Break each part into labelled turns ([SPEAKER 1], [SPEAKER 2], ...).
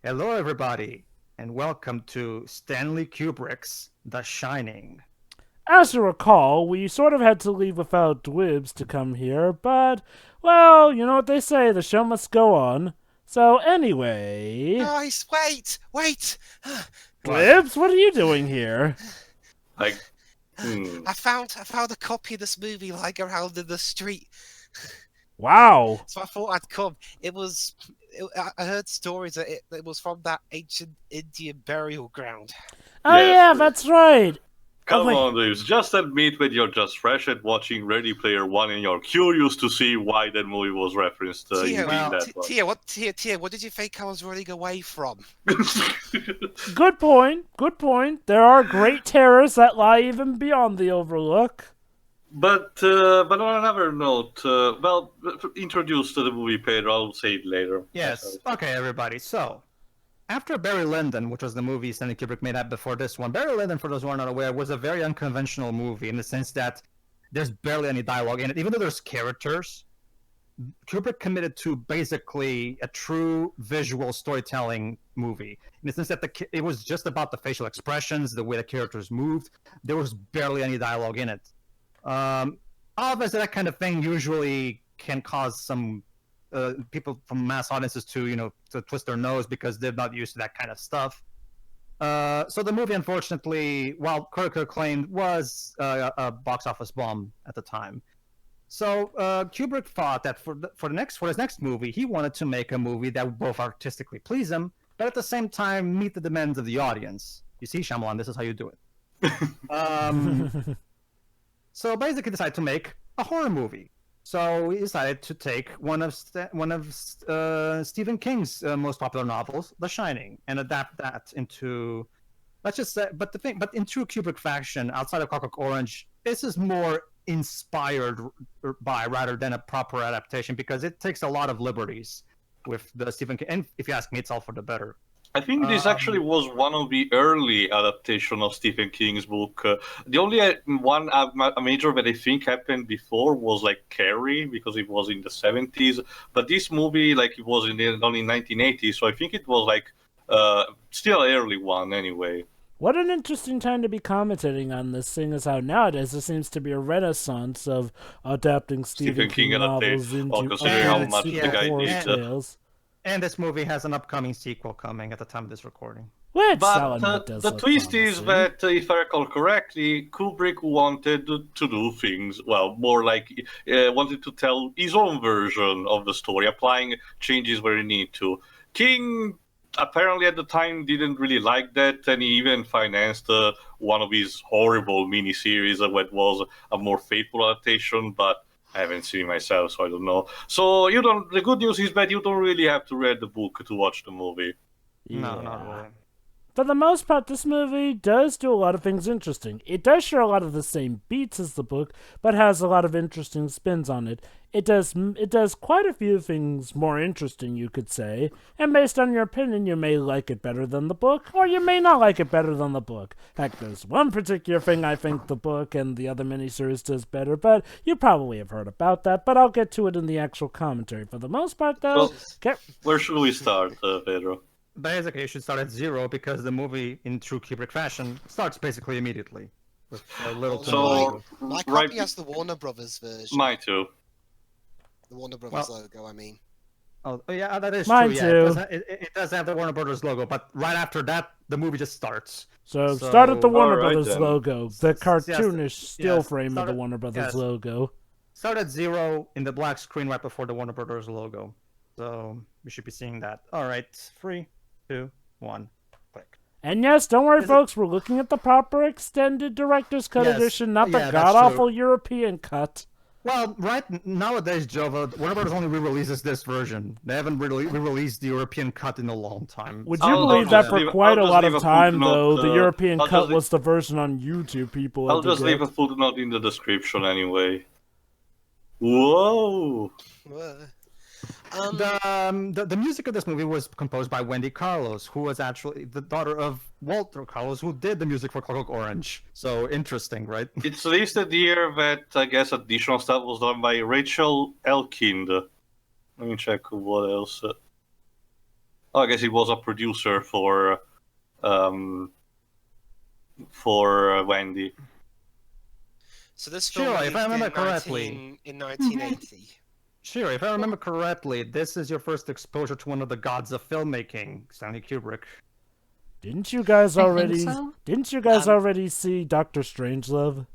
[SPEAKER 1] Hello, everybody, and welcome to Stanley Kubrick's The Shining.
[SPEAKER 2] As you recall, we sort of had to leave without Dwibs to come here, but, well, you know what they say, the show must go on. So, anyway.
[SPEAKER 3] Guys, wait!
[SPEAKER 1] What?
[SPEAKER 2] Dwibs, what are you doing here?
[SPEAKER 4] Like, hmm.
[SPEAKER 3] I found a copy of this movie lying around in the street,
[SPEAKER 2] Wow.
[SPEAKER 3] so I thought I'd come. I heard stories that it was from that ancient Indian burial ground.
[SPEAKER 2] Oh,
[SPEAKER 4] Yes,
[SPEAKER 2] yeah,
[SPEAKER 4] please.
[SPEAKER 2] that's right.
[SPEAKER 4] Come
[SPEAKER 2] wait.
[SPEAKER 4] on, dudes. Just admit when you're just fresh at watching Ready Player One and you're curious to see why that movie was referenced
[SPEAKER 3] Tia,
[SPEAKER 4] in that one.
[SPEAKER 3] Tia, what did you think I was running away from?
[SPEAKER 2] Good point. There are great terrors that lie even beyond the Overlook.
[SPEAKER 4] But on another note, introduced to the movie, Pedro. I'll say it later.
[SPEAKER 1] Yes. Okay, everybody. So, after Barry Lyndon, which was the movie Stanley Kubrick made up before this one, Barry Lyndon, for those who are not aware, was a very unconventional movie in the sense that there's barely any dialogue in it. Even though there's characters, Kubrick committed to basically a true visual storytelling movie in the sense that it was just about the facial expressions, the way the characters moved. There was barely any dialogue in it. Obviously, that kind of thing usually can cause some people from mass audiences to twist their nose because they're not used to that kind of stuff. So the movie, unfortunately, while critically acclaimed, was a box office bomb at the time. So Kubrick thought that for his next movie, he wanted to make a movie that would both artistically please him, but at the same time meet the demands of the audience. You see, Shyamalan, this is how you do it. So basically, decided to make a horror movie. So he decided to take one of Stephen King's most popular novels, The Shining, and adapt that into, let's just say, but in true Kubrick fashion, outside of Clockwork Orange, this is more inspired by rather than a proper adaptation because it takes a lot of liberties with the Stephen King. And if you ask me, it's all for the better.
[SPEAKER 4] I think this actually was one of the early adaptations of Stephen King's book. The only one a major that I think happened before was like Carrie, because it was in the 70s. But this movie, like, it was only 1980, so I think it was like still an early one anyway.
[SPEAKER 2] What an interesting time to be commentating on this, seeing as how nowadays there seems to be a renaissance of adapting Stephen King novels into
[SPEAKER 4] considering how much the guy did.
[SPEAKER 2] tales.
[SPEAKER 1] And this movie has an upcoming sequel coming at the time of this recording.
[SPEAKER 2] Which
[SPEAKER 4] But the twist is that, if I recall correctly, Kubrick wanted to do things, well, more like wanted to tell his own version of the story, applying changes where he need to. King apparently at the time didn't really like that, and he even financed one of his horrible miniseries that was a more faithful adaptation, but I haven't seen it myself, so I don't know. So the good news is that you don't really have to read the book to watch the movie.
[SPEAKER 1] No, not really.
[SPEAKER 2] For the most part, this movie does do a lot of things interesting. It does share a lot of the same beats as the book, but has a lot of interesting spins on it. It does quite a few things more interesting, you could say, and based on your opinion, you may like it better than the book, or you may not like it better than the book. Heck, there's one particular thing I think the book and the other miniseries does better, but you probably have heard about that, but I'll get to it in the actual commentary. For the most part, though,
[SPEAKER 4] Where should we start, Pedro?
[SPEAKER 1] Basically, you should start at 0 because the movie, in true Kubrick fashion, starts basically immediately. With a little
[SPEAKER 4] So,
[SPEAKER 3] My
[SPEAKER 4] right-
[SPEAKER 3] copy has the Warner Brothers version.
[SPEAKER 4] Mine too.
[SPEAKER 3] The Warner Brothers logo, I mean.
[SPEAKER 1] Oh yeah, that is
[SPEAKER 2] Mine
[SPEAKER 1] true.
[SPEAKER 2] too.
[SPEAKER 1] Yeah, it does have the Warner Brothers logo, but right after that, the movie just starts.
[SPEAKER 2] So start at the Warner
[SPEAKER 4] Alright
[SPEAKER 2] Brothers
[SPEAKER 4] then.
[SPEAKER 2] logo, the cartoonish still frame
[SPEAKER 1] start
[SPEAKER 2] of the
[SPEAKER 1] at-
[SPEAKER 2] Warner Brothers
[SPEAKER 1] yes.
[SPEAKER 2] logo.
[SPEAKER 1] Start at 0 in the black screen right before the Warner Brothers logo. So we should be seeing that. All right, 3, 2, 1, click.
[SPEAKER 2] And yes, don't worry,
[SPEAKER 1] Is it-
[SPEAKER 2] folks, we're looking at the proper extended director's cut
[SPEAKER 1] Yes.
[SPEAKER 2] edition, not the
[SPEAKER 1] Yeah, that's
[SPEAKER 2] god-awful
[SPEAKER 1] true.
[SPEAKER 2] European cut.
[SPEAKER 1] Well, nowadays, Joe, Warner Brothers only re-releases this version. They haven't really re-released the European cut in a long time.
[SPEAKER 2] Would
[SPEAKER 1] So-
[SPEAKER 2] you
[SPEAKER 4] I'll
[SPEAKER 2] believe that
[SPEAKER 4] just
[SPEAKER 2] for
[SPEAKER 4] leave-
[SPEAKER 2] quite a
[SPEAKER 4] I'll just
[SPEAKER 2] lot
[SPEAKER 4] leave
[SPEAKER 2] of
[SPEAKER 4] a
[SPEAKER 2] time,
[SPEAKER 4] footnote,
[SPEAKER 2] though, the European
[SPEAKER 4] I'll
[SPEAKER 2] cut
[SPEAKER 4] just leave-
[SPEAKER 2] was the version on YouTube people had
[SPEAKER 4] I'll
[SPEAKER 2] to
[SPEAKER 4] just leave a
[SPEAKER 2] get.
[SPEAKER 4] footnote in the description anyway. Whoa!
[SPEAKER 1] The music of this movie was composed by Wendy Carlos, who was actually the daughter of Walter Carlos, who did the music for Clockwork Orange. So interesting, right?
[SPEAKER 4] It's listed here that I guess additional stuff was done by Rachel Elkind. Let me check what else. I guess he was a producer for Wendy.
[SPEAKER 3] So this
[SPEAKER 1] Sure,
[SPEAKER 3] film
[SPEAKER 1] if I
[SPEAKER 3] released
[SPEAKER 1] remember
[SPEAKER 3] in
[SPEAKER 1] correctly.
[SPEAKER 3] in 1980.
[SPEAKER 1] Sure, if I remember correctly, this is your first exposure to one of the gods of filmmaking, Stanley Kubrick.
[SPEAKER 2] Didn't you guys
[SPEAKER 5] I think
[SPEAKER 2] already?
[SPEAKER 5] so.
[SPEAKER 2] Didn't you guys
[SPEAKER 3] Um,
[SPEAKER 2] already see Doctor Strangelove?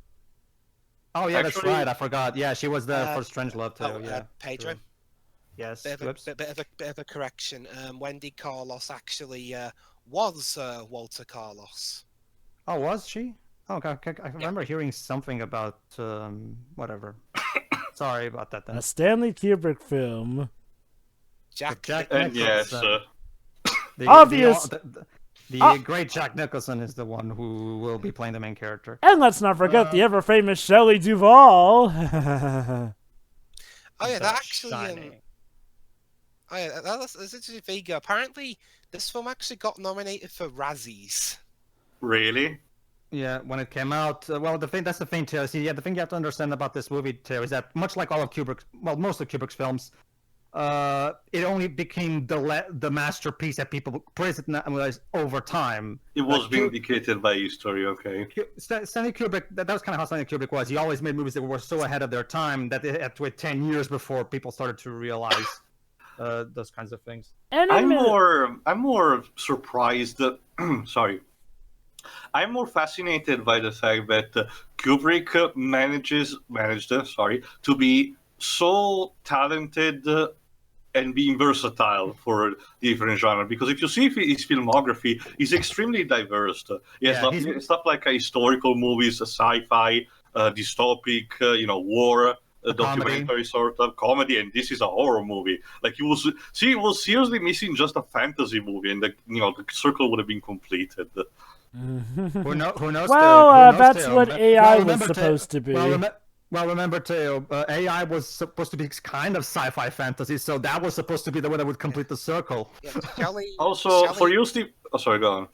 [SPEAKER 1] Oh yeah, that's
[SPEAKER 4] Actually-
[SPEAKER 1] right. I forgot. Yeah, she was there for
[SPEAKER 3] Uh,
[SPEAKER 1] Strangelove too.
[SPEAKER 3] Oh,
[SPEAKER 1] Yeah,
[SPEAKER 3] Pedro.
[SPEAKER 1] true. Yes.
[SPEAKER 3] Bit
[SPEAKER 1] Whoops.
[SPEAKER 3] of a correction. Wendy Carlos actually was Walter Carlos.
[SPEAKER 1] Oh, was she? Oh, okay. I remember hearing something about whatever. Sorry about that then.
[SPEAKER 2] A Stanley Kubrick film.
[SPEAKER 3] Jack.
[SPEAKER 1] Jack
[SPEAKER 4] And yes,
[SPEAKER 1] Nicholson. The,
[SPEAKER 2] Obvious.
[SPEAKER 1] The great Jack Nicholson is the one who will be playing the main character.
[SPEAKER 2] And let's not forget the ever famous Shelley Duvall.
[SPEAKER 3] Oh yeah,
[SPEAKER 1] The
[SPEAKER 3] that actually.
[SPEAKER 1] Shining.
[SPEAKER 3] Oh yeah, that's interesting. Vega. Apparently, this film actually got nominated for Razzies.
[SPEAKER 4] really?
[SPEAKER 1] Yeah, when it came out, well, that's the thing too. See, yeah, the thing you have to understand about this movie too is that much like all of Kubrick's, well, most of Kubrick's films, it only became the masterpiece that people praise it over time.
[SPEAKER 4] It was
[SPEAKER 1] Like,
[SPEAKER 4] vindicated by history, okay.
[SPEAKER 1] Stanley Kubrick, that was kind of how Stanley Kubrick was. He always made movies that were so ahead of their time that they had to wait 10 years before people started to realize those kinds of things.
[SPEAKER 2] And
[SPEAKER 4] I'm more surprised. Sorry, I'm more fascinated by the fact that Kubrick managed to be so talented and being versatile for different genres. Because if you see his filmography, he's extremely diverse. He has stuff like historical movies, sci-fi, dystopic, war. A documentary sort of comedy, and this is a horror movie. Like he was seriously missing just a fantasy movie, and the circle would have been completed.
[SPEAKER 1] Who knows?
[SPEAKER 2] Well, that's what AI was supposed to be.
[SPEAKER 1] Well, remember too, AI was supposed to be kind of sci-fi fantasy, so that was supposed to be the one that would complete the circle.
[SPEAKER 3] Yeah, Shelley.
[SPEAKER 4] Also, for you, Steve. Oh, sorry, go on.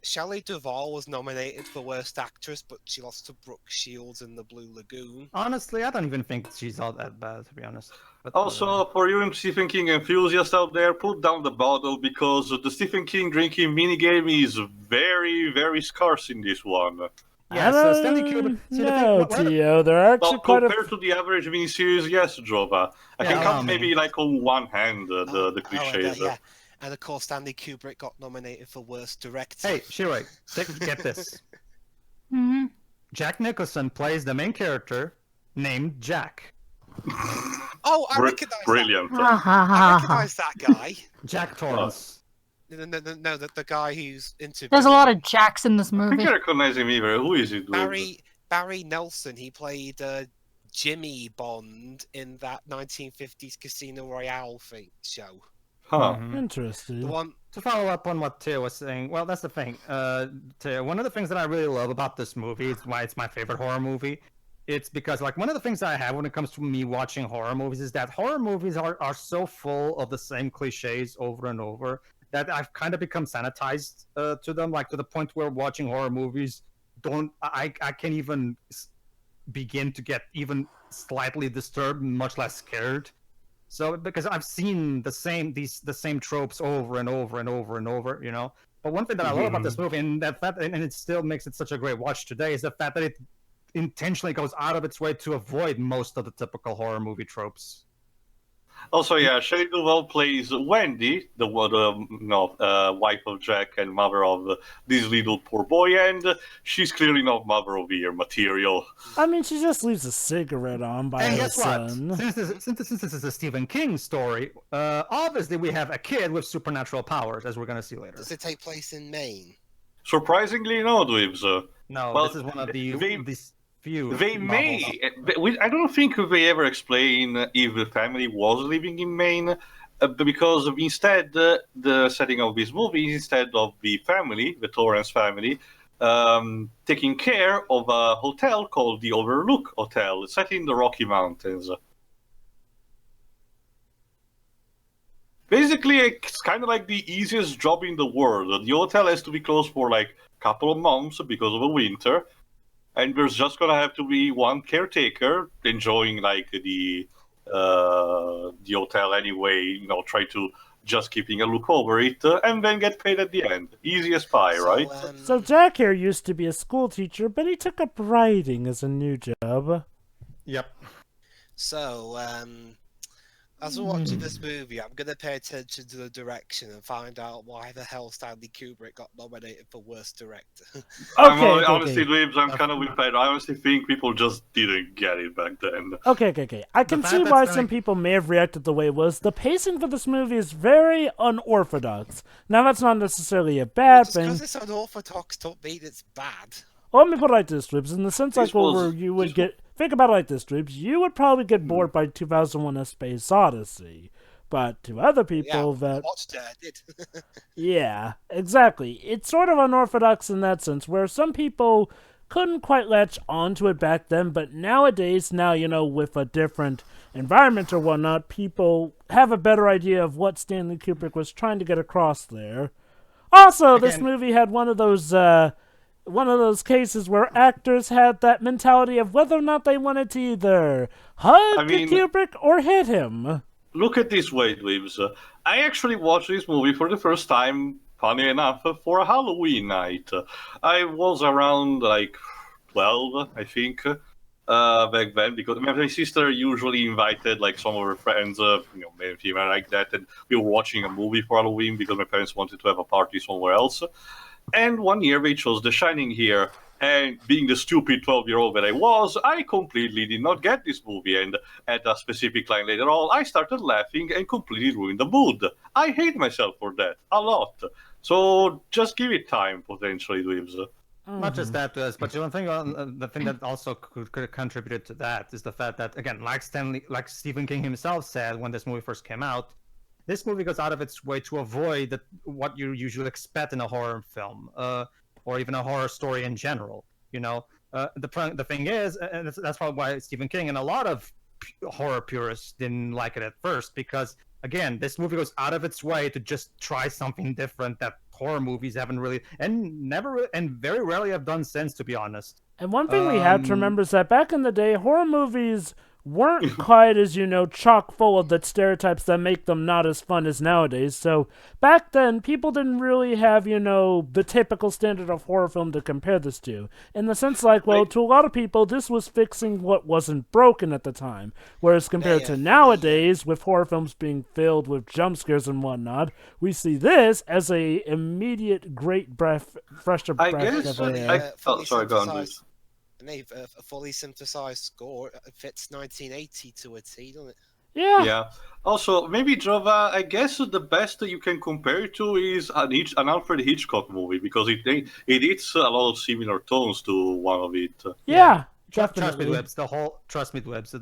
[SPEAKER 3] Shelley Duvall was nominated for Worst Actress, but she lost to Brooke Shields in The Blue Lagoon.
[SPEAKER 1] Honestly, I don't even think she's all that bad, to be honest. But,
[SPEAKER 4] Also, for you Stephen King enthusiasts out there, put down the bottle because the Stephen King drinking minigame is very, very scarce in this one.
[SPEAKER 1] yeah, so Stanley Kubrick.
[SPEAKER 2] No, Tio, there are actually
[SPEAKER 4] Well,
[SPEAKER 2] quite
[SPEAKER 4] compared to the average miniseries, yes, Jova. I can count maybe like on one hand the cliches.
[SPEAKER 3] Yeah. And of course, Stanley Kubrick got nominated for Worst Director.
[SPEAKER 1] Hey, Shiroi, get this.
[SPEAKER 5] Mhm.
[SPEAKER 1] Jack Nicholson plays the main character named Jack.
[SPEAKER 3] Oh, I recognize
[SPEAKER 4] Brilliant.
[SPEAKER 5] Ha, ha,
[SPEAKER 3] that. I
[SPEAKER 5] ha, ha.
[SPEAKER 3] recognize that guy.
[SPEAKER 1] Jack Torrance.
[SPEAKER 3] No, the guy who's interviewed.
[SPEAKER 5] There's a lot of Jacks in this
[SPEAKER 4] I think
[SPEAKER 5] movie.
[SPEAKER 4] I recognize him either. Who is it?
[SPEAKER 3] Barry Nelson. He played Jimmy Bond in that 1950s Casino Royale show.
[SPEAKER 4] Huh.
[SPEAKER 2] Interesting.
[SPEAKER 3] The one.
[SPEAKER 1] To follow up on what Teo was saying, well, that's the thing. Teo, one of the things that I really love about this movie, it's why it's my favorite horror movie, it's because, like, one of the things I have when it comes to me watching horror movies is that horror movies are so full of the same cliches over and over that I've kind of become sanitized to them, like, to the point where watching horror movies I can't even begin to get even slightly disturbed, much less scared. So because I've seen the same tropes over and over and over and over, you know. But one thing that I love about this movie, and it still makes it such a great watch today, is the fact that it intentionally goes out of its way to avoid most of the typical horror movie tropes.
[SPEAKER 4] Also, yeah, Shelley Duvall plays Wendy, the wife of Jack and mother of this little poor boy, and she's clearly not mother of the year material.
[SPEAKER 2] I mean, she just leaves a cigarette on by
[SPEAKER 1] And
[SPEAKER 2] her
[SPEAKER 1] guess what?
[SPEAKER 2] son.
[SPEAKER 1] Since this is a Stephen King story, obviously we have a kid with supernatural powers, as we're going to see later.
[SPEAKER 3] Does it take place in Maine?
[SPEAKER 4] Surprisingly, no, Dweebs.
[SPEAKER 1] No,
[SPEAKER 4] Well,
[SPEAKER 1] this is one of these few.
[SPEAKER 4] They
[SPEAKER 1] novels.
[SPEAKER 4] may. I don't think they ever explain if the family was living in Maine, because instead the setting of this movie is instead of the family, the Torrance family, taking care of a hotel called the Overlook Hotel, set in the Rocky Mountains. Basically, it's kind of like the easiest job in the world. The hotel has to be closed for like a couple of months because of the winter. And there's just gonna have to be one caretaker enjoying like the hotel anyway. You know, try to just keeping a look over it, and then get paid at the end. Easy as pie, right?
[SPEAKER 2] So Jack here used to be a school teacher, but he took up writing as a new job.
[SPEAKER 1] Yep.
[SPEAKER 3] So, as we're watching this movie, I'm going to pay attention to the direction and find out why the hell Stanley Kubrick got nominated for Worst Director.
[SPEAKER 4] Honestly, Dweebs, I'm kind of with that. I honestly think people just didn't get it back then.
[SPEAKER 2] Okay. I can
[SPEAKER 1] fact
[SPEAKER 2] see
[SPEAKER 1] that
[SPEAKER 2] why
[SPEAKER 1] Stanley-
[SPEAKER 2] some people may have reacted the way it was. The pacing for this movie is very unorthodox. Now, that's not necessarily a bad
[SPEAKER 3] Just
[SPEAKER 2] thing.
[SPEAKER 3] because it's unorthodox don't mean it's bad.
[SPEAKER 2] Well, let me put it like this, Dribs. In the sense like
[SPEAKER 4] This was-
[SPEAKER 2] where you would
[SPEAKER 4] this
[SPEAKER 2] get... Think about it like this, Dribs. You would probably get bored by 2001 A Space Odyssey. But to other people
[SPEAKER 3] Yeah, I
[SPEAKER 2] that...
[SPEAKER 3] watched it, I did.
[SPEAKER 2] Yeah, exactly. It's sort of unorthodox in that sense, where some people couldn't quite latch onto it back then, but nowadays, with a different environment or whatnot, people have a better idea of what Stanley Kubrick was trying to get across there. Also, this
[SPEAKER 1] Again-
[SPEAKER 2] movie had one of those cases where actors had that mentality of whether or not they wanted to either hug Kubrick or hit him.
[SPEAKER 4] Look at this way, Dweebs. I actually watched this movie for the first time, funny enough, for a Halloween night. I was around, 12, I think, back then, because my sister usually invited, some of her friends, male and female like that, and we were watching a movie for Halloween because my parents wanted to have a party somewhere else. And one year they chose The Shining here, and being the stupid 12-year-old that I was, I completely did not get this movie, and at a specific line later on, I started laughing and completely ruined the mood. I hate myself for that, a lot. So just give it time, potentially, Dweebs.
[SPEAKER 1] Not just that, but the thing that also could have contributed to that is the fact that, again, like Stephen King himself said when this movie first came out, this movie goes out of its way to avoid what you usually expect in a horror film, or even a horror story in general. The thing is, and that's probably why Stephen King and a lot of horror purists didn't like it at first, because again, this movie goes out of its way to just try something different that horror movies haven't really and very rarely have done since, to be honest.
[SPEAKER 2] And one thing we have to remember is that back in the day, horror movies weren't quite as, chock full of the stereotypes that make them not as fun as nowadays. So back then, people didn't really have, the typical standard of horror film to compare this to. In the sense to a lot of people, this was fixing what wasn't broken at the time. Whereas compared to nowadays, with horror films being filled with jump scares and whatnot, we see this as a immediate great fresh breath of air.
[SPEAKER 4] Sorry, go on, please.
[SPEAKER 3] A fully synthesized score fits 1980 to a T, doesn't it?
[SPEAKER 4] Yeah. Also, maybe Java, I guess the best you can compare it to is an Alfred Hitchcock movie, because it hits a lot of similar tones to one of it.
[SPEAKER 2] Yeah.
[SPEAKER 1] Trust me,
[SPEAKER 2] Definitely.
[SPEAKER 1] Dweebs,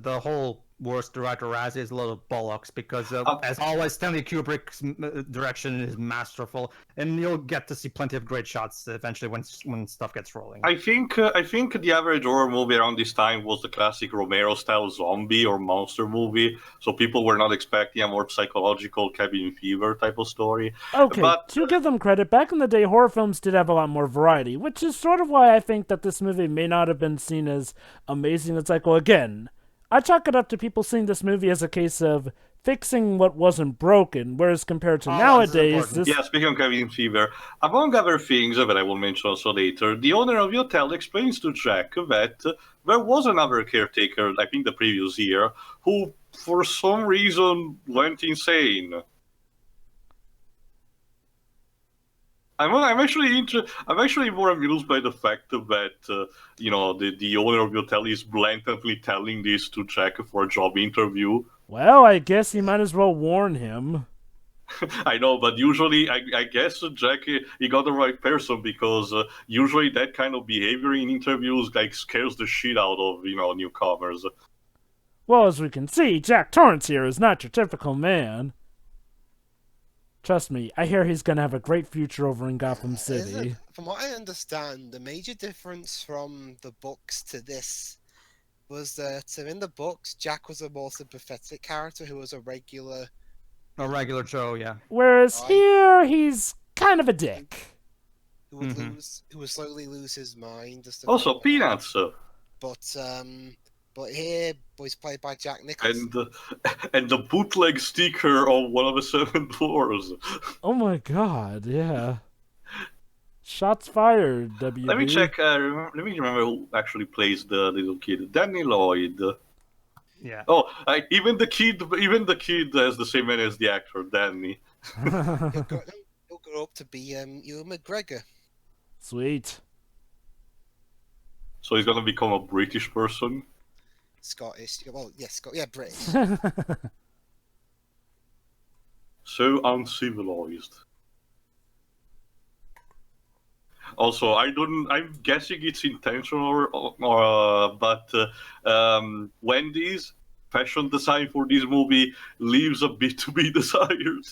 [SPEAKER 1] the whole Worst Director Razzie is a lot of bollocks, because as always, Stanley Kubrick's direction is masterful, and you'll get to see plenty of great shots eventually when stuff gets rolling.
[SPEAKER 4] I think the average horror movie around this time was the classic Romero-style zombie or monster movie, so people were not expecting a more psychological cabin fever type of story.
[SPEAKER 2] Okay,
[SPEAKER 4] but
[SPEAKER 2] to give them credit, back in the day, horror films did have a lot more variety, which is sort of why I think that this movie may not have been seen as amazing. It's again, I chalk it up to people seeing this movie as a case of fixing what wasn't broken, whereas compared to nowadays...
[SPEAKER 4] speaking of cabin fever, among other things that I will mention also later, the owner of the hotel explains to Jack that there was another caretaker, I think the previous year, who for some reason went insane. I'm actually more amused by the fact that the owner of the hotel is blatantly telling this to Jack for a job interview.
[SPEAKER 2] Well, I guess he might as well warn him.
[SPEAKER 4] I know, but usually I guess Jack he got the right person, because usually that kind of behavior in interviews scares the shit out of newcomers.
[SPEAKER 2] Well, as we can see, Jack Torrance here is not your typical man. Trust me, I hear he's gonna have a great future over in Gotham City.
[SPEAKER 3] From what I understand, the major difference from the books to this was that in the books, Jack was a more sympathetic character who was a regular
[SPEAKER 1] Joe, yeah.
[SPEAKER 2] Whereas here, he's kind of a dick.
[SPEAKER 3] Who would slowly lose his mind.
[SPEAKER 4] Also, Peanuts.
[SPEAKER 3] But But here, he's played by Jack Nicholson.
[SPEAKER 4] And the bootleg sticker of one of the Seven Dwarfs.
[SPEAKER 2] Oh my god, yeah. Shots fired, WB.
[SPEAKER 4] Let me check. Let me remember who actually plays the little kid. Danny Lloyd.
[SPEAKER 1] Yeah.
[SPEAKER 4] Oh, even the kid has the same name as the actor, Danny.
[SPEAKER 3] He'll grow up to be Ewan McGregor.
[SPEAKER 2] Sweet.
[SPEAKER 4] So he's gonna become a British person.
[SPEAKER 3] Scottish. Well, yeah, British.
[SPEAKER 4] So uncivilized. Also, I'm guessing it's intentional, but Wendy's fashion design for this movie leaves a bit to be desired.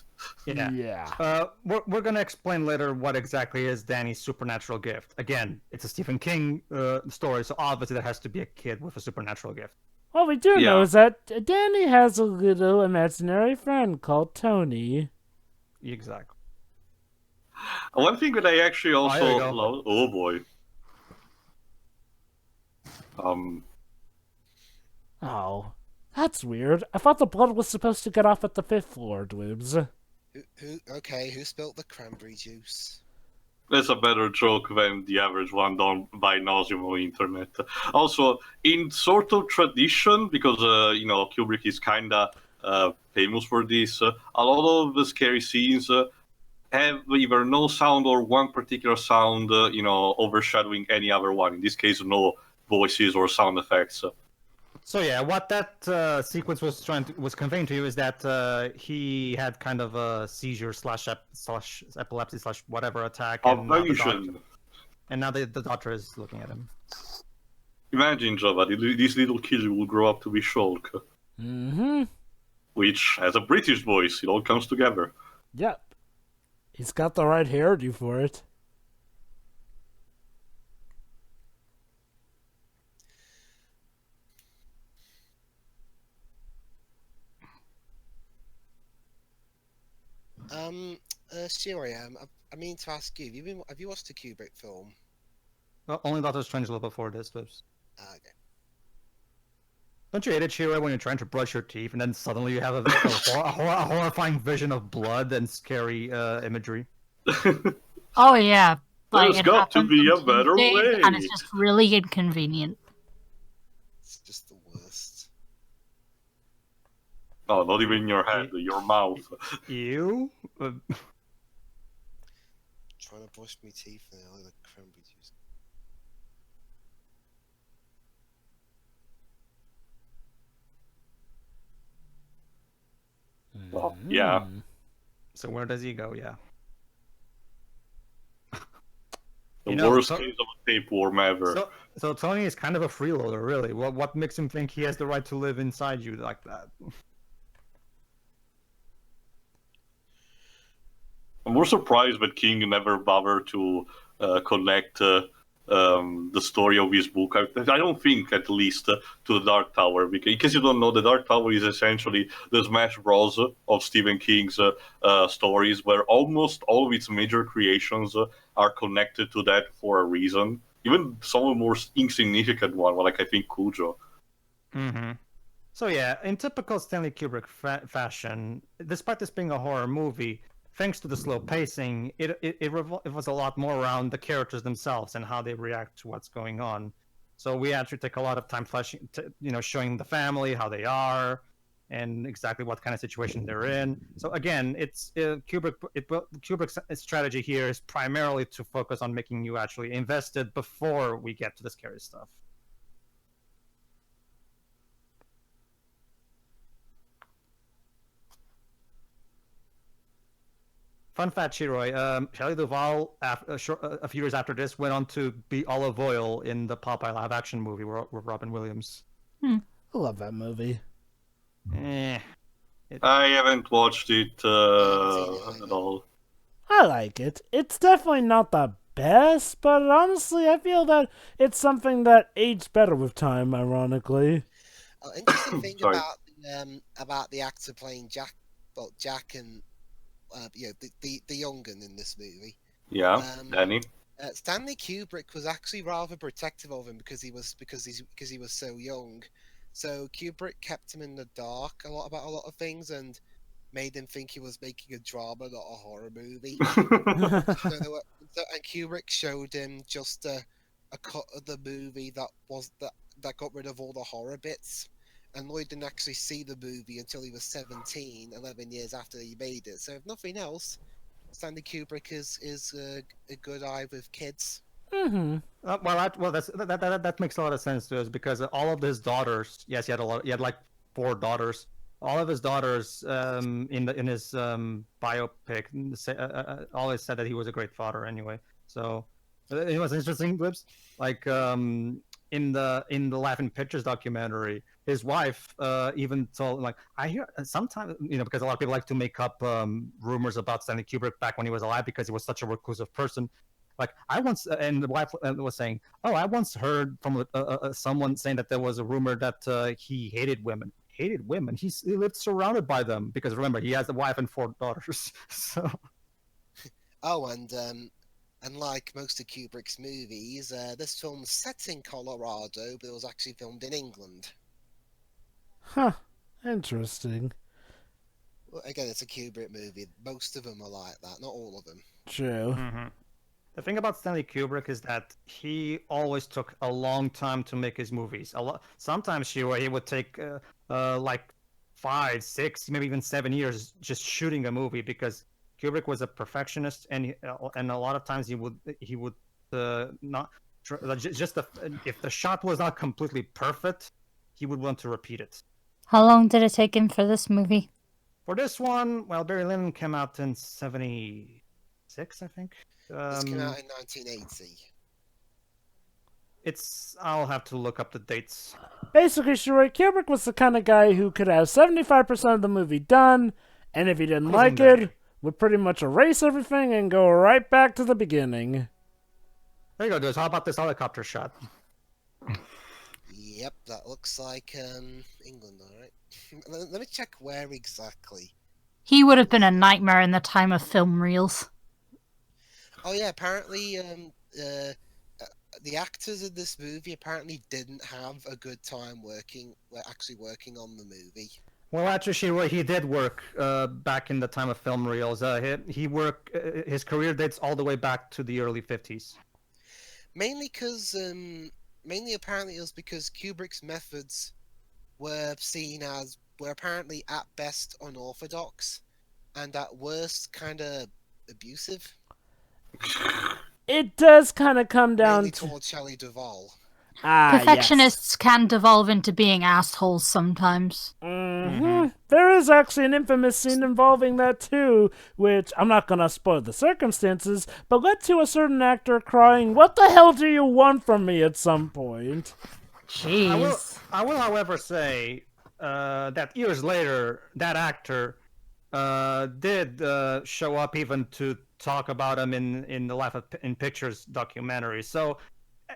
[SPEAKER 2] Yeah.
[SPEAKER 1] We're gonna explain later what exactly is Danny's supernatural gift. Again, it's a Stephen King story, so obviously there has to be a kid with a supernatural gift.
[SPEAKER 2] What we do know
[SPEAKER 4] Yeah.
[SPEAKER 2] is that Danny has a little imaginary friend called Tony.
[SPEAKER 1] Exactly.
[SPEAKER 4] One thing that I actually
[SPEAKER 1] there
[SPEAKER 4] also
[SPEAKER 1] you go.
[SPEAKER 4] love. Oh boy.
[SPEAKER 2] Oh, that's weird. I thought the blood was supposed to get off at the 5th floor, Dwebs.
[SPEAKER 3] Who spilt the cranberry juice?
[SPEAKER 4] That's a better joke than the average one done by nauseam on the internet. Also, in sort of tradition, because Kubrick is kinda famous for this, a lot of the scary scenes have either no sound or one particular sound, overshadowing any other one. In this case, no voices or sound effects.
[SPEAKER 1] So yeah, what that sequence was conveying to you is that he had kind of a seizure slash epilepsy slash whatever attack, and now the doctor is looking at him.
[SPEAKER 4] Imagine, Java, this little kid will grow up to be Shulk.
[SPEAKER 2] Mm-hmm.
[SPEAKER 4] Which has a British voice. It all comes together.
[SPEAKER 2] Yep. He's got the right hairdo for it.
[SPEAKER 3] SCWRM, I mean to ask you, have you watched a Kubrick film?
[SPEAKER 1] Well, only Doctor Strangelove before this, Lips.
[SPEAKER 3] Okay.
[SPEAKER 1] Don't you hate it, Shiro, when you're trying to brush your teeth and then suddenly you have a horrifying vision of blood and scary imagery?
[SPEAKER 5] Oh yeah.
[SPEAKER 4] There's
[SPEAKER 5] it
[SPEAKER 4] got to
[SPEAKER 5] happens
[SPEAKER 4] be
[SPEAKER 5] on
[SPEAKER 4] a better
[SPEAKER 5] Tuesdays,
[SPEAKER 4] way.
[SPEAKER 5] and it's just really inconvenient.
[SPEAKER 3] It's just the worst.
[SPEAKER 4] No, not even your head, your mouth.
[SPEAKER 1] Ew?
[SPEAKER 3] Trying to brush my teeth now with a cranberry juice.
[SPEAKER 4] Well, yeah.
[SPEAKER 1] So where does he go? Yeah.
[SPEAKER 4] The worst case of a tapeworm ever.
[SPEAKER 1] So Tony is kind of a freeloader, really. What makes him think he has the right to live inside you like that?
[SPEAKER 4] I'm more surprised that King never bothered to connect the story of his book. I don't think, at least, to the Dark Tower. Because you don't know, the Dark Tower is essentially the Smash Bros. Of Stephen King's stories, where almost all of its major creations are connected to that for a reason. Even some of the more insignificant one, like I think Cujo.
[SPEAKER 1] Mm-hmm. So yeah, in typical Stanley Kubrick fashion, despite this being a horror movie, thanks to the slow pacing, it was a lot more around the characters themselves and how they react to what's going on. So we actually take a lot of time showing the family, how they are, and exactly what kind of situation they're in. So again, it's Kubrick's strategy here is primarily to focus on making you actually invested before we get to the scary stuff. Fun fact, Shiroi, Shelley Duvall, a few years after this, went on to be Olive Oil in the Popeye live-action movie with Robin Williams.
[SPEAKER 2] I love that movie.
[SPEAKER 1] I
[SPEAKER 4] haven't watched it at all.
[SPEAKER 2] I like it. It's definitely not the best, but honestly, I feel that it's something that aged better with time, ironically.
[SPEAKER 3] Interesting thing about the actor playing Jack and the young'un in this movie.
[SPEAKER 4] Yeah, Danny.
[SPEAKER 3] Stanley Kubrick was actually rather protective of him because he was so young. So Kubrick kept him in the dark about a lot of things and made him think he was making a drama, not a horror movie. And Kubrick showed him just a cut of the movie that got rid of all the horror bits. And Lloyd didn't actually see the movie until he was 17, 11 years after he made it. So if nothing else, Stanley Kubrick is a good eye with kids.
[SPEAKER 2] Mm-hmm.
[SPEAKER 1] That makes a lot of sense to us because all of his daughters. Yes, he had like 4 daughters. All of his daughters, in his biopic, always said that he was a great father. Anyway, so it was interesting clips. Like in the Laughing Pictures documentary, his wife even told, like, I hear sometimes, because a lot of people like to make up rumors about Stanley Kubrick back when he was alive because he was such a reclusive person. Like I once, and the wife was saying, "Oh, I once heard from someone saying that there was a rumor that he hated women." Hated women. He lived surrounded by them because remember he has a wife and 4 daughters. So.
[SPEAKER 3] Oh, and unlike most of Kubrick's movies, this film's set in Colorado, but it was actually filmed in England.
[SPEAKER 2] Huh. Interesting.
[SPEAKER 3] Well, again, it's a Kubrick movie. Most of them are like that. Not all of them.
[SPEAKER 2] True.
[SPEAKER 1] Mm-hmm. The thing about Stanley Kubrick is that he always took a long time to make his movies. Sometimes he would take like 5, 6, maybe even 7 years just shooting a movie because Kubrick was a perfectionist, and a lot of times he would not if the shot was not completely perfect, he would want to repeat it.
[SPEAKER 5] How long did it take him for this movie?
[SPEAKER 1] For this one, well, Barry Lyndon came out in 1976, I think.
[SPEAKER 3] This came out in 1980.
[SPEAKER 1] I'll have to look up the dates.
[SPEAKER 2] Basically, sure, Kubrick was the kind of guy who could have 75% of the movie done, and if he didn't like it, would pretty much erase everything and go right back to the beginning.
[SPEAKER 1] There you go, dudes. How about this helicopter shot?
[SPEAKER 3] Yep, that looks like England, alright. Let me check where exactly.
[SPEAKER 5] He would have been a nightmare in the time of film reels.
[SPEAKER 3] Oh yeah, apparently the actors in this movie apparently didn't have a good time working on the movie.
[SPEAKER 1] Well, actually, he did work back in the time of film reels. He worked. His career dates all the way back to the early 50s.
[SPEAKER 3] Mainly apparently it was because Kubrick's methods were apparently at best unorthodox, and at worst kind of abusive.
[SPEAKER 2] It does kind of come down
[SPEAKER 3] Mainly
[SPEAKER 2] to
[SPEAKER 3] towards Shelley Duvall.
[SPEAKER 5] Perfectionists can devolve into being assholes sometimes.
[SPEAKER 2] There is actually an infamous scene involving that too, which I'm not gonna spoil the circumstances, but led to a certain actor crying, "What the hell do you want from me?" at some point.
[SPEAKER 5] Jeez.
[SPEAKER 1] I will, however, say that years later, that actor did show up even to talk about him in the Life in Pictures documentary. So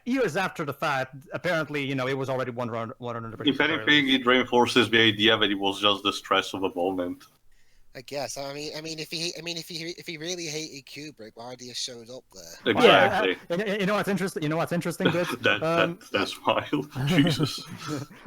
[SPEAKER 1] years after the fact, apparently, it was already 100%.
[SPEAKER 4] If anything, it reinforces the idea that it was just the stress of a moment.
[SPEAKER 3] I guess. I mean, if he really hated Kubrick, why would he have showed up there?
[SPEAKER 4] Exactly.
[SPEAKER 1] You know what's interesting? Chris?
[SPEAKER 4] That's wild. Jesus.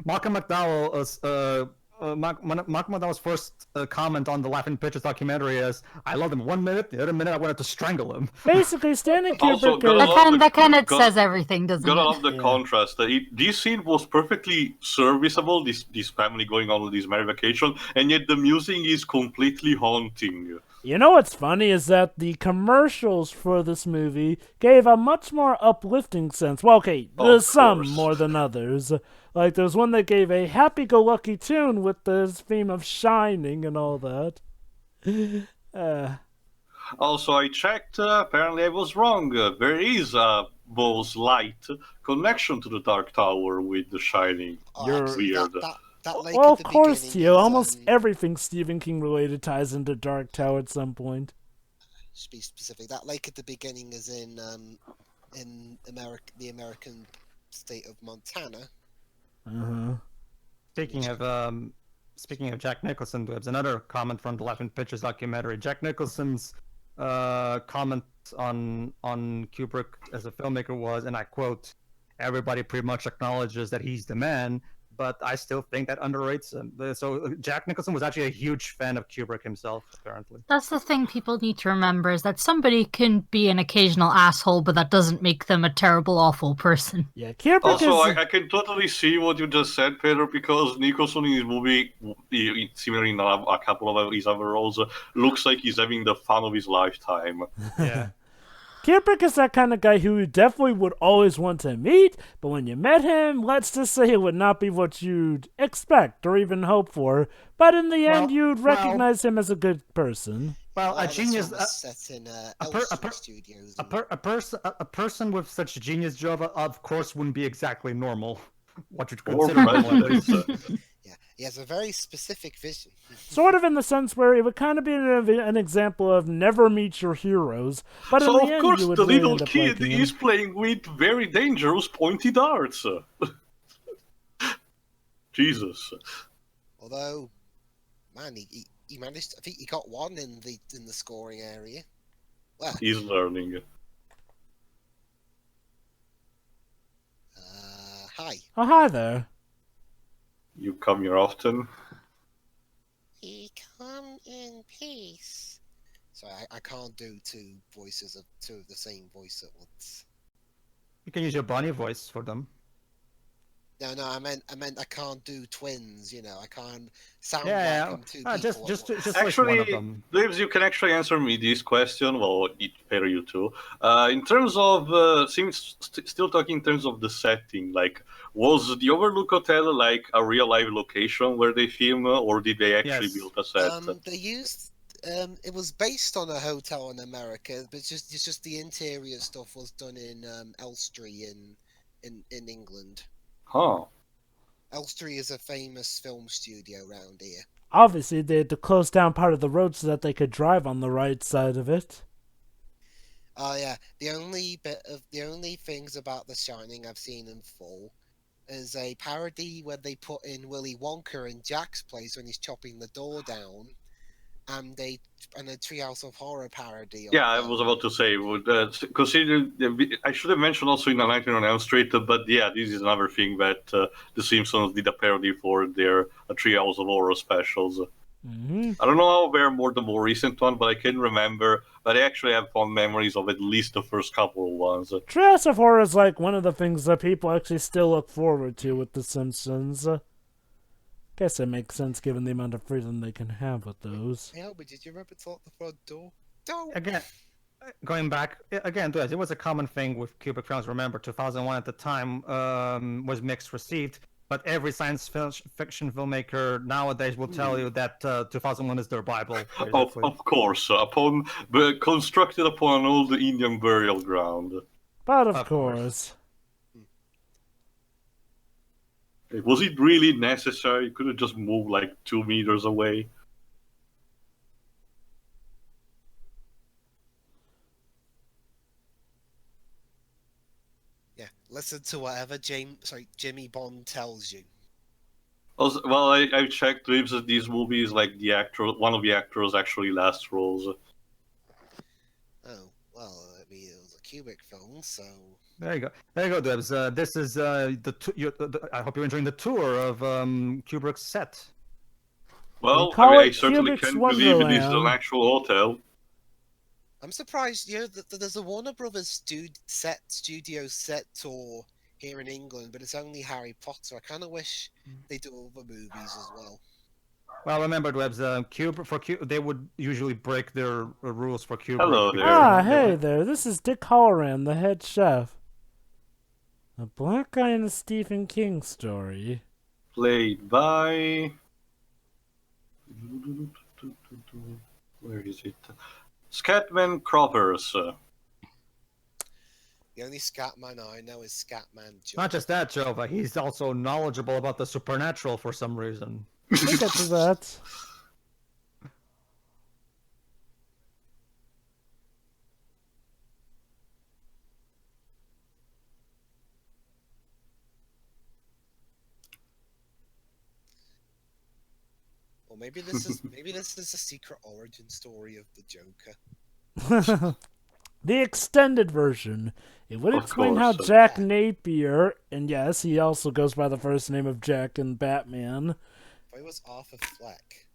[SPEAKER 1] Malcolm McDowell. Malcolm McDowell's first comment on the Laughing Pictures documentary is, "I loved him 1 minute, the other minute I wanted to strangle him."
[SPEAKER 2] Basically, Stanley
[SPEAKER 4] Also,
[SPEAKER 2] Kubrick.
[SPEAKER 5] That kind of says everything, doesn't
[SPEAKER 4] Gotta
[SPEAKER 5] it?
[SPEAKER 4] love the contrast. This scene was perfectly serviceable, this family going on this merry vacation, and yet the music is completely haunting.
[SPEAKER 2] You know what's funny is that the commercials for this movie gave a much more uplifting sense. Well, okay, there's some more than others. Like, there's one that gave a happy-go-lucky tune with the theme of Shining and all that.
[SPEAKER 4] Also, I checked, apparently I was wrong. There is a Bose Light connection to the Dark Tower with The Shining. Weird.
[SPEAKER 2] Well, of course, Tio. Almost everything Stephen King related ties into Dark Tower at some point.
[SPEAKER 3] To be specific, that lake at the beginning is in the American state of Montana.
[SPEAKER 1] Speaking of Jack Nicholson, there's another comment from the Laughing Pictures documentary. Jack Nicholson's comment on Kubrick as a filmmaker was, and I quote, "Everybody pretty much acknowledges that he's the man, but I still think that underrates him. So Jack Nicholson was actually a huge fan of Kubrick himself, apparently.
[SPEAKER 5] That's the thing people need to remember, is that somebody can be an occasional asshole, but that doesn't make them a terrible, awful person.
[SPEAKER 2] Yeah, Kubrick
[SPEAKER 4] Also,
[SPEAKER 2] is...
[SPEAKER 4] I can totally see what you just said, Peter, because Nicholson in his movie, similarly in a couple of his other roles, looks like he's having the fun of his lifetime.
[SPEAKER 1] Yeah.
[SPEAKER 2] Kubrick is that kind of guy who you definitely would always want to meet, but when you met him, let's just say it would not be what you'd expect or even hope for. But in the end, you'd recognize him as a good person.
[SPEAKER 1] Well, a genius.
[SPEAKER 3] Set in Elstree Studios.
[SPEAKER 1] A person with such genius job, of course, wouldn't be exactly normal. What you'd
[SPEAKER 4] Or
[SPEAKER 1] consider
[SPEAKER 4] right.
[SPEAKER 3] Yeah, he has a very specific vision.
[SPEAKER 2] Sort of in the sense where it would kind of be an example of never meet your heroes, but in
[SPEAKER 4] So,
[SPEAKER 2] the
[SPEAKER 4] of
[SPEAKER 2] end,
[SPEAKER 4] course,
[SPEAKER 2] you would
[SPEAKER 4] the
[SPEAKER 2] really
[SPEAKER 4] little
[SPEAKER 2] end up
[SPEAKER 4] kid
[SPEAKER 2] liking him.
[SPEAKER 4] is playing with very dangerous pointy darts. Jesus.
[SPEAKER 3] Although, man, he managed. I think he got one in the scoring area. Well,
[SPEAKER 4] He's learning.
[SPEAKER 3] hi.
[SPEAKER 2] Oh, hi there.
[SPEAKER 4] You come here often?
[SPEAKER 3] He come in peace. So I can't do two of the same voice at once.
[SPEAKER 1] You can use your Bonnie voice for them.
[SPEAKER 3] No, I meant I can't do twins. I can't sound like I'm two people.
[SPEAKER 1] Just
[SPEAKER 3] at once.
[SPEAKER 1] like one of
[SPEAKER 4] Actually,
[SPEAKER 1] them.
[SPEAKER 4] Dibs, you can actually answer me this question. Well, Peter, you too. In terms of, still talking in terms of the setting, like, was the Overlook Hotel like a real live location where they film, or did they actually
[SPEAKER 1] Yes.
[SPEAKER 4] build a set?
[SPEAKER 3] They used. It was based on a hotel in America, but it's just the interior stuff was done in Elstree in England.
[SPEAKER 4] Huh.
[SPEAKER 3] Elstree is a famous film studio around here.
[SPEAKER 2] Obviously, they had to close down part of the road so that they could drive on the right side of it.
[SPEAKER 3] Oh yeah, the only things about The Shining I've seen in full is a parody where they put in Willy Wonka in Jack's place when he's chopping the door down, and a Treehouse of Horror parody.
[SPEAKER 4] Yeah, I was about to say, considering I should have mentioned also in A Nightmare on Elm Street, but yeah, this is another thing that The Simpsons did a parody for their Treehouse of Horror specials.
[SPEAKER 2] Mm-hmm.
[SPEAKER 4] I don't know how they're the more recent one, but I can remember. But I actually have fond memories of at least the first couple of ones.
[SPEAKER 2] Treehouse of Horror is like one of the things that people actually still look forward to with The Simpsons. Guess it makes sense given the amount of freedom they can have with those.
[SPEAKER 3] Hey, Albert, did you remember to lock the front door? Don't.
[SPEAKER 1] Again, going back again to it, it was a common thing with Kubrick films. Remember, 2001 at the time was mixed received, but every science fiction filmmaker nowadays will tell you that 2001 is their Bible.
[SPEAKER 4] Of course, constructed upon an old Indian burial ground.
[SPEAKER 2] But of course.
[SPEAKER 4] Was it really necessary? Could have just moved like 2 meters away.
[SPEAKER 3] Yeah, listen to whatever Jimmy Bond tells you.
[SPEAKER 4] Also, well, I checked that these movies, like one of the actors actually last roles.
[SPEAKER 3] Oh, well, I mean, it was a Kubrick film, so...
[SPEAKER 1] There you go, Debs. This is I hope you're enjoying the tour of Kubrick's set.
[SPEAKER 4] Well,
[SPEAKER 2] call
[SPEAKER 4] I
[SPEAKER 2] it
[SPEAKER 4] certainly
[SPEAKER 2] Kubrick's
[SPEAKER 4] can't believe it is an
[SPEAKER 2] Wonderland.
[SPEAKER 4] actual hotel.
[SPEAKER 3] I'm surprised, that there's a Warner Brothers studio set tour here in England, but it's only Harry Potter. I kind of wish they do other movies as well.
[SPEAKER 1] Well, remember, Debs, they would usually break their rules for Kubrick.
[SPEAKER 4] Hello there.
[SPEAKER 2] Ah, hey there. This is Dick Halloran, the head chef. A black guy in a Stephen King story.
[SPEAKER 4] Played by... Where is it? Scatman Croppers.
[SPEAKER 3] The only Scatman I know is Scatman Joe.
[SPEAKER 1] Not just that, Jova. He's also knowledgeable about the supernatural for some reason.
[SPEAKER 2] We'll get to that.
[SPEAKER 3] Or maybe this is a secret origin story of the Joker.
[SPEAKER 2] The extended version. It would
[SPEAKER 4] Of
[SPEAKER 2] explain how
[SPEAKER 4] course.
[SPEAKER 2] Jack Napier, and yes, he also goes by the first name of Jack in Batman.
[SPEAKER 3] Why was Arthur Fleck?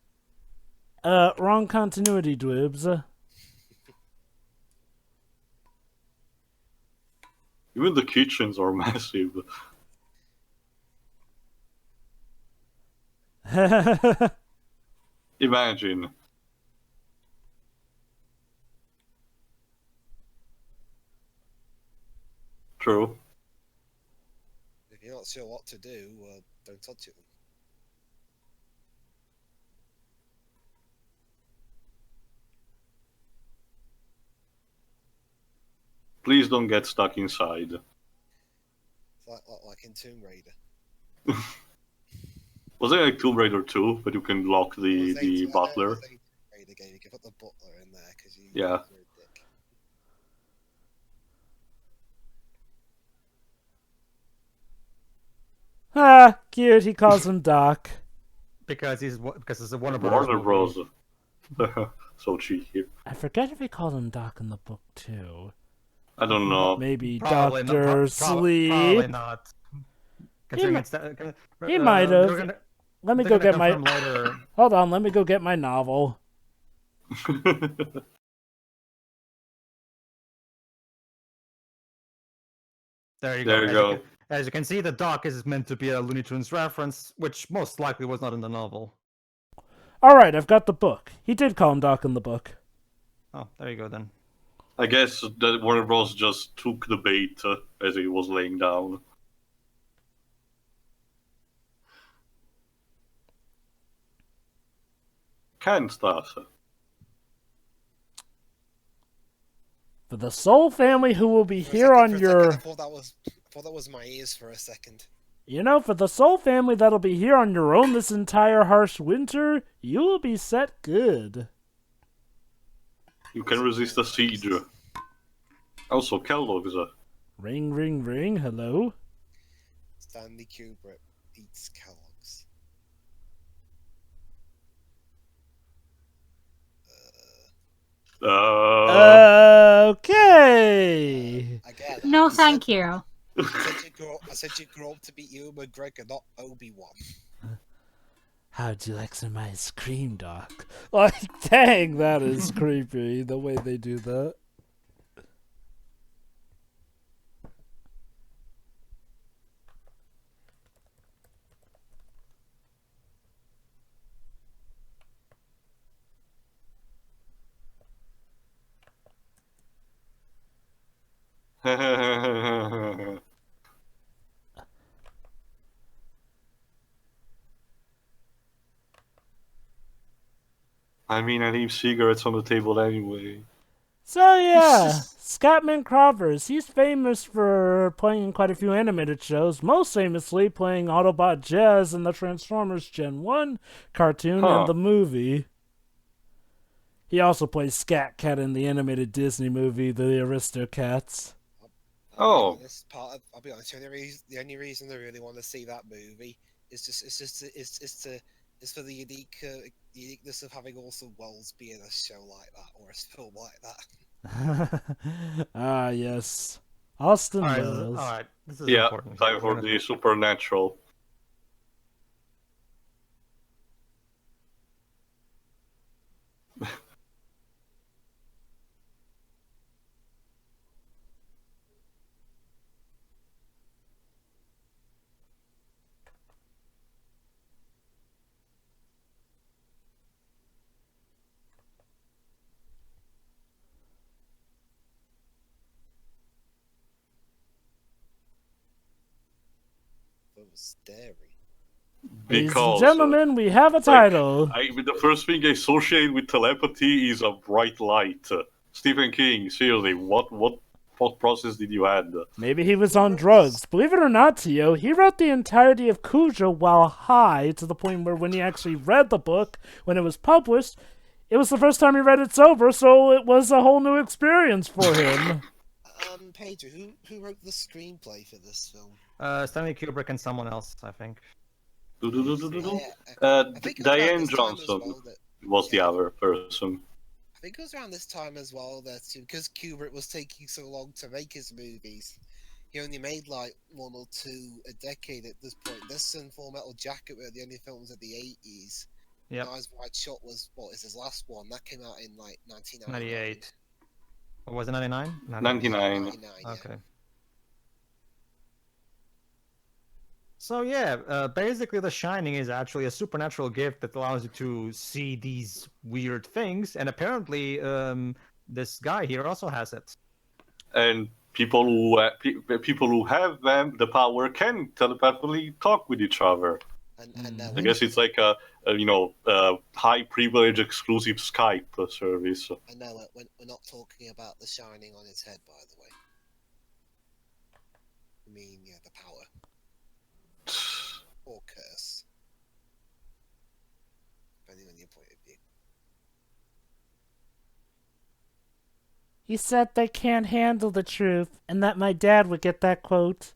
[SPEAKER 2] Wrong continuity, Dwibs.
[SPEAKER 4] Even the kitchens are massive. Imagine. True.
[SPEAKER 3] If you're not sure what to do, don't touch it.
[SPEAKER 4] Please don't get stuck inside.
[SPEAKER 3] It's like in Tomb Raider.
[SPEAKER 4] Was it like Tomb Raider 2, but you can lock the butler?
[SPEAKER 3] It was a Tomb Raider game. You can put the butler in there because you.
[SPEAKER 4] Yeah.
[SPEAKER 3] You're a dick.
[SPEAKER 2] Ah, cute. He calls him Doc.
[SPEAKER 1] Because it's a Warner Brothers
[SPEAKER 4] Warner
[SPEAKER 1] movie.
[SPEAKER 4] Bros. So cheeky.
[SPEAKER 2] I forget if he called him Doc in the book too.
[SPEAKER 4] I don't know.
[SPEAKER 2] Maybe
[SPEAKER 1] Probably
[SPEAKER 2] Doctor
[SPEAKER 1] not.
[SPEAKER 2] Sleep.
[SPEAKER 1] Probably not. Considering
[SPEAKER 2] mi-
[SPEAKER 1] it's that,
[SPEAKER 2] he might have.
[SPEAKER 1] they're gonna-
[SPEAKER 2] Let me
[SPEAKER 1] they're
[SPEAKER 2] go
[SPEAKER 1] gonna
[SPEAKER 2] get my.
[SPEAKER 1] confirm later.
[SPEAKER 2] Hold on. Let me go get my novel.
[SPEAKER 1] There you
[SPEAKER 4] There you
[SPEAKER 1] go.
[SPEAKER 4] go.
[SPEAKER 1] As you can see, the Doc is meant to be a Looney Tunes reference, which most likely was not in the novel.
[SPEAKER 2] All right, I've got the book. He did call him Doc in the book.
[SPEAKER 1] Oh, there you go then.
[SPEAKER 4] I guess that Warner Bros. Just took the bait as he was laying down. Canned stuff.
[SPEAKER 2] For the Soul family who will be
[SPEAKER 3] For a
[SPEAKER 2] here
[SPEAKER 3] second-
[SPEAKER 2] on
[SPEAKER 3] for a
[SPEAKER 2] your.
[SPEAKER 3] second, I thought that was my ears for a second.
[SPEAKER 2] You know, for the Soul family that'll be here on your own this entire harsh winter, you will be set good.
[SPEAKER 4] You can resist a siege. Also, Kellogg's.
[SPEAKER 2] Ring, ring, ring. Hello.
[SPEAKER 3] Stanley Kubrick eats Kellogg's.
[SPEAKER 2] Okay.
[SPEAKER 3] Again.
[SPEAKER 5] No, thank you.
[SPEAKER 3] I said you grow up to be Ewan McGregor, not Obi-Wan.
[SPEAKER 2] How'd you like some ice cream, Doc? Like, dang, that is creepy, the way they do that.
[SPEAKER 4] I mean, I leave cigarettes on the table anyway.
[SPEAKER 2] So yeah, Scatman Crothers, he's famous for playing in quite a few animated shows, most famously playing Autobot Jazz in the Transformers Gen 1 cartoon and the movie. He also plays Scat Cat in the animated Disney movie, The Aristocats.
[SPEAKER 4] Oh.
[SPEAKER 3] This part of, I'll be honest, the only reason I really want to see that movie is for the uniqueness of having Orson Welles be in a show like that or a film like that.
[SPEAKER 2] Ah, yes. Austin
[SPEAKER 1] Alright,
[SPEAKER 2] Wells.
[SPEAKER 1] alright. This is
[SPEAKER 4] Yeah,
[SPEAKER 1] important.
[SPEAKER 4] time
[SPEAKER 1] We're
[SPEAKER 4] for
[SPEAKER 1] gonna-
[SPEAKER 4] the supernatural.
[SPEAKER 3] It was scary.
[SPEAKER 2] Ladies and
[SPEAKER 4] Because
[SPEAKER 2] gentlemen, we have a title.
[SPEAKER 4] the first thing I associate with telepathy is a bright light. Stephen King, seriously, what thought process did you add?
[SPEAKER 2] Maybe he was on drugs. Believe it or not, Tio, he wrote the entirety of Cujo while high, to the point where when he actually read the book, when it was published, it was the first time he read it sober, so it was a whole new experience for him.
[SPEAKER 3] Pedro, who wrote the screenplay for this film?
[SPEAKER 1] Stanley Kubrick and someone else, I think.
[SPEAKER 3] I think it was around
[SPEAKER 4] Diane
[SPEAKER 3] this time as
[SPEAKER 4] Johnson
[SPEAKER 3] well that-
[SPEAKER 4] was the
[SPEAKER 3] yeah.
[SPEAKER 4] other person.
[SPEAKER 3] I think it was around this time as well that because Kubrick was taking so long to make his movies, he only made like 1 or 2 a decade at this point. This and Full Metal Jacket were the only films of the 80s.
[SPEAKER 1] Yep.
[SPEAKER 3] Eyes Wide Shut was what is his last one? That came out in like 1999.
[SPEAKER 1] 98. Or was it 99?
[SPEAKER 4] 99.
[SPEAKER 3] 99, yeah.
[SPEAKER 1] Okay. So yeah, basically The Shining is actually a supernatural gift that allows you to see these weird things, and apparently this guy here also has it.
[SPEAKER 4] And people who have them, the power, can telepathically talk with each other.
[SPEAKER 3] And
[SPEAKER 4] I guess it's like a high privilege exclusive Skype service.
[SPEAKER 3] I know we're not talking about the shining on his head, by the way. I mean, yeah, the power. Or curse. Depending on your point of view.
[SPEAKER 2] He said they can't handle the truth, and that my dad would get that quote.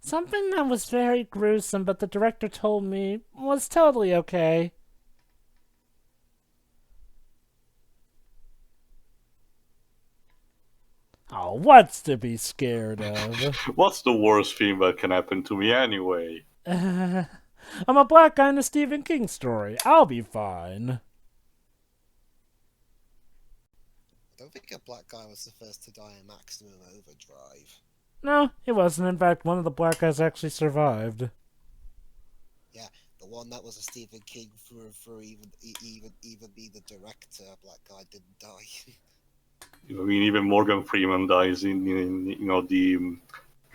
[SPEAKER 2] Something that was very gruesome, but the director told me was totally okay. Oh, what's to be scared of?
[SPEAKER 4] What's the worst thing that can happen to me anyway?
[SPEAKER 2] I'm a black guy in a Stephen King story. I'll be fine.
[SPEAKER 3] I don't think a black guy was the first to die in Maximum Overdrive.
[SPEAKER 2] No, it wasn't. In fact, one of the black guys actually survived.
[SPEAKER 3] Yeah, the one that was a Stephen King for even be the director, a black guy didn't die.
[SPEAKER 4] I mean, even Morgan Freeman dies in the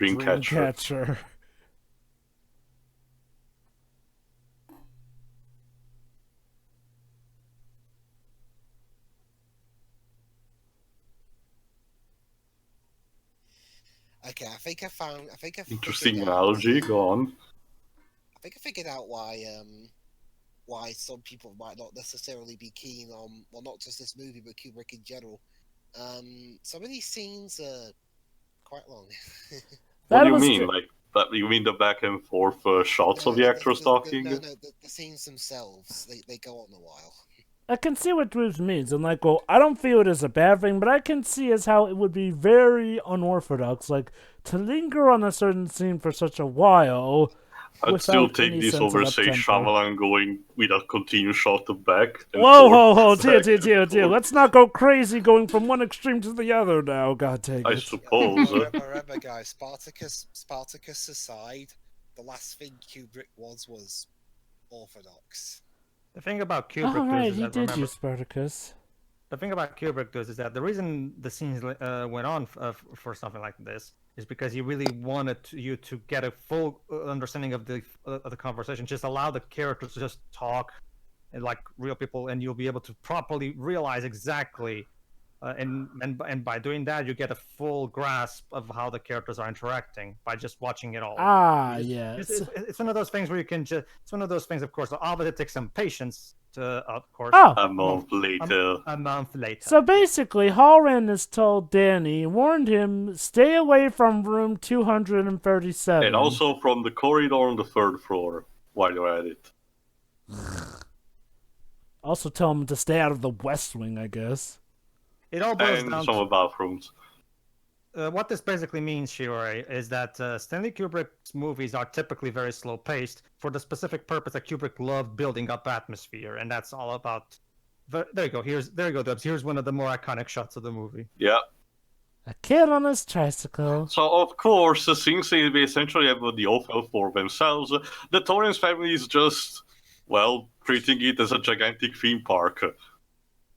[SPEAKER 4] Dreamcatcher.
[SPEAKER 2] Dreamcatcher.
[SPEAKER 3] Okay, I think I
[SPEAKER 4] Interesting
[SPEAKER 3] figured
[SPEAKER 4] analogy. Go on.
[SPEAKER 3] I think I figured out why some people might not necessarily be keen on, well, not just this movie, but Kubrick in general. Some of these scenes are quite long.
[SPEAKER 4] What do you mean? Like, you mean the back and forth shots of the actors talking?
[SPEAKER 3] No, the scenes themselves, they go on a while.
[SPEAKER 2] I can see what Drews means, and like, well, I don't feel it as a bad thing, but I can see as how it would be very unorthodox, like, to linger on a certain scene for such a while.
[SPEAKER 4] I'd still take this over, say, Shyamalan going with a continuous shot of back.
[SPEAKER 2] Whoa, dear. Let's not go crazy going from one extreme to the other now, God take it.
[SPEAKER 4] I suppose.
[SPEAKER 3] Remember, guys, Spartacus aside, the last thing Kubrick was orthodox.
[SPEAKER 1] The thing about Kubrick
[SPEAKER 2] right,
[SPEAKER 1] is
[SPEAKER 2] he
[SPEAKER 1] that,
[SPEAKER 2] did
[SPEAKER 1] remember,
[SPEAKER 2] use Spartacus.
[SPEAKER 1] The thing about Kubrick is that the reason the scenes went on for something like this is because he really wanted you to get a full understanding of the conversation. Just allow the characters to just talk like real people, and you'll be able to properly realize exactly. And by doing that, you get a full grasp of how the characters are interacting by just watching it all.
[SPEAKER 2] Yes.
[SPEAKER 1] It's one of those things where you can just. It's one of those things, of course. Obviously, it takes some patience. Of course.
[SPEAKER 4] A month later.
[SPEAKER 1] A month later.
[SPEAKER 2] So basically, Halloran has told Danny, warned him, stay away from room 237.
[SPEAKER 4] And also from the corridor on the 3rd floor, while you're at it.
[SPEAKER 2] Also tell him to stay out of the West Wing, I guess.
[SPEAKER 1] It all boils down
[SPEAKER 4] to some bathrooms.
[SPEAKER 1] What this basically means, Shiori, is that Stanley Kubrick's movies are typically very slow-paced for the specific purpose that Kubrick loved building up atmosphere, and that's all about. There you go. There you go, Dubs. Here's one of the more iconic shots of the movie.
[SPEAKER 4] Yeah.
[SPEAKER 2] A kid on his tricycle.
[SPEAKER 4] So, of course, since they essentially have the Ophel for themselves, the Torrance family is just, well, treating it as a gigantic theme park.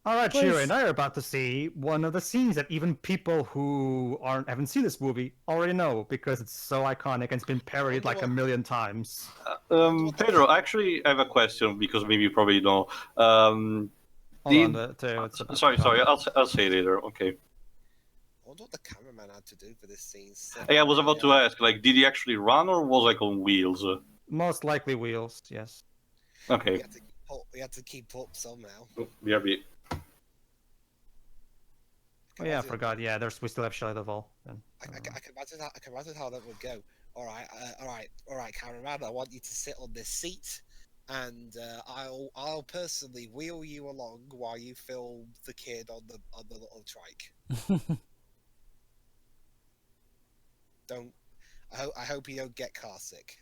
[SPEAKER 1] All right, Shiori, now you're about to see one of the scenes that even people who haven't seen this movie already know because it's so iconic and it's been parodied like a million times.
[SPEAKER 4] Pedro, actually, I have a question because maybe you probably know. Sorry, I'll say it later. Okay.
[SPEAKER 3] I wonder what the cameraman had to do for this scene.
[SPEAKER 4] Hey, I was about to ask, like, did he actually run or was like on wheels?
[SPEAKER 1] Most likely wheels, yes.
[SPEAKER 4] Okay.
[SPEAKER 3] We had to keep up somehow.
[SPEAKER 4] BRB.
[SPEAKER 1] Oh yeah, I forgot. Yeah, we still have Shelley Duvall.
[SPEAKER 3] I can imagine how that would go. All right, cameraman. I want you to sit on this seat, and I'll personally wheel you along while you film the kid on the little trike. Don't. I hope you don't get car sick.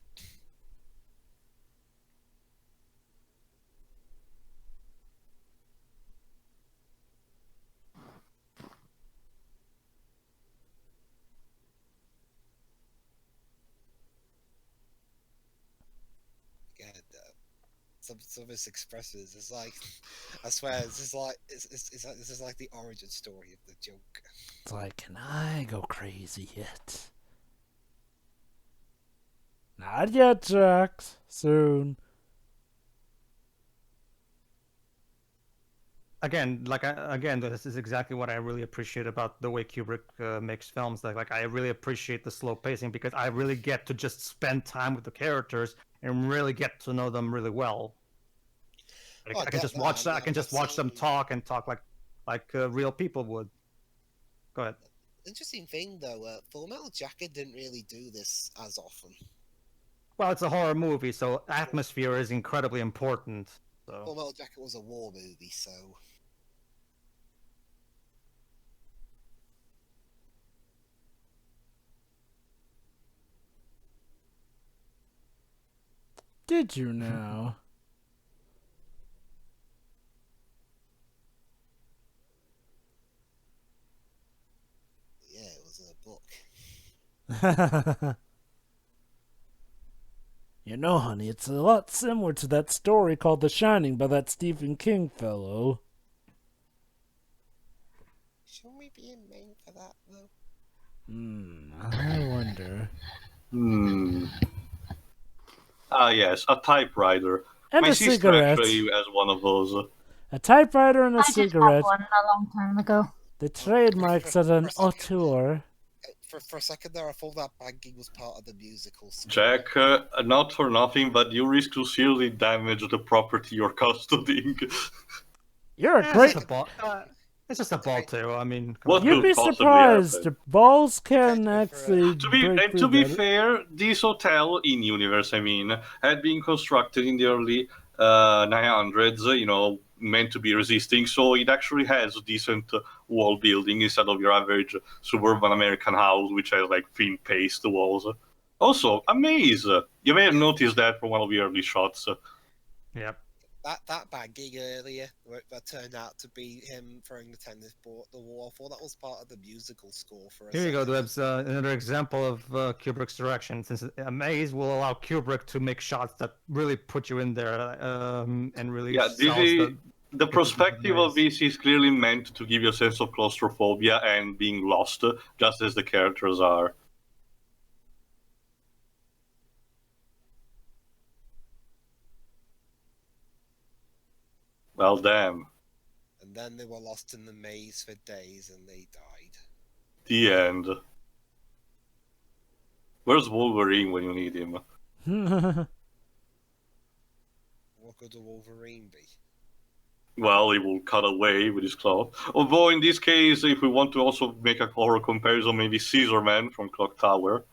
[SPEAKER 3] Some of his expressions, it's like, I swear, this is like the origin story of the joke.
[SPEAKER 2] It's like, can I go crazy yet? Not yet, Jax. Soon.
[SPEAKER 1] Again, this is exactly what I really appreciate about the way Kubrick makes films. Like I really appreciate the slow pacing because I really get to just spend time with the characters and really get to know them really well. I can just watch that. I can just watch them talk like real people would. Go ahead.
[SPEAKER 3] Interesting thing though, Full Metal Jacket didn't really do this as often.
[SPEAKER 1] Well, it's a horror movie, so atmosphere is incredibly important. So.
[SPEAKER 3] Full Metal Jacket was a war movie, so.
[SPEAKER 2] Did you now?
[SPEAKER 3] Yeah, it was a book.
[SPEAKER 2] You know, honey, it's a lot similar to that story called The Shining by that Stephen King fellow.
[SPEAKER 3] Should we be in Maine for that, though?
[SPEAKER 2] I wonder.
[SPEAKER 4] Ah, yes, a typewriter.
[SPEAKER 2] And
[SPEAKER 4] My
[SPEAKER 2] a
[SPEAKER 4] sister
[SPEAKER 2] cigarette.
[SPEAKER 4] actually has one of those.
[SPEAKER 2] A typewriter and a
[SPEAKER 5] I did
[SPEAKER 2] cigarette.
[SPEAKER 5] have one a long time ago.
[SPEAKER 2] The trademarks at an auteur.
[SPEAKER 3] For a second there, I thought that banking was part of the musical score.
[SPEAKER 4] Jack, not for nothing, but you risk to seriously damage the property you're custodying.
[SPEAKER 2] You're a great.
[SPEAKER 1] It's just a ball too. I mean,
[SPEAKER 4] What
[SPEAKER 2] You'd
[SPEAKER 4] could
[SPEAKER 2] be
[SPEAKER 4] possibly
[SPEAKER 2] surprised.
[SPEAKER 4] happen?
[SPEAKER 2] Balls can actually.
[SPEAKER 4] To be fair, this hotel in universe, I mean, had been constructed in the early 900s. Meant to be resisting, so it actually has a decent wall building instead of your average suburban American house, which has like thin paste walls. Also, a maze. You may have noticed that from one of the early shots.
[SPEAKER 1] Yep.
[SPEAKER 3] That banking earlier, that turned out to be him throwing the tennis ball at the wall. I thought that was part of the musical score for us.
[SPEAKER 1] Here you go, Debs. Another example of Kubrick's direction. Since a maze will allow Kubrick to make shots that really put you in there and really.
[SPEAKER 4] Yeah, the perspective of this is clearly meant to give you a sense of claustrophobia and being lost, just as the characters are. Well, damn.
[SPEAKER 3] And then they were lost in the maze for days and they died.
[SPEAKER 4] The end. Where's Wolverine when you need him?
[SPEAKER 3] What could a Wolverine be?
[SPEAKER 4] Well, he will cut away with his claw. Although in this case, if we want to also make a horror comparison, maybe Scissor Man from Clock Tower.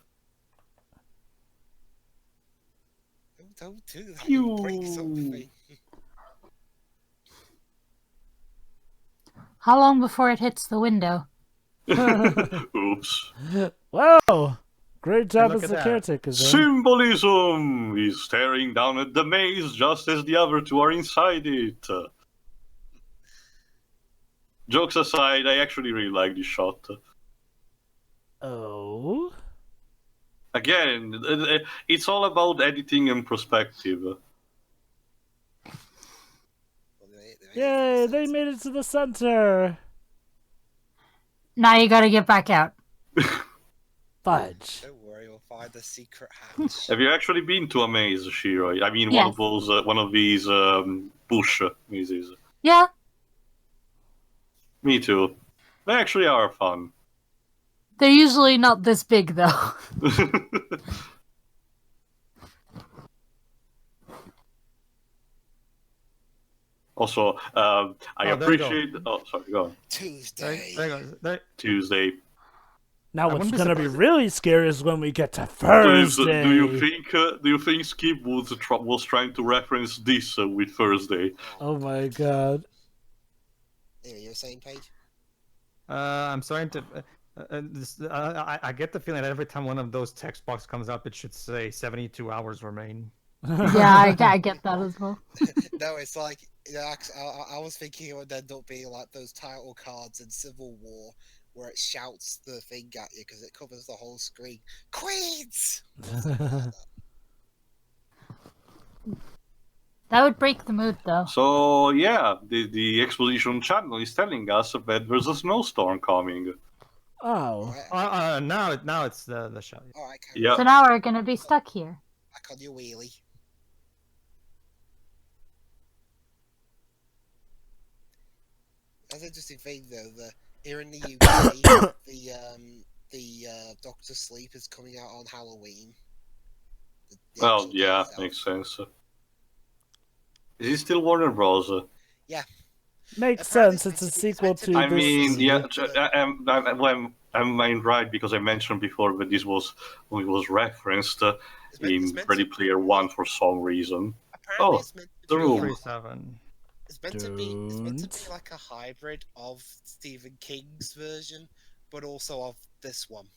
[SPEAKER 3] Don't do that. You break something.
[SPEAKER 5] How long before it hits the window?
[SPEAKER 4] Oops.
[SPEAKER 2] Wow! Great job
[SPEAKER 1] look
[SPEAKER 2] as
[SPEAKER 1] at
[SPEAKER 2] the
[SPEAKER 1] that.
[SPEAKER 2] caretaker. Then.
[SPEAKER 4] Symbolism! He's staring down at the maze just as the other two are inside it. Jokes aside, I actually really like this shot.
[SPEAKER 2] Oh.
[SPEAKER 4] Again, it's all about editing and perspective.
[SPEAKER 2] Yay! They made it to the center.
[SPEAKER 5] Now you gotta get back out.
[SPEAKER 2] Fudge.
[SPEAKER 3] Don't worry, we'll find the secret hatch.
[SPEAKER 4] Have you actually been to a maze, Shiro? I mean,
[SPEAKER 5] Yes.
[SPEAKER 4] one of these bush mazes.
[SPEAKER 5] Yeah,
[SPEAKER 4] Me too. They actually are fun.
[SPEAKER 5] they're usually not this big though.
[SPEAKER 4] Also, I
[SPEAKER 1] Oh, there you go.
[SPEAKER 4] appreciate. Oh, sorry, go on.
[SPEAKER 3] Tuesday.
[SPEAKER 1] There you go. There,
[SPEAKER 4] Tuesday.
[SPEAKER 2] Now
[SPEAKER 1] I
[SPEAKER 2] what's
[SPEAKER 1] wouldn't be
[SPEAKER 2] going to be
[SPEAKER 1] surprised-
[SPEAKER 2] really scary is when we get to
[SPEAKER 4] Please,
[SPEAKER 2] Thursday.
[SPEAKER 4] do you think Skip was trying to reference this with Thursday?
[SPEAKER 2] Oh my god.
[SPEAKER 3] Yeah, you're saying, Paige?
[SPEAKER 1] I'm starting to. I get the feeling that every time one of those text boxes comes up, it should say 72 hours remain.
[SPEAKER 5] Yeah, I get that as well.
[SPEAKER 3] No, it's like I was thinking it would end up being like those title cards in Civil War, where it shouts the thing at you because it covers the whole screen. Queens.
[SPEAKER 5] That would break the mood, though.
[SPEAKER 4] So yeah, the exposition channel is telling us that there's a snowstorm coming.
[SPEAKER 2] Oh.
[SPEAKER 3] Alright,
[SPEAKER 1] Now it's the show.
[SPEAKER 3] alright,
[SPEAKER 4] Yeah.
[SPEAKER 5] So now we're gonna be stuck here.
[SPEAKER 3] back on your wheelie. That's an interesting thing, though. Here in the UK, the Doctor Sleep is coming out on Halloween. The
[SPEAKER 4] Well,
[SPEAKER 3] actual
[SPEAKER 4] yeah,
[SPEAKER 3] itself.
[SPEAKER 4] makes sense. Is it still Warner Bros?
[SPEAKER 2] Makes
[SPEAKER 3] Apparently
[SPEAKER 2] sense. It's a
[SPEAKER 3] it's
[SPEAKER 2] sequel
[SPEAKER 3] meant to
[SPEAKER 2] to
[SPEAKER 3] be-
[SPEAKER 4] I
[SPEAKER 2] this.
[SPEAKER 4] mean, yeah, I'm right because I mentioned before that this was referenced
[SPEAKER 3] It's
[SPEAKER 4] in
[SPEAKER 3] meant
[SPEAKER 4] Ready
[SPEAKER 3] to-
[SPEAKER 4] Player One for some reason.
[SPEAKER 3] Apparently,
[SPEAKER 4] Oh,
[SPEAKER 3] it's meant to
[SPEAKER 4] the
[SPEAKER 3] be
[SPEAKER 4] room.
[SPEAKER 3] like-
[SPEAKER 1] 37.
[SPEAKER 3] It's meant to be. It's meant to be
[SPEAKER 2] Don't.
[SPEAKER 3] like a hybrid of Stephen King's version, but also of this one.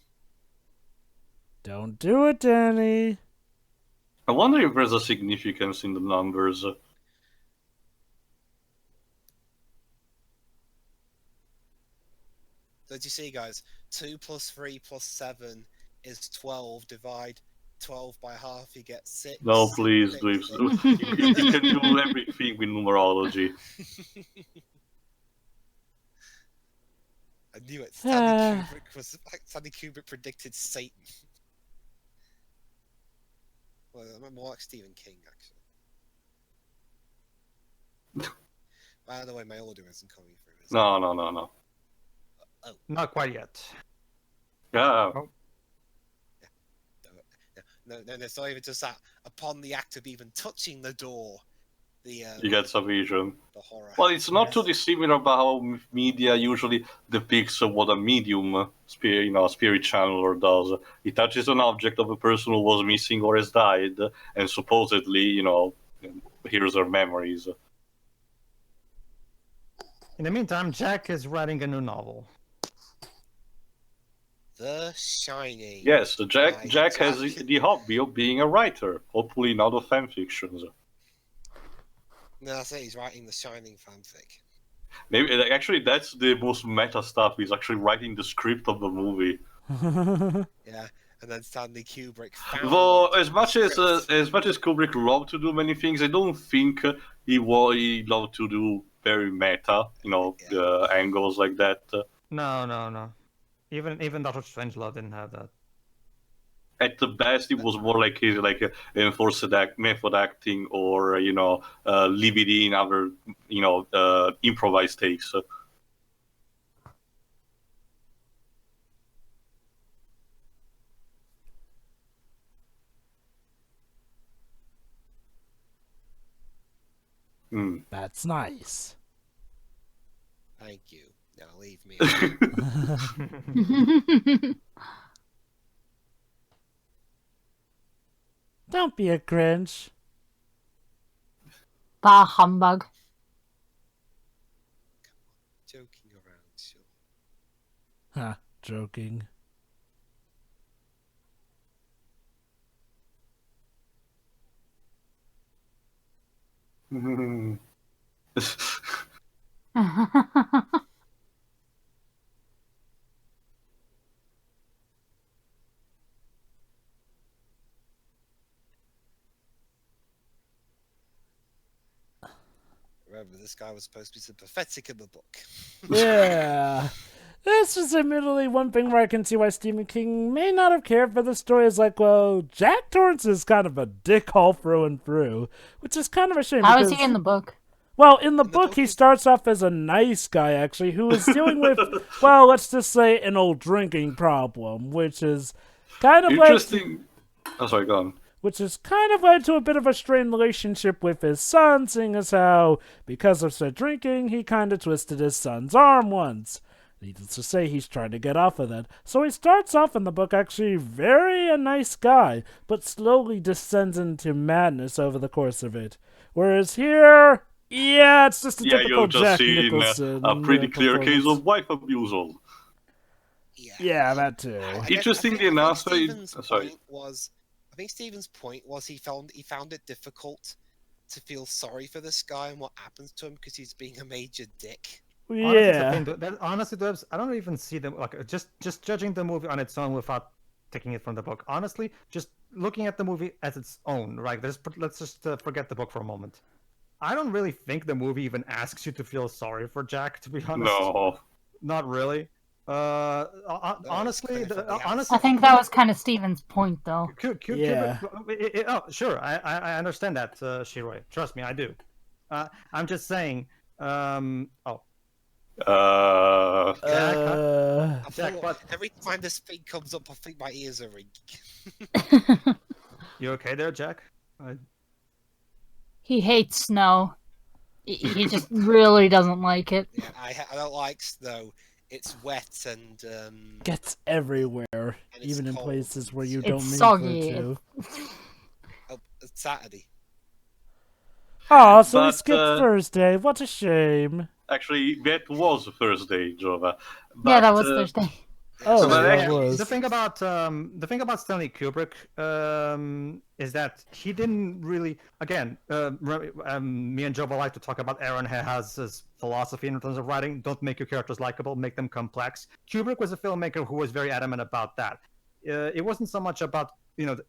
[SPEAKER 2] Don't do it, Danny.
[SPEAKER 4] I wonder if there's a significance in the numbers.
[SPEAKER 3] So did you see, guys? 2 plus 3 plus 7 is 12. Divide 12 by half, you get 6.
[SPEAKER 4] No, please,
[SPEAKER 3] Six,
[SPEAKER 4] please.
[SPEAKER 3] six.
[SPEAKER 4] You can do everything with numerology.
[SPEAKER 3] I knew it. Stanley Kubrick predicted Satan. Well, I'm more like Stephen King, actually. By the way, my order isn't coming through. Is it?
[SPEAKER 4] No.
[SPEAKER 1] Not quite yet.
[SPEAKER 4] Yeah.
[SPEAKER 3] No, it's not even just that. Upon the act of even touching the door, the
[SPEAKER 4] You get some vision.
[SPEAKER 3] the horror.
[SPEAKER 4] Well, it's not
[SPEAKER 3] Yes.
[SPEAKER 4] too dissimilar about how media usually depicts what a medium, spirit channeler does. It touches an object of a person who was missing or has died, and supposedly, hears their memories.
[SPEAKER 1] In the meantime, Jack is writing a new novel.
[SPEAKER 3] The Shining.
[SPEAKER 4] Yes, Jack
[SPEAKER 3] Right,
[SPEAKER 4] has
[SPEAKER 3] Jack.
[SPEAKER 4] the hobby of being a writer, hopefully not of fan fictions.
[SPEAKER 3] No, that's it. He's writing the Shining fanfic.
[SPEAKER 4] Maybe actually that's the most meta stuff. He's actually writing the script of the movie.
[SPEAKER 3] Yeah, and then Stanley Kubrick found.
[SPEAKER 4] Though, as much as
[SPEAKER 3] script.
[SPEAKER 4] Kubrick loved to do many things, I don't think he loved to do very meta, angles like that.
[SPEAKER 1] No. Even Doctor Strangelove didn't have that.
[SPEAKER 4] At the best, it was more like enforced method acting, or leave it in other improvised takes.
[SPEAKER 2] That's nice.
[SPEAKER 3] Thank you. Now leave me.
[SPEAKER 2] Don't be a Grinch.
[SPEAKER 5] Bah humbug.
[SPEAKER 3] Joking around, sure.
[SPEAKER 2] Huh, joking.
[SPEAKER 3] Remember, this guy was supposed to be so pathetic in the book.
[SPEAKER 2] Yeah. This is admittedly one thing where I can see why Stephen King may not have cared for the story. Is like, well, Jack Torrance is kind of a dickhole through and through, which is kind of a shame.
[SPEAKER 5] How is
[SPEAKER 2] because-
[SPEAKER 5] he in the book?
[SPEAKER 2] Well, in the
[SPEAKER 3] In the
[SPEAKER 2] book,
[SPEAKER 3] book,
[SPEAKER 2] he
[SPEAKER 3] he's-
[SPEAKER 2] starts off as a nice guy, actually, who is dealing with, well, let's just say an old drinking problem, which is kind of like...
[SPEAKER 4] Interesting. Oh, sorry, go on.
[SPEAKER 2] which has kind of led to a bit of a strained relationship with his son, seeing as how, because of said drinking, he kind of twisted his son's arm once. Needless to say, he's trying to get off of that. So he starts off in the book actually very a nice guy, but slowly descends into madness over the course of it. Whereas here, yeah, it's just a typical
[SPEAKER 4] you've just
[SPEAKER 2] Jack
[SPEAKER 4] seen
[SPEAKER 2] Nicholson
[SPEAKER 4] a pretty clear case
[SPEAKER 2] performance.
[SPEAKER 4] of wife abusal.
[SPEAKER 2] Yeah, that too.
[SPEAKER 4] Interestingly enough,
[SPEAKER 3] I think Stephen's point was he found it difficult to feel sorry for this guy and what happens to him because he's being a major dick.
[SPEAKER 2] Yeah.
[SPEAKER 1] Honestly, Dubs, I don't even see them like just judging the movie on its own without taking it from the book. Honestly, just looking at the movie as its own, right? Let's just forget the book for a moment. I don't really think the movie even asks you to feel sorry for Jack. To be honest,
[SPEAKER 4] No.
[SPEAKER 1] not really. Honestly,
[SPEAKER 5] I think that was kind of Steven's point, though.
[SPEAKER 2] Yeah.
[SPEAKER 1] Oh, sure, I understand that, Shiroi. Trust me, I do. I'm just saying. Jack, but
[SPEAKER 3] Every time this thing comes up, I think my ears are ringing.
[SPEAKER 1] You okay there, Jack?
[SPEAKER 5] He hates snow. He just really doesn't like it.
[SPEAKER 3] Yeah, I don't like snow. It's wet and
[SPEAKER 2] Gets everywhere,
[SPEAKER 3] and it's
[SPEAKER 2] even in
[SPEAKER 3] cold.
[SPEAKER 2] places where you
[SPEAKER 5] It's
[SPEAKER 2] don't mean
[SPEAKER 5] soggy.
[SPEAKER 2] for it to.
[SPEAKER 3] Oh, it's Saturday.
[SPEAKER 2] Oh, so we
[SPEAKER 4] But,
[SPEAKER 2] skipped Thursday. What a shame.
[SPEAKER 4] Actually, that was Thursday, Jova.
[SPEAKER 5] Yeah, that was Thursday.
[SPEAKER 2] Oh,
[SPEAKER 4] So, but
[SPEAKER 2] that
[SPEAKER 4] actually,
[SPEAKER 2] was.
[SPEAKER 1] The thing about Stanley Kubrick is that he didn't really. Again, me and Joe like to talk about Aaron has his philosophy in terms of writing. Don't make your characters likable, make them complex. Kubrick was a filmmaker who was very adamant about that. It wasn't so much about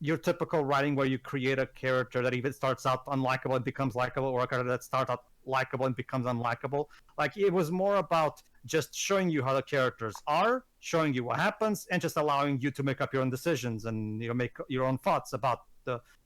[SPEAKER 1] your typical writing where you create a character that even starts out unlikable and becomes likable, or a character that starts out likable and becomes unlikable. Like, it was more about just showing you how the characters are, showing you what happens, and just allowing you to make up your own decisions and make your own thoughts about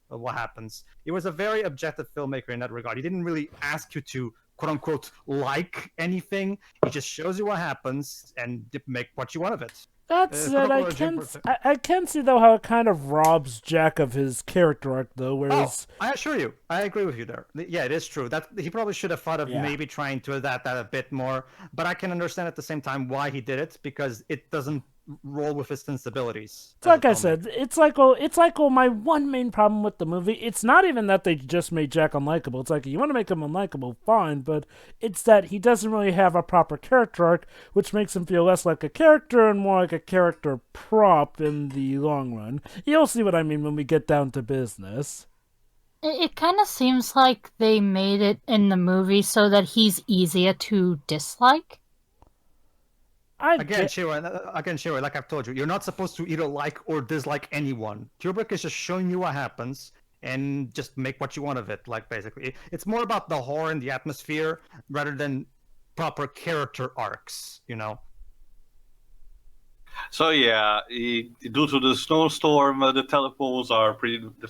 [SPEAKER 1] what happens. He was a very objective filmmaker in that regard. He didn't really ask you to quote unquote like anything. He just shows you what happens and make what you want of it.
[SPEAKER 2] That's it. I can see though how it kind of robs Jack of his character arc though. Whereas
[SPEAKER 1] I assure you, I agree with you there. Yeah, it is true that he probably should have thought of maybe trying to adapt that a bit more. But I can understand at the same time why he did it, because it doesn't roll with his sensibilities.
[SPEAKER 2] it's like I said, it's like my one main problem with the movie. It's not even that they just made Jack unlikable. It's like, you want to make him unlikable, fine, but it's that he doesn't really have a proper character arc, which makes him feel less like a character and more like a character prop in the long run. You'll see what I mean when we get down to business.
[SPEAKER 5] It kind of seems like they made it in the movie so that he's easier to dislike.
[SPEAKER 1] Again, Shiro, like I've told you, you're not supposed to either like or dislike anyone. Kubrick is just showing you what happens and just make what you want of it. Like, basically, it's more about the horror and the atmosphere rather than proper character arcs.
[SPEAKER 4] So yeah, due to the snowstorm, the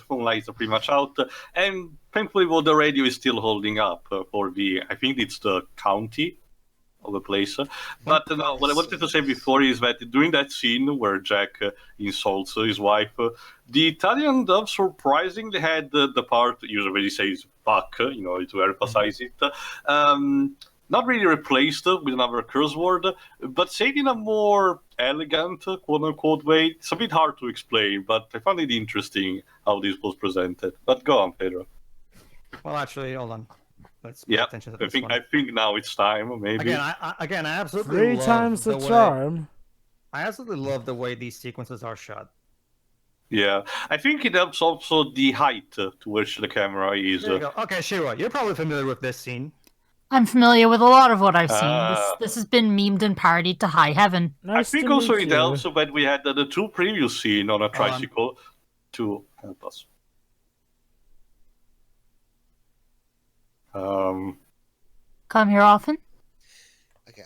[SPEAKER 4] phone lights are pretty much out, and thankfully, the radio is still holding up for I think it's the county of the place. But what I wanted to say before is that during that scene where Jack insults his wife, the Italian dub surprisingly had the part usually he says "fuck," to emphasize it. Not really replaced with another curse word, but said in a more elegant, quote-unquote way. It's a bit hard to explain, but I found it interesting how this was presented. But go on, Pedro.
[SPEAKER 1] Well, actually, hold on. Let's pay attention to this one.
[SPEAKER 4] I think now it's time, maybe.
[SPEAKER 1] Again, I absolutely
[SPEAKER 2] Three
[SPEAKER 1] love
[SPEAKER 2] times the
[SPEAKER 1] way,
[SPEAKER 2] charm.
[SPEAKER 1] I absolutely love the way these sequences are shot.
[SPEAKER 4] Yeah, I think it helps also the height to which the camera is.
[SPEAKER 1] There you go. Okay, Shiro, you're probably familiar with this scene.
[SPEAKER 5] I'm familiar with a lot of what I've seen. This has been memed and parodied to high heaven.
[SPEAKER 2] Nice
[SPEAKER 4] I think
[SPEAKER 2] to
[SPEAKER 4] also
[SPEAKER 2] meet
[SPEAKER 4] it
[SPEAKER 2] you.
[SPEAKER 4] helps that we had the two previous scenes on a tricycle to help us.
[SPEAKER 5] Come here often?
[SPEAKER 3] Okay.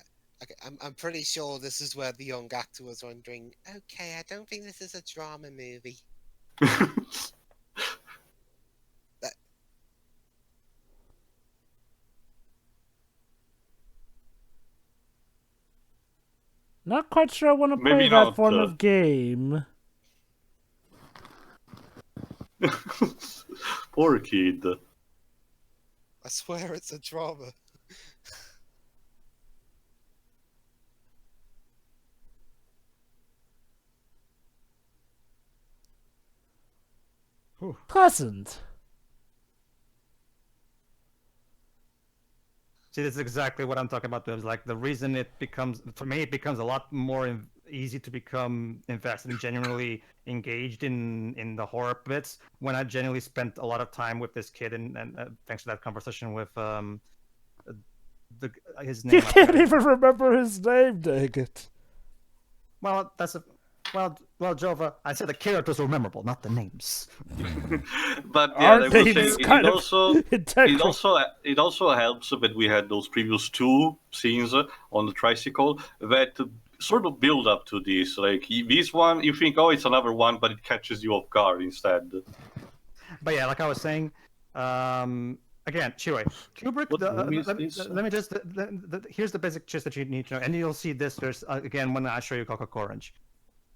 [SPEAKER 3] I'm pretty sure this is where the young actor was wondering. Okay, I don't think this is a drama movie.
[SPEAKER 2] Not quite sure I want to play
[SPEAKER 4] Maybe
[SPEAKER 2] that
[SPEAKER 4] not,
[SPEAKER 2] form of game.
[SPEAKER 4] Poor kid.
[SPEAKER 3] I swear it's a drama.
[SPEAKER 2] Pleasant.
[SPEAKER 1] See, this is exactly what I'm talking about. It's like the reason it becomes, for me, it becomes a lot more easy to become invested and genuinely engaged in the horror bits when I genuinely spent a lot of time with this kid, and thanks to that conversation with his name.
[SPEAKER 2] You can't even remember his name, dang it.
[SPEAKER 1] Well, that's a. Well, Jova, I said the characters were memorable, not the names.
[SPEAKER 4] But yeah,
[SPEAKER 2] Our
[SPEAKER 4] I will say
[SPEAKER 2] name's
[SPEAKER 4] it
[SPEAKER 2] kind of
[SPEAKER 4] also
[SPEAKER 2] integral.
[SPEAKER 4] it also helps that we had those previous two scenes on the tricycle that sort of build up to this. Like this one, you think, oh, it's another one, but it catches you off guard instead.
[SPEAKER 1] But yeah, like I was saying, again, Shiwei, Kubrick.
[SPEAKER 4] What movie is this?
[SPEAKER 1] Let me just. Here's the basic gist that you need to know, and you'll see this. There's again when I show you Coca Orange.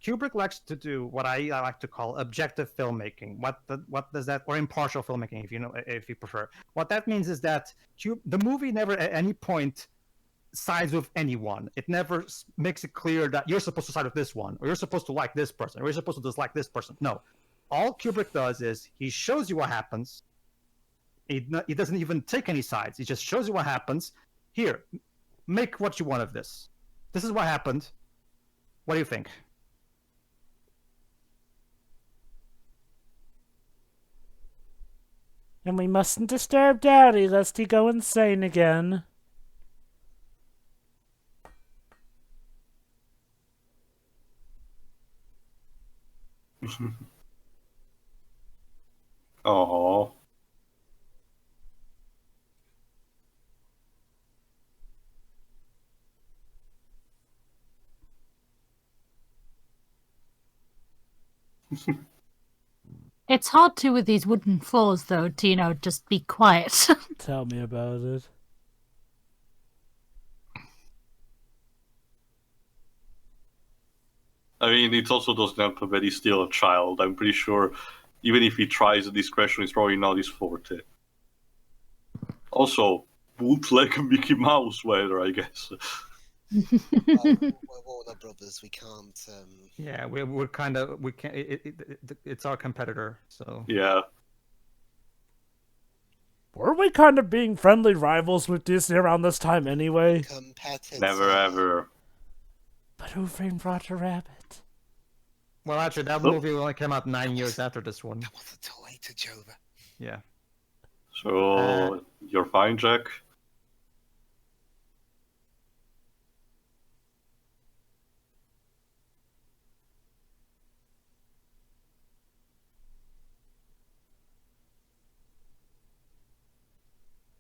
[SPEAKER 1] Kubrick likes to do what I like to call objective filmmaking. What does that, or impartial filmmaking, if you prefer. What that means is that the movie never at any point sides with anyone. It never makes it clear that you're supposed to side with this one, or you're supposed to like this person, or you're supposed to dislike this person. No, all Kubrick does is he shows you what happens. He doesn't even take any sides. He just shows you what happens. Here, make what you want of this. This is what happened. What do you think?
[SPEAKER 2] And we mustn't disturb Daddy lest he go insane again.
[SPEAKER 4] Oh.
[SPEAKER 5] It's hard to with these wooden floors, though, to, just be quiet.
[SPEAKER 2] Tell me about it.
[SPEAKER 4] I mean, it also doesn't help that he's still a child. I'm pretty sure, even if he tries, discretion is probably not his forte. Also, bootleg Mickey Mouse weather, I guess.
[SPEAKER 3] We're Warner Brothers. We can't.
[SPEAKER 1] Yeah, we're kind of we can't. It's our competitor, so
[SPEAKER 4] Yeah.
[SPEAKER 2] Were we kind of being friendly rivals with Disney around this time anyway?
[SPEAKER 3] Competitor.
[SPEAKER 4] Never ever.
[SPEAKER 2] But who framed Roger Rabbit?
[SPEAKER 1] Well, actually, that movie only came out 9 years after this one.
[SPEAKER 3] That was a toy to Jova.
[SPEAKER 1] Yeah.
[SPEAKER 4] So, you're fine, Jack?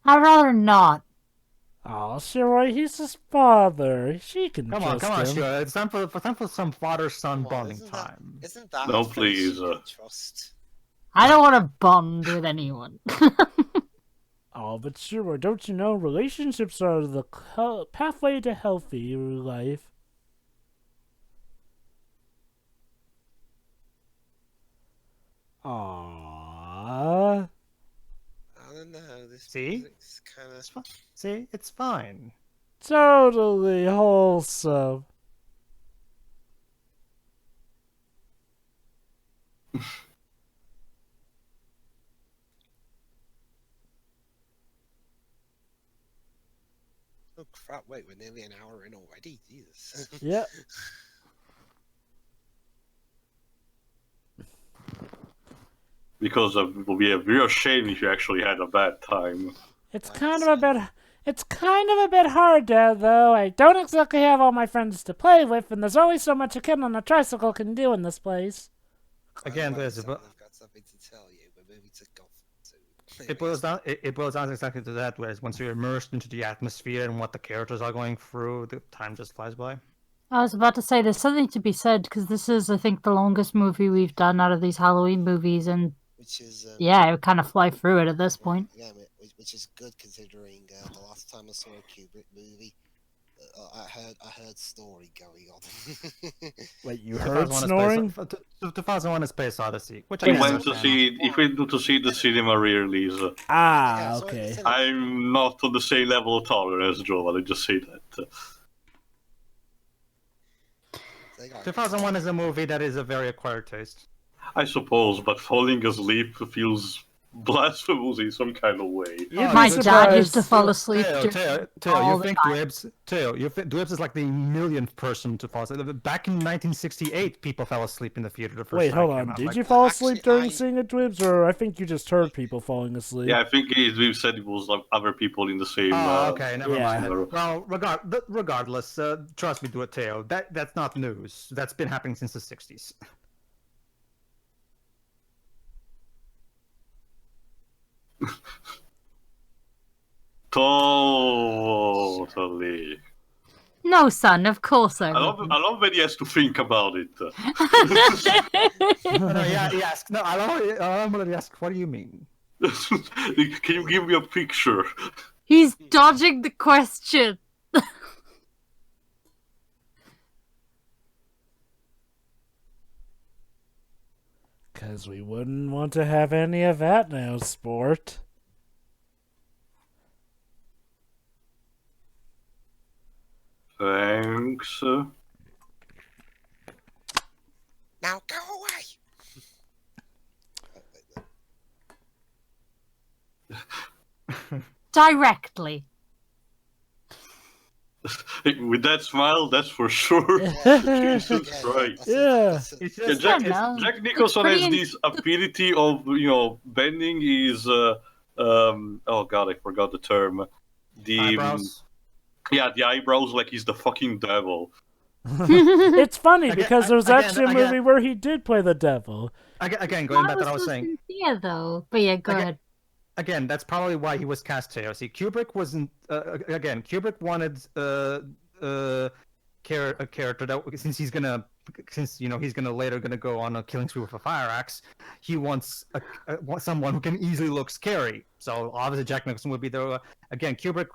[SPEAKER 5] I'd rather not.
[SPEAKER 2] Oh, sure, he's his father. She can
[SPEAKER 1] Come on,
[SPEAKER 2] trust him.
[SPEAKER 1] sure. It's time for some father-son bonding
[SPEAKER 3] Isn't
[SPEAKER 1] time.
[SPEAKER 3] Isn't that
[SPEAKER 4] No,
[SPEAKER 3] a friendship
[SPEAKER 4] please,
[SPEAKER 3] you can trust?
[SPEAKER 5] I don't want to bond with anyone.
[SPEAKER 2] Oh, but sure, don't you know, relationships are the pathway to healthy life. Aww.
[SPEAKER 3] I don't know. This
[SPEAKER 1] See?
[SPEAKER 3] music's kind of.
[SPEAKER 1] See, it's fine.
[SPEAKER 2] Totally wholesome.
[SPEAKER 3] Oh crap! Wait, we're nearly an hour in already. Jesus.
[SPEAKER 2] Yep.
[SPEAKER 4] Because it would be a real shame if you actually had a bad time.
[SPEAKER 2] It's kind of a bit hard, Dad, though. I don't exactly have all my friends to play with, and there's always so much a kid on a tricycle can do in this place.
[SPEAKER 1] Again,
[SPEAKER 3] I've
[SPEAKER 1] there's
[SPEAKER 3] got something to tell you. We're moving to Gotham soon.
[SPEAKER 1] it boils down exactly to that. Whereas once you're immersed into the atmosphere and what the characters are going through, the time just flies by.
[SPEAKER 5] I was about to say there's something to be said because this is, I think, the longest movie we've done out of these Halloween movies, and
[SPEAKER 3] Which is
[SPEAKER 5] yeah, I would kind of fly through it at this point.
[SPEAKER 3] Yeah, which is good considering the last time I saw a Kubrick movie, I heard story going on.
[SPEAKER 2] Wait, you heard
[SPEAKER 1] 2001
[SPEAKER 2] snoring?
[SPEAKER 1] 2001: A Space Odyssey, which I
[SPEAKER 4] We
[SPEAKER 1] can
[SPEAKER 4] went to
[SPEAKER 1] understand.
[SPEAKER 4] see if we do to see the cinema re-release.
[SPEAKER 2] Ah,
[SPEAKER 3] I saw it in the
[SPEAKER 2] okay.
[SPEAKER 3] cinema.
[SPEAKER 4] I'm not on the same level of tolerance, Joe. I'll just say that.
[SPEAKER 3] They got-
[SPEAKER 1] 2001 is a movie that is a very acquired taste.
[SPEAKER 4] I suppose, but falling asleep feels blasphemous in some kind of way.
[SPEAKER 2] You'd
[SPEAKER 1] Oh,
[SPEAKER 5] My
[SPEAKER 2] be
[SPEAKER 1] good
[SPEAKER 5] dad used to
[SPEAKER 2] surprised.
[SPEAKER 5] fall asleep
[SPEAKER 1] Teo,
[SPEAKER 5] all
[SPEAKER 1] you
[SPEAKER 5] the
[SPEAKER 1] think
[SPEAKER 5] time.
[SPEAKER 1] Dwebs is like the millionth person to fall asleep. Back in 1968, people fell asleep in the theater the first
[SPEAKER 2] Wait,
[SPEAKER 1] time
[SPEAKER 2] hold
[SPEAKER 1] it came
[SPEAKER 2] on.
[SPEAKER 1] out.
[SPEAKER 2] Did
[SPEAKER 1] Like,
[SPEAKER 2] you fall
[SPEAKER 3] Actually,
[SPEAKER 2] asleep during
[SPEAKER 3] I-
[SPEAKER 2] seeing it, Dwibs, or I think you just heard people falling asleep?
[SPEAKER 4] Yeah, I think we said it was like other people in the same.
[SPEAKER 1] Oh, okay, never
[SPEAKER 2] yeah.
[SPEAKER 1] mind. Then. Well, regardless, trust me, Teo. That's not news. That's been happening since the 60s.
[SPEAKER 4] Totally.
[SPEAKER 5] No, son, of course I
[SPEAKER 4] I love when he has to think about it.
[SPEAKER 1] No, yeah, he asked. No, I'm gonna ask. What do you mean?
[SPEAKER 4] Can you give me a picture?
[SPEAKER 5] He's dodging the question.
[SPEAKER 2] Because we wouldn't want to have any of that now, sport.
[SPEAKER 4] Thanks.
[SPEAKER 3] Now go away.
[SPEAKER 5] Directly.
[SPEAKER 4] With that smile, that's for sure. Jesus Christ.
[SPEAKER 2] Yeah.
[SPEAKER 1] It's
[SPEAKER 4] Yeah,
[SPEAKER 1] just
[SPEAKER 4] Jack,
[SPEAKER 5] know.
[SPEAKER 4] Jack Nicholson
[SPEAKER 5] It's
[SPEAKER 4] has
[SPEAKER 5] pretty
[SPEAKER 4] this ability of bending his oh god, I forgot the term. The
[SPEAKER 1] eyebrows.
[SPEAKER 4] the eyebrows like he's the fucking devil.
[SPEAKER 2] It's funny
[SPEAKER 1] Again-
[SPEAKER 2] because there was
[SPEAKER 1] again-
[SPEAKER 2] actually a
[SPEAKER 1] again-
[SPEAKER 2] movie where he did play the devil.
[SPEAKER 1] Again, going back to what I was
[SPEAKER 5] so
[SPEAKER 1] saying.
[SPEAKER 5] sincere, though. But yeah, go
[SPEAKER 1] Again-
[SPEAKER 5] ahead.
[SPEAKER 1] Again, that's probably why he was cast Teo. See, Kubrick wasn't. Kubrick wanted a character that since he's gonna later gonna go on a killing spree with a fire axe. He wants someone who can easily look scary. So obviously Jack Nicholson would be there. Again, Kubrick.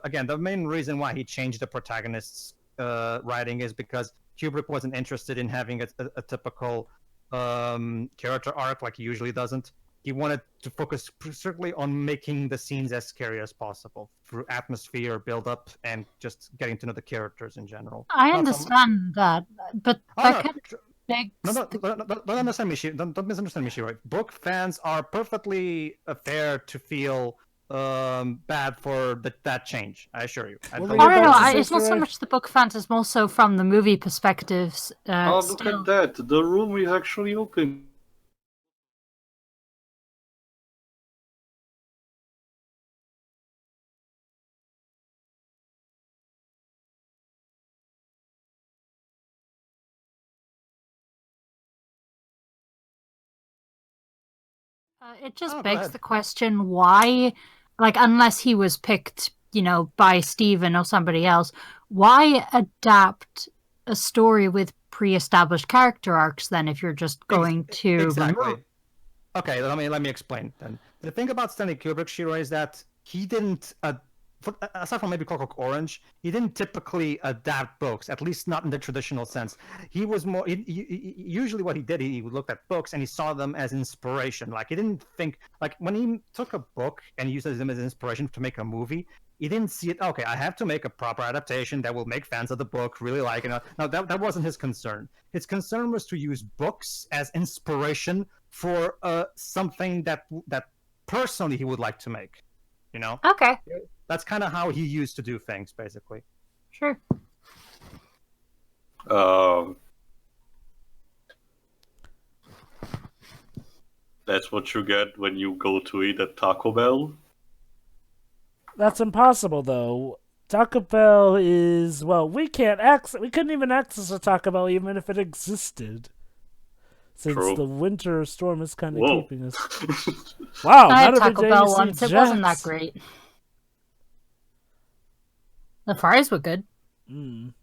[SPEAKER 1] Again, the main reason why he changed the protagonist's writing is because Kubrick wasn't interested in having a typical character arc like he usually doesn't. He wanted to focus strictly on making the scenes as scary as possible through atmosphere, build up, and just getting to know the characters in general.
[SPEAKER 5] I
[SPEAKER 1] Not so
[SPEAKER 5] understand that, but
[SPEAKER 1] Oh,
[SPEAKER 5] that
[SPEAKER 1] no,
[SPEAKER 5] kind of begs
[SPEAKER 1] don't understand me. Don't misunderstand me, Shiro. Book fans are perfectly fair to feel bad for that change. I assure you.
[SPEAKER 2] Well,
[SPEAKER 5] I
[SPEAKER 2] You're
[SPEAKER 5] don't know.
[SPEAKER 2] about to say
[SPEAKER 5] It's not so
[SPEAKER 2] correct.
[SPEAKER 5] much the book fans; it's more so from the movie perspectives.
[SPEAKER 4] Oh, look
[SPEAKER 5] Still.
[SPEAKER 4] at that! The room is actually open.
[SPEAKER 5] It just
[SPEAKER 1] Oh, go
[SPEAKER 5] begs
[SPEAKER 1] ahead.
[SPEAKER 5] the question why, like, unless he was picked, by Steven or somebody else, why adapt a story with pre-established character arcs then if you're just going to
[SPEAKER 1] Exactly.
[SPEAKER 5] remove?
[SPEAKER 1] Okay, let me explain then. The thing about Stanley Kubrick, Shiro, is that he didn't, aside from maybe Clockwork Orange, he didn't typically adapt books, at least not in the traditional sense. He was more, usually what he did, he looked at books and he saw them as inspiration. Like, he didn't think, like, when he took a book and used them as inspiration to make a movie, he didn't see it, okay, I have to make a proper adaptation that will make fans of the book really like it. No, that wasn't his concern. His concern was to use books as inspiration for something that personally he would like to make.
[SPEAKER 5] Okay,
[SPEAKER 1] That's kind of how he used to do things, basically.
[SPEAKER 5] sure.
[SPEAKER 4] That's what you get when you go to eat at Taco Bell.
[SPEAKER 2] That's impossible, though. Taco Bell is we couldn't even access a Taco Bell even if it existed. Since
[SPEAKER 4] True.
[SPEAKER 2] the winter storm is kind of
[SPEAKER 4] Whoa.
[SPEAKER 2] keeping us. Wow,
[SPEAKER 5] I had
[SPEAKER 2] not every
[SPEAKER 5] Taco
[SPEAKER 2] day
[SPEAKER 5] Bell
[SPEAKER 2] you see
[SPEAKER 5] once. It wasn't that
[SPEAKER 2] Jack's.
[SPEAKER 5] great. The fries were good.
[SPEAKER 2] Mm.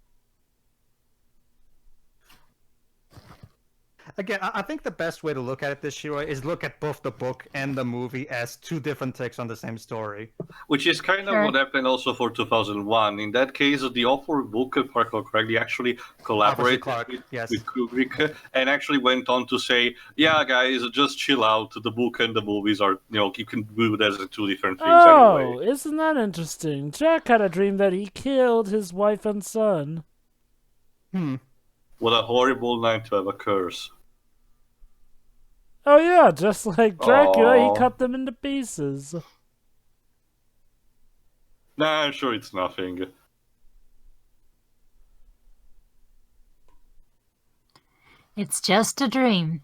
[SPEAKER 1] Again, I think the best way to look at it this year is look at both the book and the movie as two different takes on the same story.
[SPEAKER 4] Which is kind of
[SPEAKER 5] Sure.
[SPEAKER 4] what happened also for 2001. In that case, the author of the book, if I recall correctly, actually collaborated
[SPEAKER 1] Clark, yes.
[SPEAKER 4] with Kubrick and actually went on to say, "Yeah, guys, just chill out. The book and the movies are, you can view it as two different things
[SPEAKER 2] Oh,
[SPEAKER 4] anyway."
[SPEAKER 2] isn't that interesting? Jack had a dream that he killed his wife and son.
[SPEAKER 4] What a horrible night to have a curse.
[SPEAKER 2] Oh yeah, just like Dracula,
[SPEAKER 4] Aw.
[SPEAKER 2] he cut them into pieces.
[SPEAKER 4] Nah, I'm sure it's nothing.
[SPEAKER 5] It's just a dream.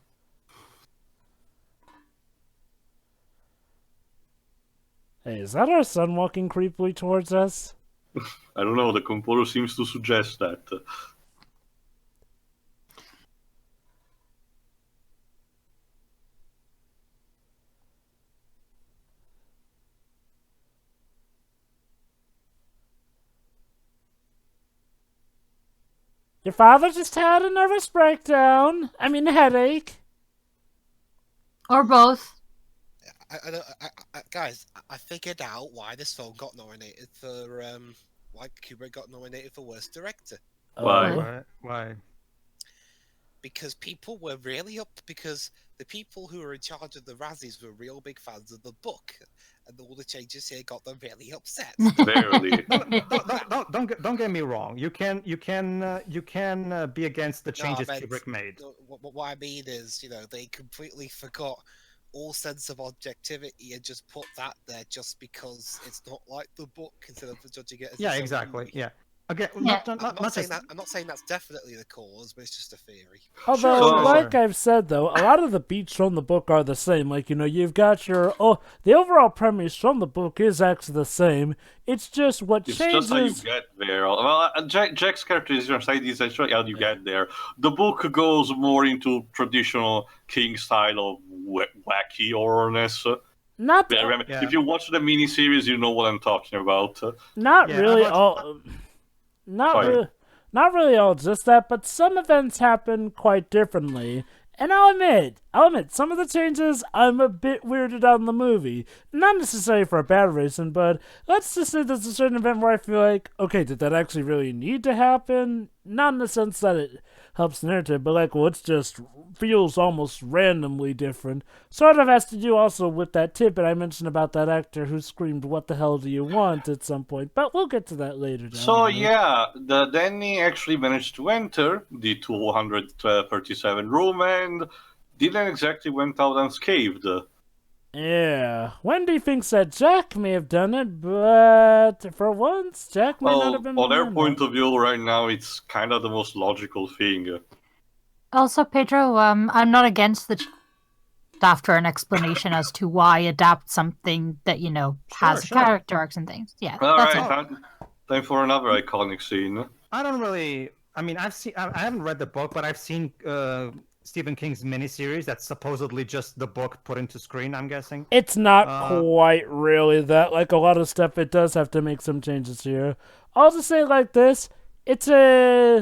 [SPEAKER 2] Hey, is that our son walking creepily towards us?
[SPEAKER 4] I don't know, the composer seems to suggest that.
[SPEAKER 2] Your father just had a nervous breakdown. I mean, a headache.
[SPEAKER 5] Or both.
[SPEAKER 3] Guys, I figured out why this film got nominated for why Kubrick got nominated for worst director.
[SPEAKER 4] Why?
[SPEAKER 1] Why?
[SPEAKER 3] Because people were really up. Because the people who were in charge of the Razzies were real big fans of the book, and all the changes here got them really upset.
[SPEAKER 4] Barely.
[SPEAKER 1] Don't get me wrong. You can be against the changes Kubrick made.
[SPEAKER 3] What I mean is, they completely forgot all sense of objectivity and just put that there just because it's not like the book instead of judging it as
[SPEAKER 1] Yeah,
[SPEAKER 3] its own
[SPEAKER 1] exactly.
[SPEAKER 3] movie.
[SPEAKER 1] Yeah. Again,
[SPEAKER 5] Yeah.
[SPEAKER 3] I'm not saying
[SPEAKER 1] just-
[SPEAKER 3] that. I'm not saying that's definitely the cause, but it's just a theory.
[SPEAKER 2] Although,
[SPEAKER 4] Sure.
[SPEAKER 2] like I've said, though, a lot of the beats from the book are the same. Like, you've got the overall premise from the book is actually the same. It's just what
[SPEAKER 4] It's
[SPEAKER 2] changes.
[SPEAKER 4] just how you get there. Well, Jack's characterization side is actually how you get there. The book goes more into traditional King style of wacky horrorness.
[SPEAKER 2] Not
[SPEAKER 1] Yeah.
[SPEAKER 4] If you watch the miniseries, you know what I'm talking about.
[SPEAKER 2] Not
[SPEAKER 1] Yeah,
[SPEAKER 2] really
[SPEAKER 1] I've
[SPEAKER 2] all.
[SPEAKER 4] Sorry.
[SPEAKER 2] Not really all just that, but some events happen quite differently. And I'll admit, some of the changes I'm a bit weirded out in the movie. Not necessarily for a bad reason, but let's just say there's a certain event where I feel like, okay, did that actually really need to happen? Not in the sense that it helps the narrative, but like, well, it just feels almost randomly different. Sort of has to do also with that tidbit I mentioned about that actor who screamed, "What the hell do you want?" at some point, but we'll get to that later. down
[SPEAKER 4] So
[SPEAKER 2] the road.
[SPEAKER 4] yeah, Danny actually managed to enter the 237 room and didn't exactly went out unscathed.
[SPEAKER 2] Yeah, Wendy thinks that Jack may have done it, but for once, Jack may not
[SPEAKER 4] Well,
[SPEAKER 2] have been.
[SPEAKER 4] on their
[SPEAKER 2] behind
[SPEAKER 4] point
[SPEAKER 2] that.
[SPEAKER 4] of view, right now, it's kind of the most logical thing.
[SPEAKER 5] Also, Pedro, I'm not against the after an explanation as to why adapt something that has
[SPEAKER 1] Sure.
[SPEAKER 5] character arcs and things. Yeah,
[SPEAKER 4] All
[SPEAKER 5] that's
[SPEAKER 4] right,
[SPEAKER 5] all.
[SPEAKER 4] time for another iconic scene.
[SPEAKER 1] I don't really. I mean, I haven't read the book, but I've seen Stephen King's miniseries that's supposedly just the book put into screen. I'm guessing.
[SPEAKER 2] It's not
[SPEAKER 1] Uh,
[SPEAKER 2] quite really that. Like a lot of stuff, it does have to make some changes here. I'll just say it like this: the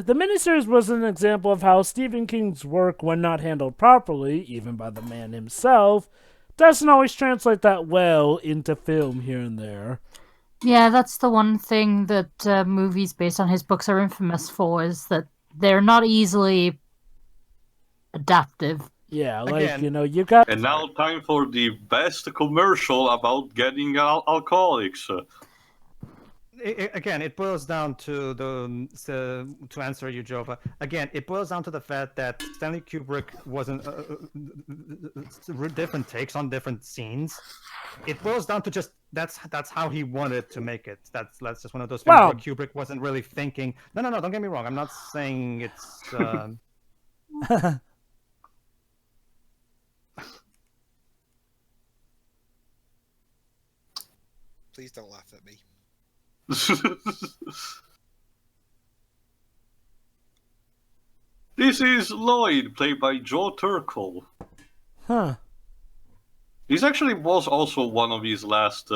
[SPEAKER 2] miniseries was an example of how Stephen King's work, when not handled properly, even by the man himself, doesn't always translate that well into film here and there.
[SPEAKER 5] Yeah, that's the one thing that movies based on his books are infamous for, is that they're not easily adaptive.
[SPEAKER 2] Yeah, like
[SPEAKER 1] Again-
[SPEAKER 2] you got.
[SPEAKER 4] And now, time for the best commercial about getting alcoholics.
[SPEAKER 1] Again, it boils down to to answer you, Jova. Again, it boils down to the fact that Stanley Kubrick wasn't different takes on different scenes. It boils down to just that's how he wanted to make it. That's just one of those things
[SPEAKER 2] Well-
[SPEAKER 1] where Kubrick wasn't really thinking. No, don't get me wrong. I'm not saying it's.
[SPEAKER 3] Please don't laugh at me.
[SPEAKER 4] This is Lloyd, played by Joe Turkel.
[SPEAKER 2] Huh.
[SPEAKER 4] This actually was also one of his last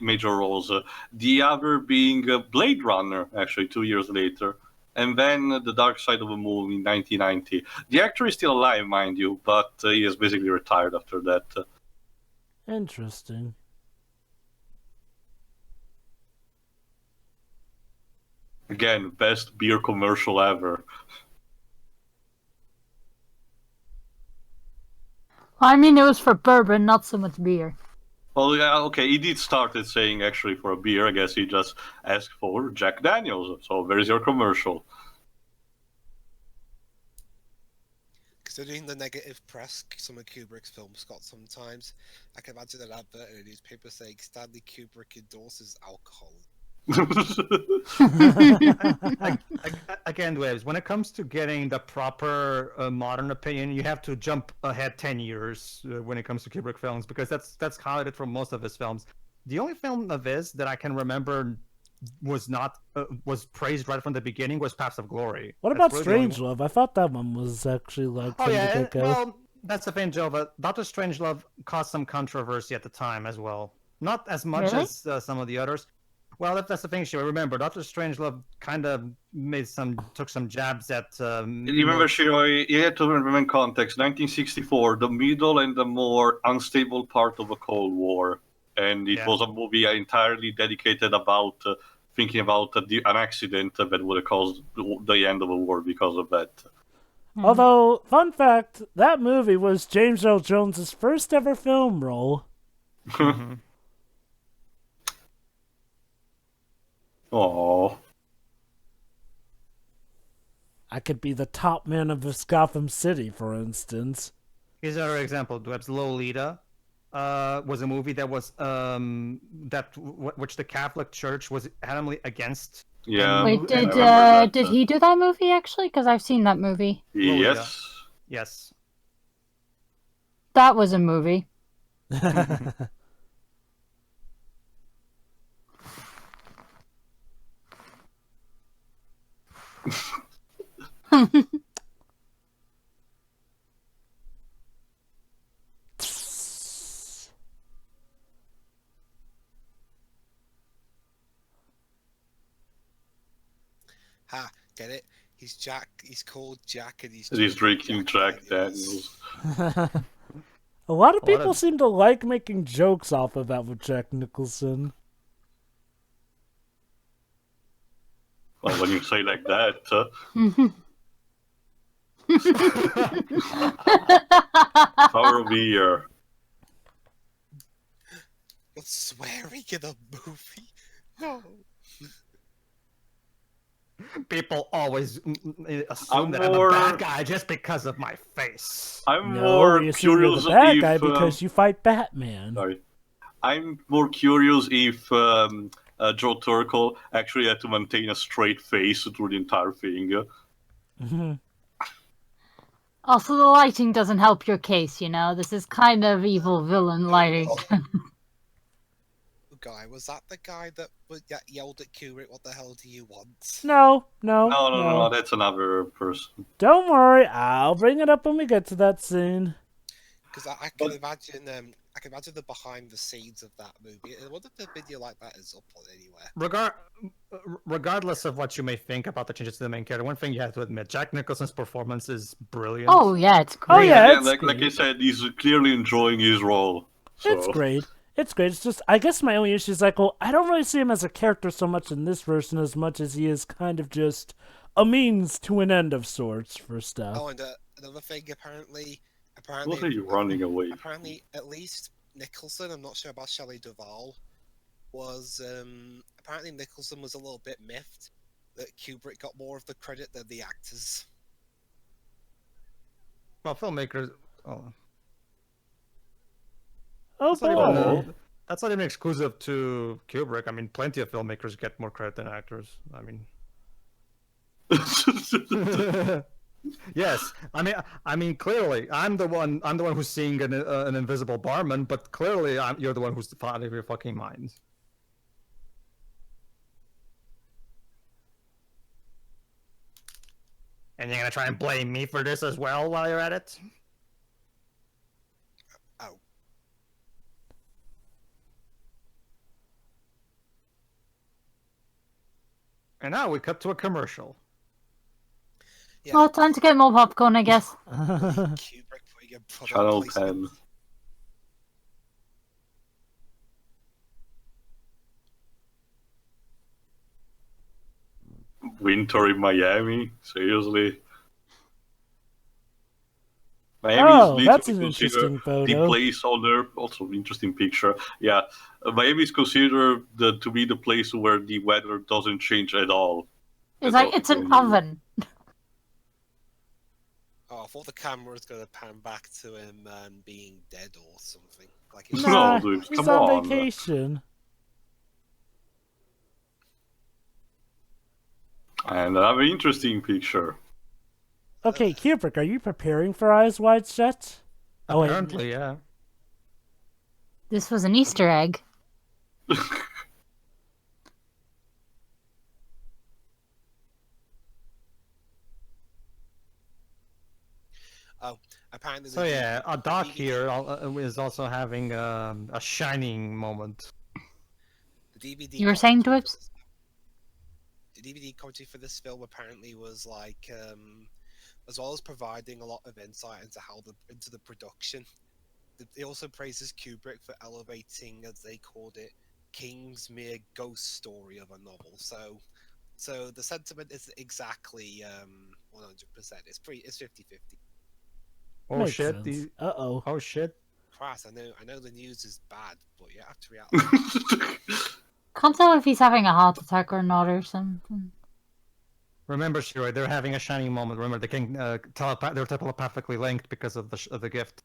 [SPEAKER 4] major roles. The other being Blade Runner, actually, 2 years later. and then The Dark Side of the Moon in 1990. The actor is still alive, mind you, but he is basically retired after that.
[SPEAKER 2] Interesting.
[SPEAKER 4] Again, best beer commercial ever.
[SPEAKER 5] I mean, it was for bourbon, not so much beer.
[SPEAKER 4] Well, yeah, okay, he did start it saying actually for a beer. I guess he just asked for Jack Daniels. So there's your commercial.
[SPEAKER 3] Considering the negative press some of Kubrick's films got sometimes, I can imagine an advert in a newspaper saying Stanley Kubrick endorses alcohol.
[SPEAKER 1] Again, Waves, when it comes to getting the proper modern opinion, you have to jump ahead 10 years when it comes to Kubrick films, because that's highlighted from most of his films. The only film of his that I can remember was not was praised right from the beginning was Paths of Glory.
[SPEAKER 2] What about Strangelove? I thought that one was actually like
[SPEAKER 1] Oh
[SPEAKER 2] from the
[SPEAKER 1] yeah,
[SPEAKER 2] get-go.
[SPEAKER 1] well, that's the thing, Joe. But Doctor Strangelove caused some controversy at the time as well. Not as much
[SPEAKER 5] Really?
[SPEAKER 1] as some of the others. Well, that's the thing. She remember Doctor Strangelove kind of took some jabs at.
[SPEAKER 4] You remember, Shiroi, you have to remember in context, 1964, the middle and the more unstable part of the Cold War. And it was a movie entirely dedicated about thinking about an accident that would have caused the end of the war because of that.
[SPEAKER 2] Although, fun fact, that movie was James Earl Jones's first ever film role.
[SPEAKER 4] Oh.
[SPEAKER 2] I could be the top man of this Gotham City, for instance.
[SPEAKER 1] Here's another example. Dweb's Lolita was a movie that was which the Catholic Church was adamantly against.
[SPEAKER 4] Yeah.
[SPEAKER 5] Wait, did he do that movie actually? Because I've seen that movie.
[SPEAKER 4] Yes.
[SPEAKER 1] Yes.
[SPEAKER 5] That was a movie.
[SPEAKER 3] Ha, get it? He's Jack. He's called Jack, and he's
[SPEAKER 4] drinking Jack Daniels.
[SPEAKER 2] A lot of people seem to like making jokes off of that with Jack Nicholson.
[SPEAKER 4] Well, when you say like that. Power beer.
[SPEAKER 3] You're swearing in a movie? No.
[SPEAKER 1] People always
[SPEAKER 4] I'm
[SPEAKER 1] assume that I'm a bad guy just because of my face.
[SPEAKER 4] I'm
[SPEAKER 2] No,
[SPEAKER 4] more
[SPEAKER 2] you assume you're
[SPEAKER 4] curious
[SPEAKER 2] the bad
[SPEAKER 4] if
[SPEAKER 2] guy because you fight Batman.
[SPEAKER 4] sorry, I'm more curious if Joe Turkel actually had to maintain a straight face through the entire thing.
[SPEAKER 5] Also, the lighting doesn't help your case, you know? This is kind of evil villain lighting.
[SPEAKER 3] Guy, was that the guy that yelled at Kubrick, "What the hell do you want?"
[SPEAKER 2] No.
[SPEAKER 4] No, that's another person.
[SPEAKER 2] Don't worry, I'll bring it up when we get to that scene.
[SPEAKER 3] Because I can imagine, I can imagine the behind the scenes of that movie. I wonder if a video like that is up on anywhere.
[SPEAKER 1] Regardless of what you may think about the changes to the main character, one thing you have to admit, Jack Nicholson's performance is brilliant.
[SPEAKER 5] Oh, yeah, it's great.
[SPEAKER 2] Oh, yeah, it's
[SPEAKER 4] like
[SPEAKER 2] great.
[SPEAKER 4] I said, he's clearly enjoying his role. So.
[SPEAKER 2] It's great. It's great. It's just, I guess my only issue is like, well, I don't really see him as a character so much in this version as much as he is kind of just a means to an end of sorts for stuff.
[SPEAKER 3] Oh, and another thing, apparently,
[SPEAKER 4] What are you running away?
[SPEAKER 3] Apparently, at least Nicholson, I'm not sure about Shelley Duvall, was apparently Nicholson was a little bit miffed that Kubrick got more of the credit than the actors.
[SPEAKER 1] Well, filmmakers.
[SPEAKER 2] Oh, boy.
[SPEAKER 1] That's not even exclusive to Kubrick. I mean, plenty of filmmakers get more credit than actors. I mean, yes. I mean, clearly, I'm the one who's seeing an invisible barman, but clearly, you're the one who's out of your fucking mind. And you're gonna try and blame me for this as well while you're at it?
[SPEAKER 3] Oh.
[SPEAKER 1] And now we cut to a commercial.
[SPEAKER 3] Yeah.
[SPEAKER 5] Well, time to get more popcorn, I guess.
[SPEAKER 3] Kubrick putting a product
[SPEAKER 4] Channel
[SPEAKER 3] placement.
[SPEAKER 4] 10. Winter in Miami? Seriously? Miami is
[SPEAKER 2] Oh, that's
[SPEAKER 4] literally
[SPEAKER 2] an
[SPEAKER 4] considered
[SPEAKER 2] interesting
[SPEAKER 4] the
[SPEAKER 2] photo.
[SPEAKER 4] place on Earth. Also, interesting picture. Yeah, Miami is considered to be the place where the weather doesn't change at all.
[SPEAKER 5] It's
[SPEAKER 4] At
[SPEAKER 5] like
[SPEAKER 4] all
[SPEAKER 5] it's an
[SPEAKER 4] during the year.
[SPEAKER 5] oven.
[SPEAKER 3] Oh, I thought the camera was going to pan back to him being dead or something. Like it
[SPEAKER 4] No,
[SPEAKER 3] was
[SPEAKER 2] Nah,
[SPEAKER 4] dude,
[SPEAKER 2] he's
[SPEAKER 4] come
[SPEAKER 2] on
[SPEAKER 4] on.
[SPEAKER 2] vacation.
[SPEAKER 4] And another interesting picture.
[SPEAKER 2] Okay, Kubrick, are you preparing for Eyes Wide Shut? Oh, wait.
[SPEAKER 1] Apparently, yeah.
[SPEAKER 5] This was an Easter egg.
[SPEAKER 3] apparently.
[SPEAKER 1] So yeah, a doc
[SPEAKER 3] DVD
[SPEAKER 1] here is also having a shining moment.
[SPEAKER 3] The DVD.
[SPEAKER 5] You were saying,
[SPEAKER 3] commentary for
[SPEAKER 5] Dwibs?
[SPEAKER 3] this- The DVD commentary for this film apparently was like, as well as providing a lot of insight into the production. It also praises Kubrick for elevating, as they called it, King's mere ghost story of a novel. So the sentiment is exactly 100%. It's 50-50.
[SPEAKER 1] Oh
[SPEAKER 2] Makes
[SPEAKER 1] shit!
[SPEAKER 2] sense. Uh-oh.
[SPEAKER 1] Oh shit!
[SPEAKER 3] Christ, I know the news is bad, but you have to react.
[SPEAKER 5] Can't tell if he's having a heart attack or not or something.
[SPEAKER 1] Remember, Shiro, they're having a shining moment. Remember, they can they're telepathically linked because of the gift.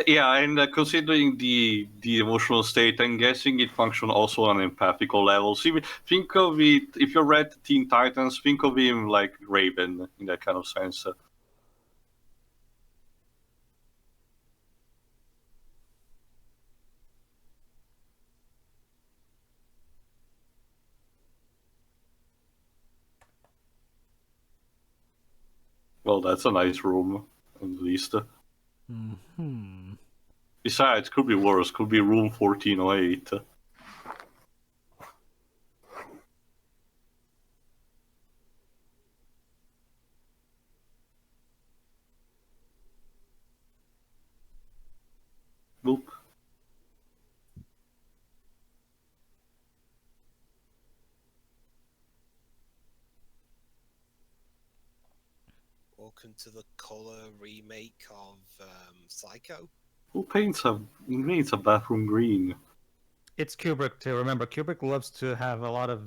[SPEAKER 4] Yeah, and considering the emotional state, I'm guessing it functions also on an empathical level. See, think of it, if you read Teen Titans, think of him like Raven in that kind of sense. Well, that's a nice room, at least.
[SPEAKER 2] Hmm.
[SPEAKER 4] Besides, could be worse. Could be room 1408. Boop.
[SPEAKER 3] Welcome to the color remake of Psycho.
[SPEAKER 4] Who makes a bathroom green?
[SPEAKER 1] It's Kubrick too. Remember, Kubrick loves to have a lot of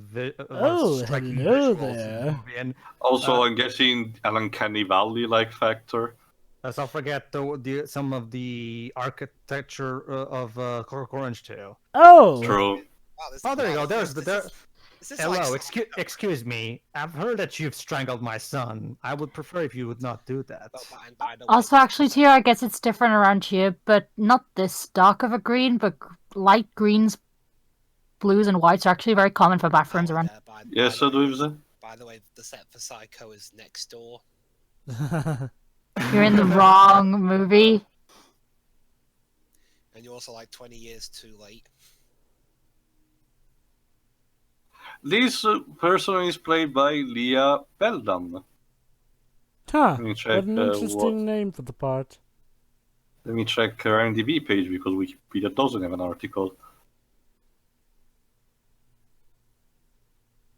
[SPEAKER 2] Oh,
[SPEAKER 1] striking
[SPEAKER 2] hello
[SPEAKER 1] visuals in the
[SPEAKER 2] there.
[SPEAKER 1] movie, and
[SPEAKER 4] Also, I'm guessing an uncanny valley-like factor.
[SPEAKER 1] let's not forget some of the architecture of Clockwork Orange too.
[SPEAKER 2] Oh!
[SPEAKER 4] True.
[SPEAKER 3] Wow,
[SPEAKER 1] Oh, there you go. There's the there.
[SPEAKER 3] This is
[SPEAKER 1] Hello,
[SPEAKER 3] like
[SPEAKER 1] excuse me. I've heard that you've strangled my son. I would prefer if you would not do that.
[SPEAKER 3] And by the way,
[SPEAKER 5] Also, actually, too, I guess it's different around here, but not this stock of a green, but light greens, blues, and whites are actually very common for bathrooms around.
[SPEAKER 4] Yes, so
[SPEAKER 3] by the way, the set for Psycho is next door.
[SPEAKER 5] You're in the wrong movie.
[SPEAKER 3] And you're also like 20 years too late.
[SPEAKER 4] This person is played by Leah Beldan.
[SPEAKER 2] Huh.
[SPEAKER 4] Let me
[SPEAKER 2] What
[SPEAKER 4] check
[SPEAKER 2] an interesting name for the part.
[SPEAKER 4] Let me check her IMDb page because Wikipedia doesn't have an article.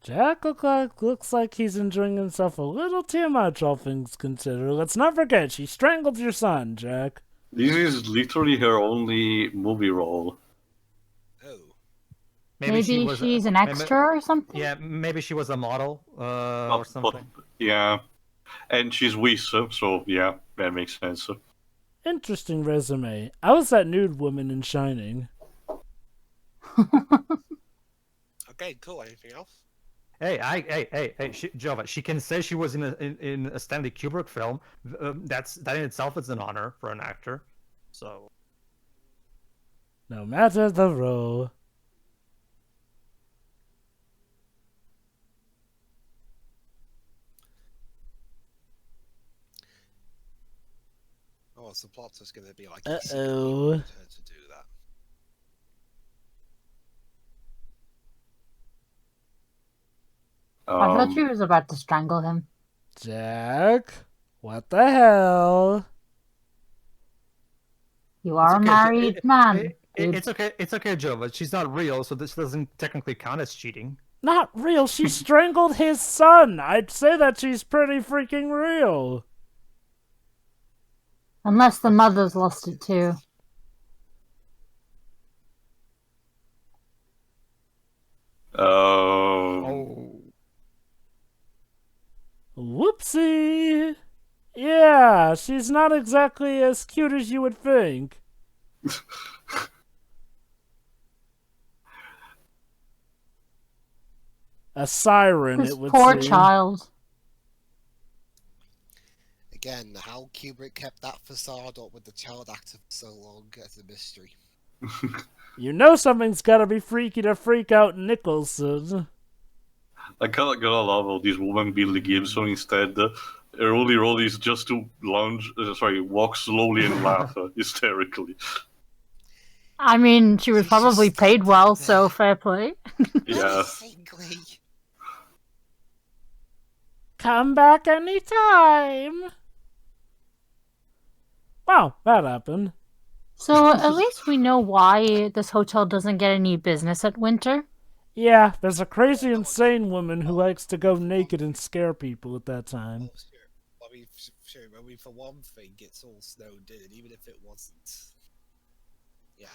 [SPEAKER 2] Jack looks like he's enjoying himself a little too much, all things considered. Let's not forget, she strangled your son, Jack.
[SPEAKER 4] This is literally her only movie role.
[SPEAKER 3] Oh.
[SPEAKER 5] Maybe she's an extra or something?
[SPEAKER 1] Yeah, maybe she was a model or something.
[SPEAKER 4] Yeah, and she's Wisa, so yeah, that makes sense.
[SPEAKER 2] Interesting resume. I was that nude woman in Shining.
[SPEAKER 3] Okay, cool. Anything else?
[SPEAKER 1] Hey, Jova, she can say she was in a Stanley Kubrick film. That in itself is an honor for an actor. So,
[SPEAKER 2] No matter the role.
[SPEAKER 3] Oh, so the plot's just going to be like,
[SPEAKER 2] Uh-oh.
[SPEAKER 3] her to do that.
[SPEAKER 5] I thought she was about to strangle him.
[SPEAKER 2] Jack, what the hell?
[SPEAKER 5] You are a married man.
[SPEAKER 1] It's okay, Joe, but she's not real, so this doesn't technically count as cheating.
[SPEAKER 2] Not real. She strangled his son. I'd say that she's pretty freaking real.
[SPEAKER 5] Unless the mother's lost it too.
[SPEAKER 1] Oh.
[SPEAKER 2] Whoopsie. Yeah, she's not exactly as cute as you would think. A siren,
[SPEAKER 5] This
[SPEAKER 2] it would
[SPEAKER 5] poor
[SPEAKER 2] seem.
[SPEAKER 5] child.
[SPEAKER 3] Again, how Kubrick kept that facade up with the child actor for so long as a mystery.
[SPEAKER 2] You know something's gotta be freaky to freak out Nicholson.
[SPEAKER 4] I kinda gotta love all these women being the game, so instead, her only role is just to walk slowly and laugh hysterically.
[SPEAKER 5] I mean, she was
[SPEAKER 3] She's
[SPEAKER 5] probably
[SPEAKER 3] just
[SPEAKER 5] paid well,
[SPEAKER 3] there.
[SPEAKER 5] so fair play.
[SPEAKER 4] Yeah.
[SPEAKER 3] Menacingly.
[SPEAKER 2] Come back anytime. Wow, that happened.
[SPEAKER 5] So at least we know why this hotel doesn't get any business at winter.
[SPEAKER 2] Yeah, there's a crazy, insane woman who likes to go naked and scare people at that time.
[SPEAKER 3] Oh, sure. I mean, for one thing, it's all snowed in, even if it wasn't. Yeah.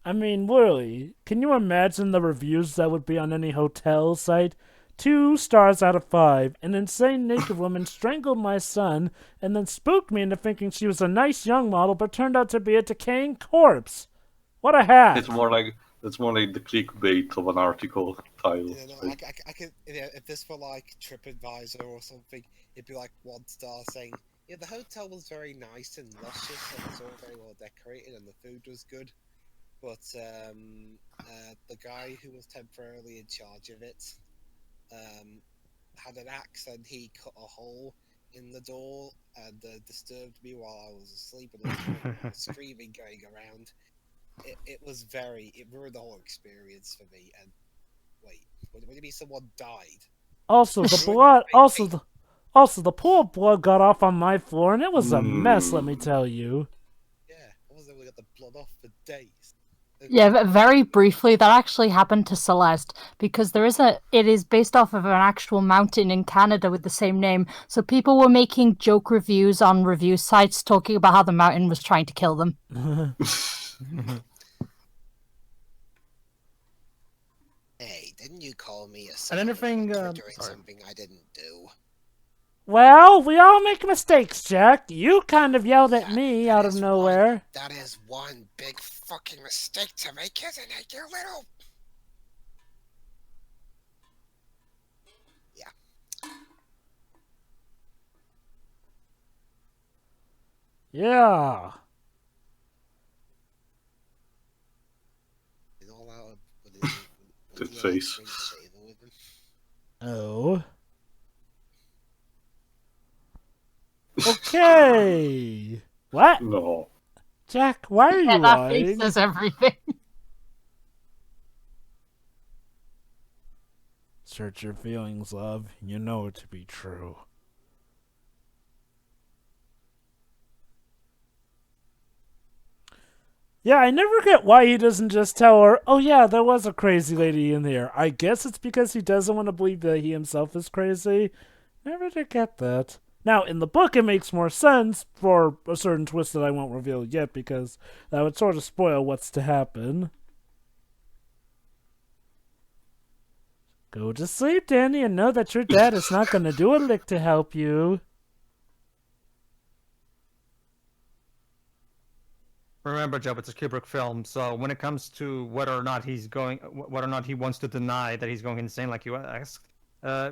[SPEAKER 2] I mean, really, can you imagine the reviews that would be on any hotel site? 2 stars out of 5. An insane naked woman strangled my son and then spooked me into thinking she was a nice young model but turned out to be a decaying corpse. What a hack.
[SPEAKER 4] It's more like the clickbait of an article title.
[SPEAKER 3] You know, I could, if this were like TripAdvisor or something, it'd be like 1 star saying, yeah, the hotel was very nice and luscious and it was all very well decorated and the food was good. But the guy who was temporarily in charge of it had an axe and he cut a hole in the door and disturbed me while I was asleep and there was screaming going around. It ruined the whole experience for me. And wait, what do you mean someone died?
[SPEAKER 2] Also, the blood, also the poor blood got off on my floor and it was a mess, let me tell you.
[SPEAKER 3] Yeah, I wasn't able to get the blood off for days.
[SPEAKER 5] Yeah, but very briefly, that actually happened to Celeste because it is based off of an actual mountain in Canada with the same name. So people were making joke reviews on review sites talking about how the mountain was trying to kill them.
[SPEAKER 3] Hey, didn't you call me a
[SPEAKER 1] And anything,
[SPEAKER 3] for doing
[SPEAKER 1] sorry.
[SPEAKER 3] something I didn't do?
[SPEAKER 2] Well, we all make mistakes, Jack. You kind of yelled at me
[SPEAKER 3] That
[SPEAKER 2] out of
[SPEAKER 3] is
[SPEAKER 2] nowhere.
[SPEAKER 3] That is one big fucking mistake to make, isn't it, you little?
[SPEAKER 2] Yeah.
[SPEAKER 3] He's all out with
[SPEAKER 4] Good
[SPEAKER 3] his
[SPEAKER 4] face.
[SPEAKER 3] screensaver with him.
[SPEAKER 2] Oh. Okay. What?
[SPEAKER 4] No.
[SPEAKER 2] Jack, why are
[SPEAKER 5] Yeah,
[SPEAKER 2] you
[SPEAKER 5] that face
[SPEAKER 2] lying?
[SPEAKER 5] says everything.
[SPEAKER 2] Search your feelings, love. You know it to be true. Yeah, I never get why he doesn't just tell her, oh yeah, there was a crazy lady in here. I guess it's because he doesn't want to believe that he himself is crazy. Never did get that. Now, in the book, it makes more sense for a certain twist that I won't reveal yet because that would sort of spoil what's to happen. Go to sleep, Danny, and know that your dad is not going to do a lick to help you.
[SPEAKER 1] Remember, Joe, it's a Kubrick film, so when it comes to whether or not he wants to deny that he's going insane, like you asked,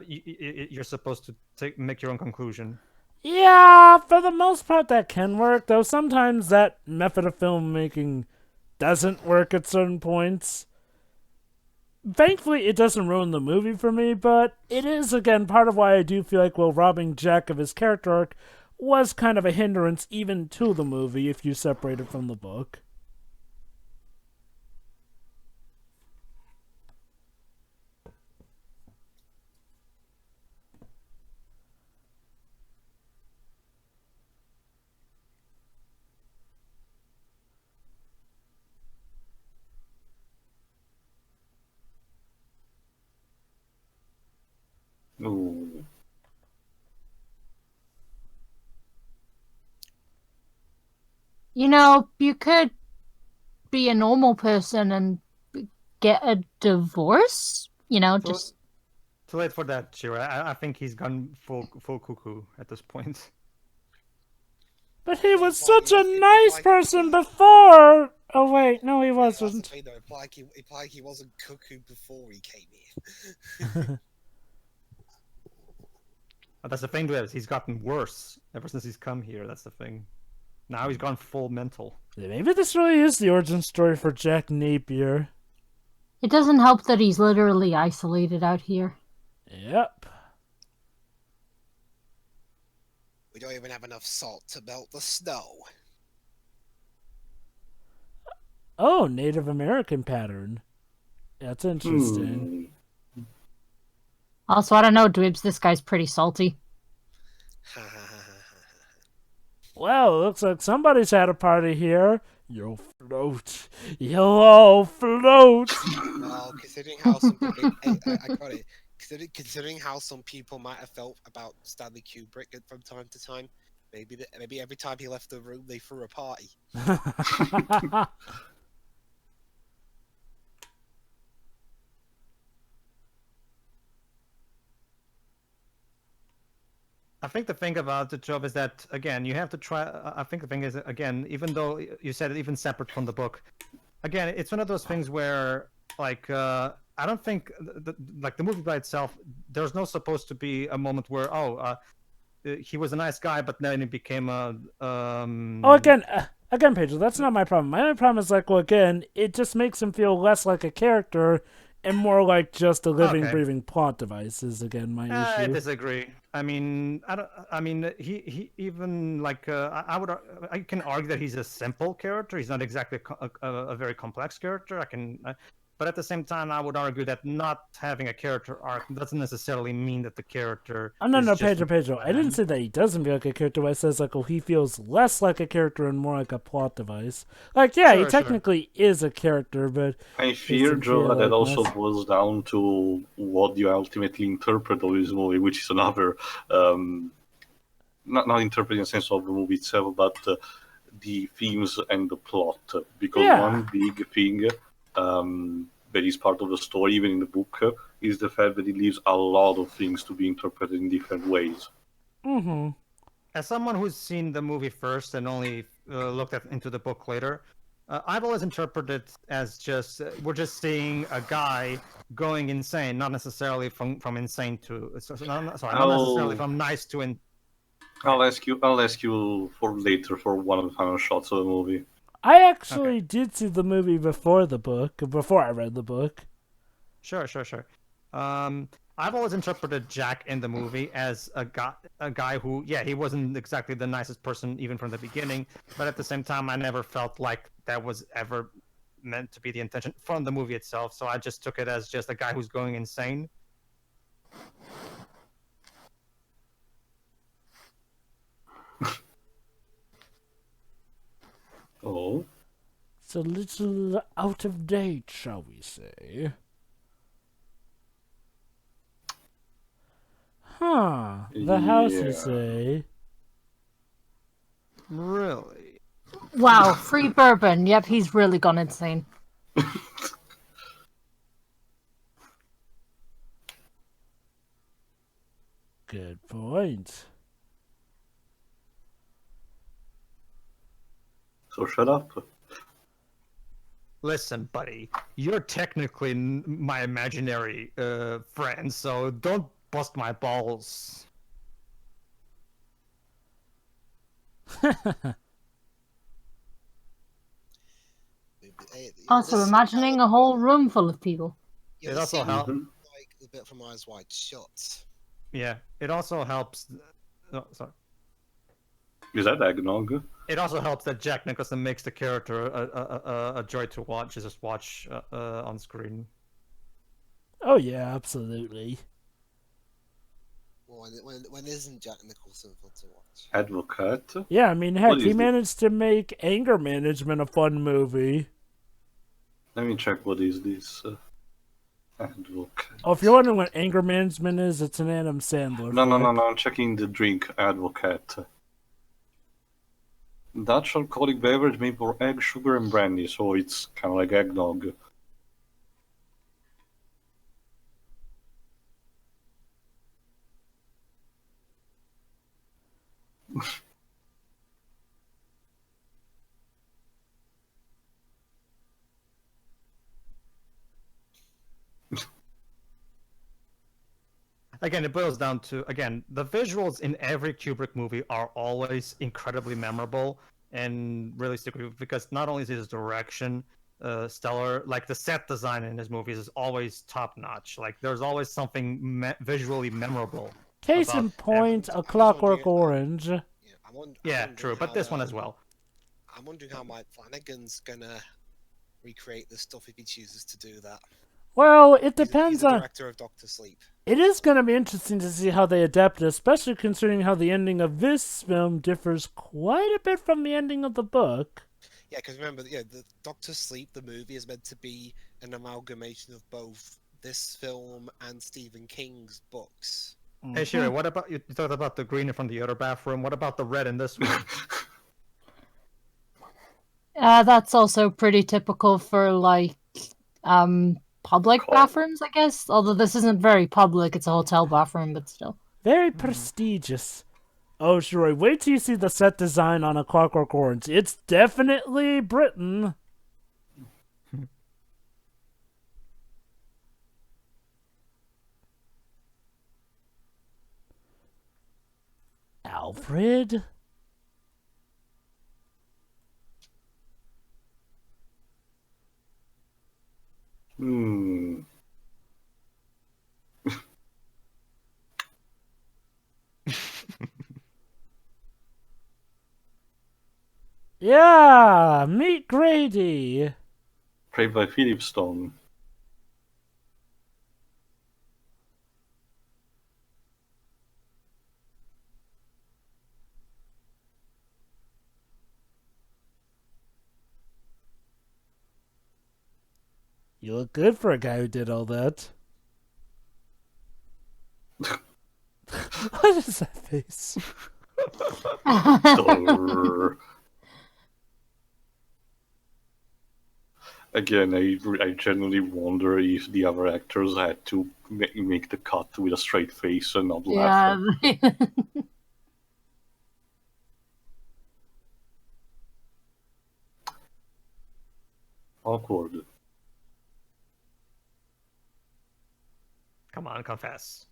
[SPEAKER 1] you're supposed to make your own conclusion.
[SPEAKER 2] Yeah, for the most part that can work, though sometimes that method of filmmaking doesn't work at certain points. Thankfully, it doesn't ruin the movie for me, but it is, again, part of why I do feel like, well, robbing Jack of his character arc was kind of a hindrance even to the movie if you separate it from the book.
[SPEAKER 4] Ooh.
[SPEAKER 5] You know, you could be a normal person and get a divorce. You know,
[SPEAKER 1] So-
[SPEAKER 5] just
[SPEAKER 1] Too late for that, Shira. I think he's gone full cuckoo at this point.
[SPEAKER 2] But he was
[SPEAKER 3] Implying
[SPEAKER 2] such a
[SPEAKER 3] it's
[SPEAKER 2] nice
[SPEAKER 3] like-
[SPEAKER 2] person before. Oh wait, no, he
[SPEAKER 3] That's the
[SPEAKER 2] wasn't.
[SPEAKER 3] thing, though. Implying he wasn't cuckoo before he came here.
[SPEAKER 1] But that's the thing, with he's gotten worse ever since he's come here. That's the thing. Now he's gone full mental.
[SPEAKER 2] Maybe this really is the origin story for Jack Napier.
[SPEAKER 5] it doesn't help that he's literally isolated out here.
[SPEAKER 2] Yep.
[SPEAKER 3] We don't even have enough salt to melt the snow.
[SPEAKER 2] Oh, Native American pattern. That's interesting.
[SPEAKER 5] Also, I don't know, Dwebs, this guy's pretty salty.
[SPEAKER 2] Well, looks like somebody's had a party here. You'll float. You'll all float.
[SPEAKER 3] Well, considering how some people, I got it. Considering how some people might have felt about Stanley Kubrick from time to time, maybe every time he left the room, they threw a party.
[SPEAKER 1] I think the thing about the job is that, again, you have to try. I think the thing is, again, even though you said it even separate from the book, again, it's one of those things where, like, I don't think, like, the movie by itself, there's no supposed to be a moment where, he was a nice guy, but then he became a.
[SPEAKER 2] Oh, again, Pedro, that's not my problem. My only problem is, like, well, again, it just makes him feel less like a character and more like just a living,
[SPEAKER 1] Okay.
[SPEAKER 2] breathing plot device. Is again my
[SPEAKER 1] I
[SPEAKER 2] issue.
[SPEAKER 1] disagree. I mean, I don't. I mean, he even like I can argue that he's a simple character. He's not exactly a very complex character. But at the same time, I would argue that not having a character arc doesn't necessarily mean that the character.
[SPEAKER 2] Oh, no,
[SPEAKER 1] is
[SPEAKER 2] no,
[SPEAKER 1] just
[SPEAKER 2] Pedro. I didn't say that he doesn't feel like a character. I says like, well, he feels less like a character and more like a plot device. Like, yeah, he
[SPEAKER 1] Sure.
[SPEAKER 2] technically is a character, but
[SPEAKER 4] I fear,
[SPEAKER 2] Doesn't
[SPEAKER 4] Joe,
[SPEAKER 2] feel
[SPEAKER 4] that
[SPEAKER 2] like
[SPEAKER 4] also
[SPEAKER 2] this.
[SPEAKER 4] boils down to what you ultimately interpret of this movie, which is another, not interpret in the sense of the movie itself, but the themes and the plot. Because
[SPEAKER 2] Yeah.
[SPEAKER 4] one big thing that is part of the story, even in the book, is the fact that it leaves a lot of things to be interpreted in different ways.
[SPEAKER 2] mm-hmm.
[SPEAKER 1] As someone who's seen the movie first and only looked into the book later, I've always interpreted it as just we're just seeing a guy going insane, not necessarily from insane to not necessarily from nice to in.
[SPEAKER 4] I'll ask you for later for one of the final shots of the movie.
[SPEAKER 2] I actually did see the movie before I read the book.
[SPEAKER 1] Sure. I've always interpreted Jack in the movie as a guy who, yeah, he wasn't exactly the nicest person even from the beginning, but at the same time, I never felt like that was ever meant to be the intention from the movie itself. So I just took it as just a guy who's going insane.
[SPEAKER 4] Oh.
[SPEAKER 2] It's a little out of date, shall we say. Huh. The house, you
[SPEAKER 4] Yeah.
[SPEAKER 2] say?
[SPEAKER 1] Really?
[SPEAKER 5] Wow, free bourbon. Yep, he's really gone insane.
[SPEAKER 2] Good point.
[SPEAKER 4] So shut up.
[SPEAKER 1] Listen, buddy, you're technically my imaginary friend, so don't bust my balls.
[SPEAKER 5] Also, imagining a whole room full of people.
[SPEAKER 3] Yeah,
[SPEAKER 1] It
[SPEAKER 3] the
[SPEAKER 1] also
[SPEAKER 3] scene
[SPEAKER 1] helps.
[SPEAKER 4] Mhm.
[SPEAKER 3] like the bit from Eyes Wide Shut.
[SPEAKER 1] Yeah, it also helps. Oh, sorry.
[SPEAKER 4] Is that eggnog?
[SPEAKER 1] It also helps that Jack Nicholson makes the character a joy to watch, just watch on screen.
[SPEAKER 2] Oh, yeah, absolutely.
[SPEAKER 3] Well, when isn't Jack Nicholson fun to watch?
[SPEAKER 4] Advocate?
[SPEAKER 2] Yeah, I mean, heck,
[SPEAKER 4] What
[SPEAKER 2] he
[SPEAKER 4] is it?
[SPEAKER 2] managed to make Anger Management a fun movie.
[SPEAKER 4] Let me check what is this. Advocate.
[SPEAKER 2] Oh, if you're wondering what anger management is, it's an Adam Sandler.
[SPEAKER 4] No,
[SPEAKER 2] flick.
[SPEAKER 4] I'm checking the drink. Advocate. Dutch alcoholic beverage made for egg, sugar, and brandy, so it's kind of like eggnog.
[SPEAKER 1] Again, it boils down to, again, the visuals in every Kubrick movie are always incredibly memorable and really stick with you, because not only is his direction stellar, like the set design in his movies is always top notch. Like there's always something visually memorable.
[SPEAKER 2] Case
[SPEAKER 1] about
[SPEAKER 2] in point,
[SPEAKER 3] every-
[SPEAKER 2] A Clockwork Orange.
[SPEAKER 3] Yeah, I'm wondering
[SPEAKER 1] true, but
[SPEAKER 3] how,
[SPEAKER 1] this one as well.
[SPEAKER 3] I'm wondering how Mike Flanagan's gonna recreate this stuff if he chooses to do that.
[SPEAKER 2] Well, it
[SPEAKER 3] He's
[SPEAKER 2] depends
[SPEAKER 3] the
[SPEAKER 2] on.
[SPEAKER 3] director of Doctor Sleep.
[SPEAKER 2] It is going to be interesting to see how they adapt it, especially considering how the ending of this film differs quite a bit from the ending of the book.
[SPEAKER 3] Yeah, because remember, the Doctor Sleep, the movie, is meant to be an amalgamation of both this film and Stephen King's books.
[SPEAKER 1] Hey, Shiri, what about you talked about the green from the other bathroom? What about the red in this one?
[SPEAKER 5] That's also pretty typical for like public bathrooms, I guess. Although this isn't very public, it's a hotel bathroom, but still.
[SPEAKER 2] Very prestigious. Oh, Shiroi, wait till you see the set design on A Clockwork Orange. It's definitely Britain. Alfred?
[SPEAKER 4] Hmm.
[SPEAKER 2] Yeah, meet Grady.
[SPEAKER 4] Played by Philip Stone.
[SPEAKER 2] You look good for a guy who did all that. What is that face?
[SPEAKER 4] Durr. Again, I genuinely wonder if the other actors had to make the cut with a straight face and not laugh.
[SPEAKER 5] Yeah.
[SPEAKER 4] Awkward.
[SPEAKER 1] Come on, confess.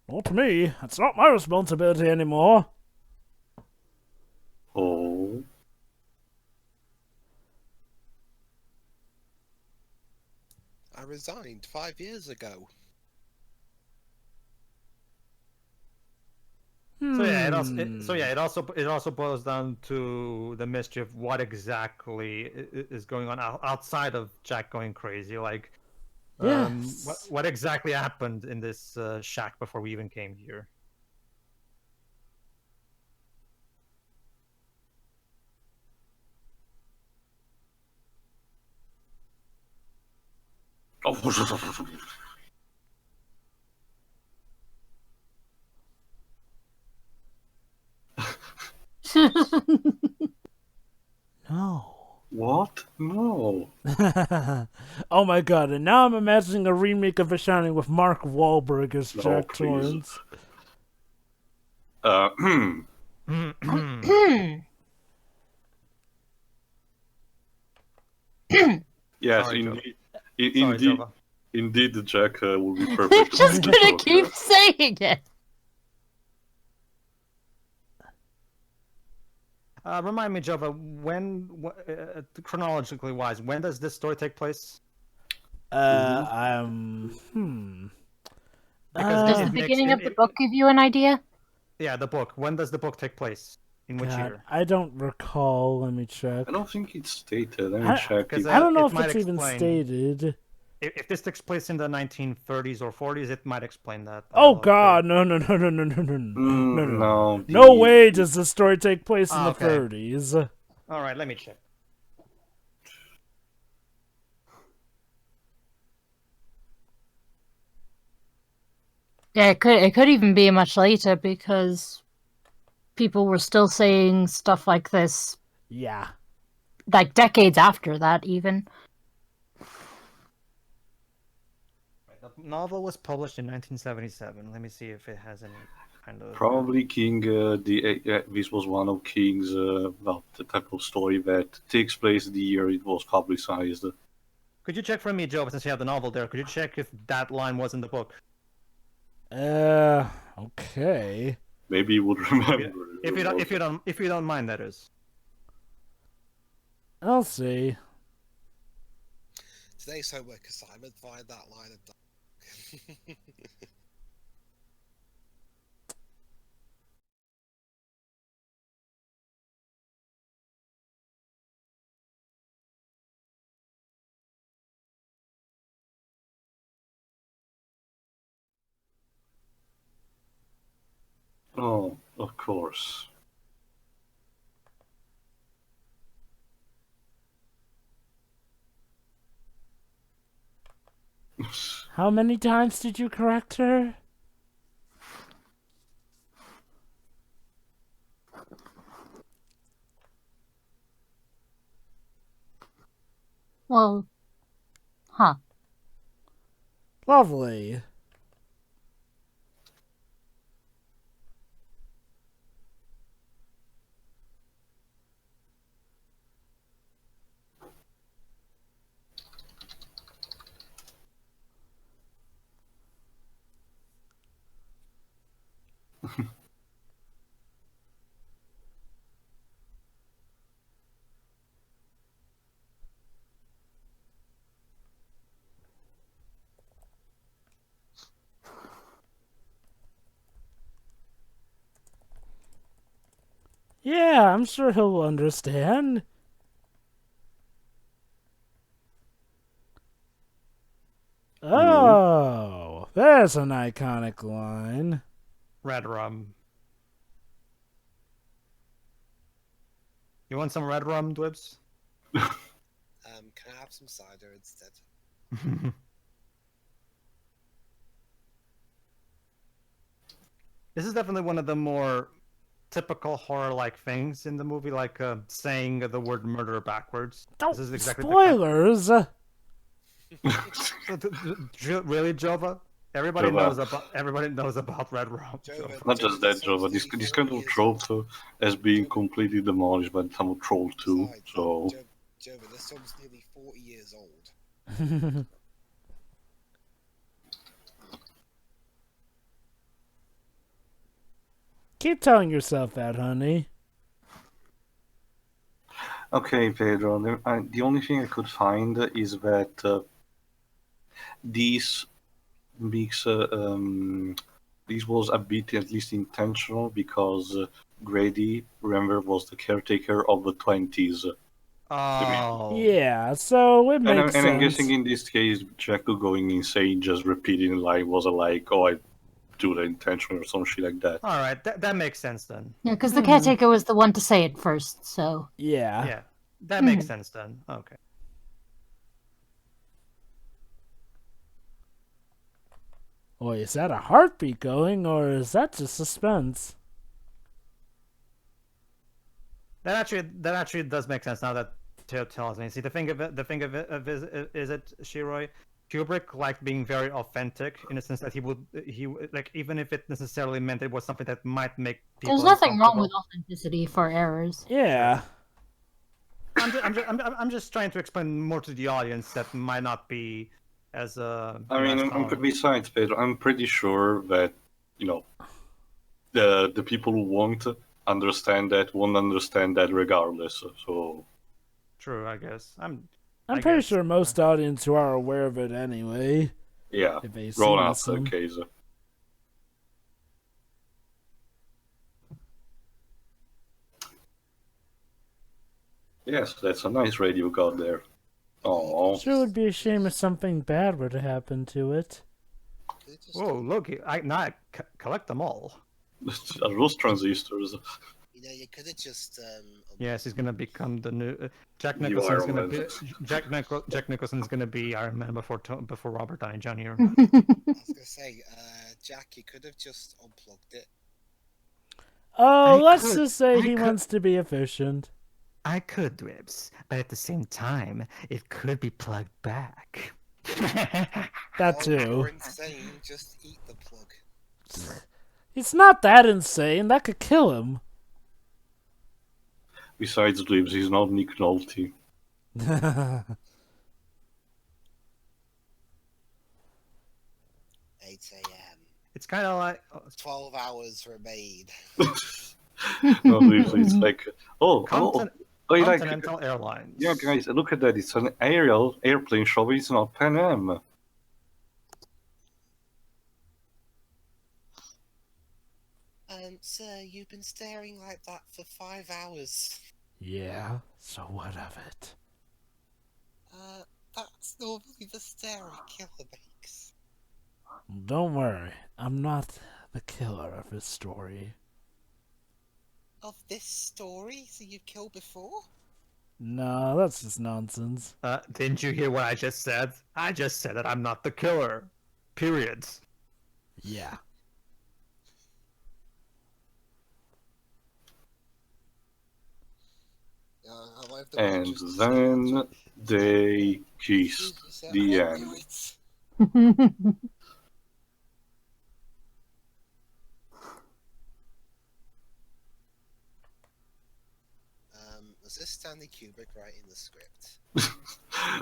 [SPEAKER 2] Not to me. It's not my responsibility anymore.
[SPEAKER 4] Oh.
[SPEAKER 3] I resigned 5 years ago.
[SPEAKER 1] So yeah, it also boils down to the mystery of what exactly is going on outside of Jack going crazy. Like,
[SPEAKER 2] Yes.
[SPEAKER 1] what exactly happened in this shack before we even came here?
[SPEAKER 2] No.
[SPEAKER 4] What? No.
[SPEAKER 2] Oh my god, and now I'm imagining a remake of The Shining with Mark Wahlberg as
[SPEAKER 4] No,
[SPEAKER 2] Jack
[SPEAKER 4] please.
[SPEAKER 2] Torrance.
[SPEAKER 4] Yes,
[SPEAKER 1] Sorry,
[SPEAKER 4] indeed.
[SPEAKER 1] Sorry, Jova.
[SPEAKER 4] Indeed, the Jack will be perfect.
[SPEAKER 5] Just
[SPEAKER 4] with the
[SPEAKER 5] gonna
[SPEAKER 4] Joker.
[SPEAKER 5] keep saying it.
[SPEAKER 1] Remind me, Jova, chronologically wise, when does this story take place?
[SPEAKER 2] Hmm.
[SPEAKER 1] Because
[SPEAKER 5] Does
[SPEAKER 1] it
[SPEAKER 5] the
[SPEAKER 1] makes-
[SPEAKER 5] beginning
[SPEAKER 1] it-
[SPEAKER 5] of the
[SPEAKER 1] it-
[SPEAKER 5] book give you an idea?
[SPEAKER 1] Yeah, the book. When does the book take place? In which
[SPEAKER 2] God,
[SPEAKER 1] year?
[SPEAKER 2] I don't recall. Let me check.
[SPEAKER 4] I don't think it's stated. Let me check.
[SPEAKER 1] because
[SPEAKER 4] It.
[SPEAKER 2] I don't know
[SPEAKER 1] it
[SPEAKER 2] if
[SPEAKER 1] might
[SPEAKER 2] it's even
[SPEAKER 1] explain.
[SPEAKER 2] stated.
[SPEAKER 1] if this takes place in the 1930s or 40s, it might explain that.
[SPEAKER 2] Oh God, no, no, no, no, no, no, no, no,
[SPEAKER 4] No.
[SPEAKER 2] no way does the story take place in the
[SPEAKER 1] Okay.
[SPEAKER 2] 30s.
[SPEAKER 1] All right, let me check.
[SPEAKER 5] Yeah, it could even be much later because people were still saying stuff like this,
[SPEAKER 2] Yeah.
[SPEAKER 5] like decades after that, even.
[SPEAKER 1] The novel was published in 1977. Let me see if it has any kind of.
[SPEAKER 4] Probably King. This was one of King's. The type of story that takes place the year it was publicized.
[SPEAKER 1] Could you check for me, Joe, since you have the novel there? Could you check if that line was in the book?
[SPEAKER 2] Okay.
[SPEAKER 4] Maybe you would remember.
[SPEAKER 1] If you don't mind, that is.
[SPEAKER 2] I'll see.
[SPEAKER 3] Today's homework assignment: find that line of dialogue.
[SPEAKER 4] Oh, of course.
[SPEAKER 2] How many times did you correct her?
[SPEAKER 5] Well, huh.
[SPEAKER 2] Lovely. Yeah, I'm sure he'll understand. Oh, there's an iconic line.
[SPEAKER 1] Red rum. You want some red rum, Dwibs?
[SPEAKER 3] Can I have some cider instead?
[SPEAKER 1] This is definitely one of the more typical horror-like things in the movie, like saying the word murder backwards.
[SPEAKER 2] Don't
[SPEAKER 1] This is exactly
[SPEAKER 2] spoilers.
[SPEAKER 1] Really, Jova? Everybody knows about red rum.
[SPEAKER 3] Jova,
[SPEAKER 4] Not just that, Joe, but
[SPEAKER 3] this
[SPEAKER 4] this kind of trope has been completely demolished by the time of Troll 2. So
[SPEAKER 3] Jova, this film's nearly 40 years old.
[SPEAKER 2] Keep telling yourself that, honey.
[SPEAKER 4] okay, Pedro. The only thing I could find is that these makes this was a bit at least intentional because Grady, remember, was the caretaker of the 20s.
[SPEAKER 1] Oh.
[SPEAKER 2] Yeah, so it makes
[SPEAKER 4] And I'm guessing
[SPEAKER 2] sense.
[SPEAKER 4] in this case, Jacko going insane, just repeating the line was oh, I do that intentionally or some shit like that.
[SPEAKER 1] All right, that makes sense then.
[SPEAKER 5] Yeah, because the caretaker was the one to say it first, so.
[SPEAKER 2] Yeah.
[SPEAKER 1] Yeah, that makes sense then. Okay.
[SPEAKER 2] Boy, is that a heartbeat going, or is that just suspense?
[SPEAKER 1] That actually does make sense now that Teo tells me. See, the thing of it is it, Shiroi? Kubrick liked being very authentic in the sense that he would like, even if it necessarily meant it was something that might make people.
[SPEAKER 5] There's nothing wrong with authenticity for errors.
[SPEAKER 2] Yeah.
[SPEAKER 1] I'm just trying to explain more to the audience that might not be as
[SPEAKER 4] I mean, besides Pedro, I'm pretty sure that the people who won't understand that won't understand that regardless. So
[SPEAKER 1] true, I guess. I'm
[SPEAKER 2] pretty sure most audience who are aware of it anyway.
[SPEAKER 4] yeah,
[SPEAKER 2] If they
[SPEAKER 4] roll
[SPEAKER 2] see
[SPEAKER 4] out
[SPEAKER 2] some.
[SPEAKER 4] the case. Yes, that's a nice radio you got there. Oh,
[SPEAKER 2] Sure would be a shame if something bad were to happen to it.
[SPEAKER 1] Whoa, look! Collect them all.
[SPEAKER 4] are those transistors?
[SPEAKER 3] You know, you could have just
[SPEAKER 1] Yes, he's gonna become the new Jack
[SPEAKER 4] New
[SPEAKER 1] Nicholson's
[SPEAKER 4] Iron
[SPEAKER 1] gonna
[SPEAKER 4] Man.
[SPEAKER 1] be Jack Nicholson's gonna be Iron Man before Robert Downey Jr.
[SPEAKER 3] I was gonna say, Jack, you could have just unplugged it.
[SPEAKER 2] Oh,
[SPEAKER 1] I
[SPEAKER 2] let's
[SPEAKER 1] could-
[SPEAKER 2] just say
[SPEAKER 1] I
[SPEAKER 2] he
[SPEAKER 1] could-
[SPEAKER 2] wants to be efficient.
[SPEAKER 1] I could, Ribs, but at the same time, it could be plugged back.
[SPEAKER 2] That
[SPEAKER 3] Oh,
[SPEAKER 2] too.
[SPEAKER 3] you're insane. Just eat the plug.
[SPEAKER 2] It's not that insane. That could kill him.
[SPEAKER 4] Besides Dibs, he's not Nick Nolte.
[SPEAKER 3] 8 a.m.
[SPEAKER 1] It's kind of like
[SPEAKER 3] 12 hours remain.
[SPEAKER 4] No, Dibs, it's like, oh, like,
[SPEAKER 1] Continental Airlines.
[SPEAKER 4] yeah, guys, look at that. It's an airplane show. It's not Pan Am.
[SPEAKER 3] Sir, you've been staring like that for 5 hours.
[SPEAKER 2] Yeah, so what of it?
[SPEAKER 3] That's normally the stare a killer makes.
[SPEAKER 2] Don't worry, I'm not the killer of this story.
[SPEAKER 3] Of this story? So you've killed before?
[SPEAKER 2] No, that's just nonsense.
[SPEAKER 1] Didn't you hear what I just said? I just said that I'm not the killer. Period.
[SPEAKER 2] Yeah.
[SPEAKER 3] I like the
[SPEAKER 4] And
[SPEAKER 3] just
[SPEAKER 4] then they kissed. The
[SPEAKER 3] I
[SPEAKER 4] end.
[SPEAKER 3] knew it. Was this Stanley Kubrick writing the script?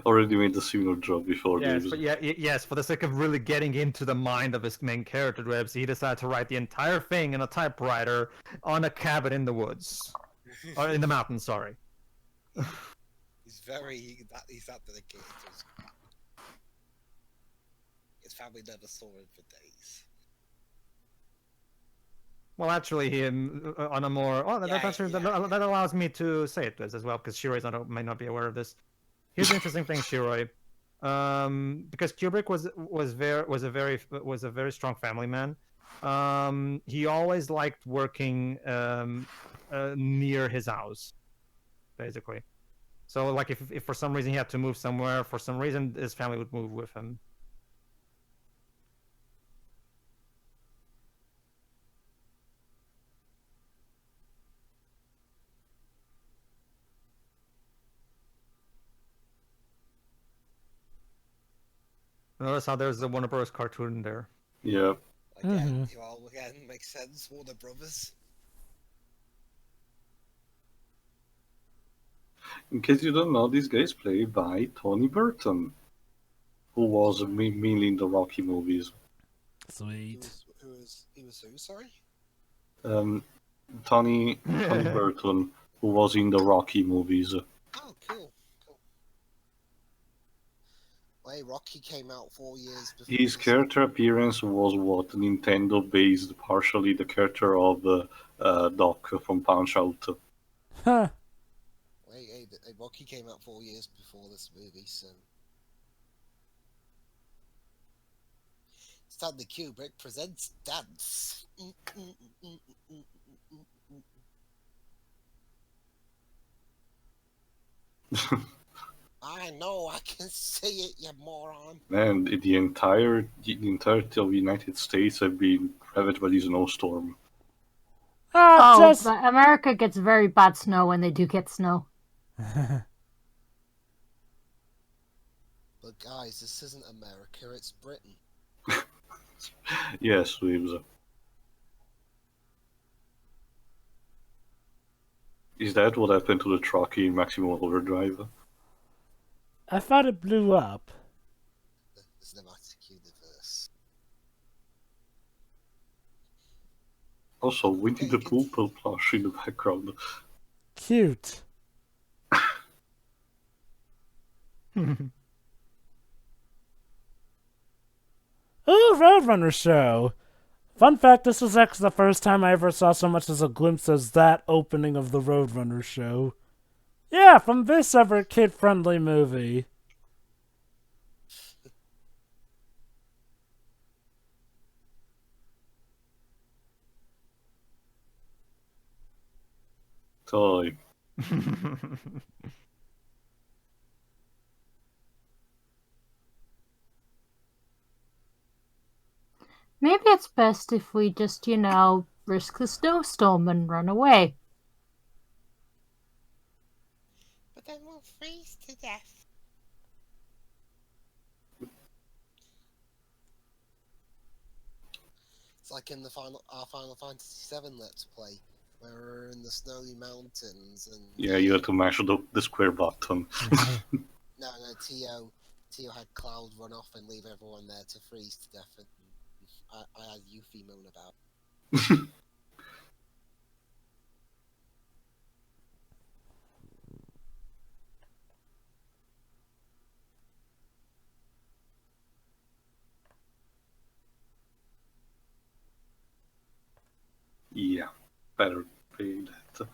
[SPEAKER 4] Already made the similar job before.
[SPEAKER 1] Yes,
[SPEAKER 4] Dibs.
[SPEAKER 1] but yes, for the sake of really getting into the mind of his main character, Ribs, he decided to write the entire thing in a typewriter on a cabin in the woods. Or in the mountains, sorry.
[SPEAKER 3] He's that dedicated to his craft. His family never saw him for days.
[SPEAKER 1] Well, actually, on a more... Oh, that allows me to say it as well, because Shiroi may not be aware of this. Here's the interesting thing, Shiroi. Because Kubrick was a very strong family man. He always liked working near his house, basically. So, like, if for some reason he had to move somewhere, for some reason his family would move with him. Notice how there's the Warner Bros. Cartoon there.
[SPEAKER 4] Yeah.
[SPEAKER 3] Again, it all again makes sense. Warner Brothers.
[SPEAKER 4] In case you don't know, this guy is played by Tony Burton, who was mainly in the Rocky movies.
[SPEAKER 2] Sweet.
[SPEAKER 3] He was who? Sorry.
[SPEAKER 4] Tony Burton, who was in the Rocky movies.
[SPEAKER 3] Oh, cool. Wait, Rocky came out 4 years before.
[SPEAKER 4] His character appearance was what Nintendo based partially the character of Doc from Punch Out.
[SPEAKER 2] Huh.
[SPEAKER 3] Wait, Rocky came out 4 years before this movie, so. Stanley Kubrick presents Dance. I know, I can see it, you moron.
[SPEAKER 4] And the entirety of the United States have been ravaged by this snowstorm.
[SPEAKER 2] Ah,
[SPEAKER 5] Oh,
[SPEAKER 2] just...
[SPEAKER 5] but America gets very bad snow when they do get snow.
[SPEAKER 3] But guys, this isn't America, it's Britain.
[SPEAKER 4] Yes, Weaves. Is that what happened to the truck in Maximum Overdrive?
[SPEAKER 2] I thought it blew up.
[SPEAKER 3] The cinematic universe.
[SPEAKER 4] Also, Winnie the Pooh plush in the background.
[SPEAKER 2] Cute. Ooh, Roadrunner show. Fun fact, this was actually the first time I ever saw so much as a glimpse as that opening of the Roadrunner show. Yeah, from this ever kid-friendly movie.
[SPEAKER 4] Totally.
[SPEAKER 5] Maybe it's best if we just, risk the snowstorm and run away.
[SPEAKER 3] But then we'll freeze to death. It's like in our Final Fantasy VII Let's Play, where we're in the snowy mountains and...
[SPEAKER 4] Yeah, you had to mash the square button.
[SPEAKER 3] No, Tio had Cloud run off and leave everyone there to freeze to death, and I had Yuffie moan about.
[SPEAKER 4] Yeah, better pay that.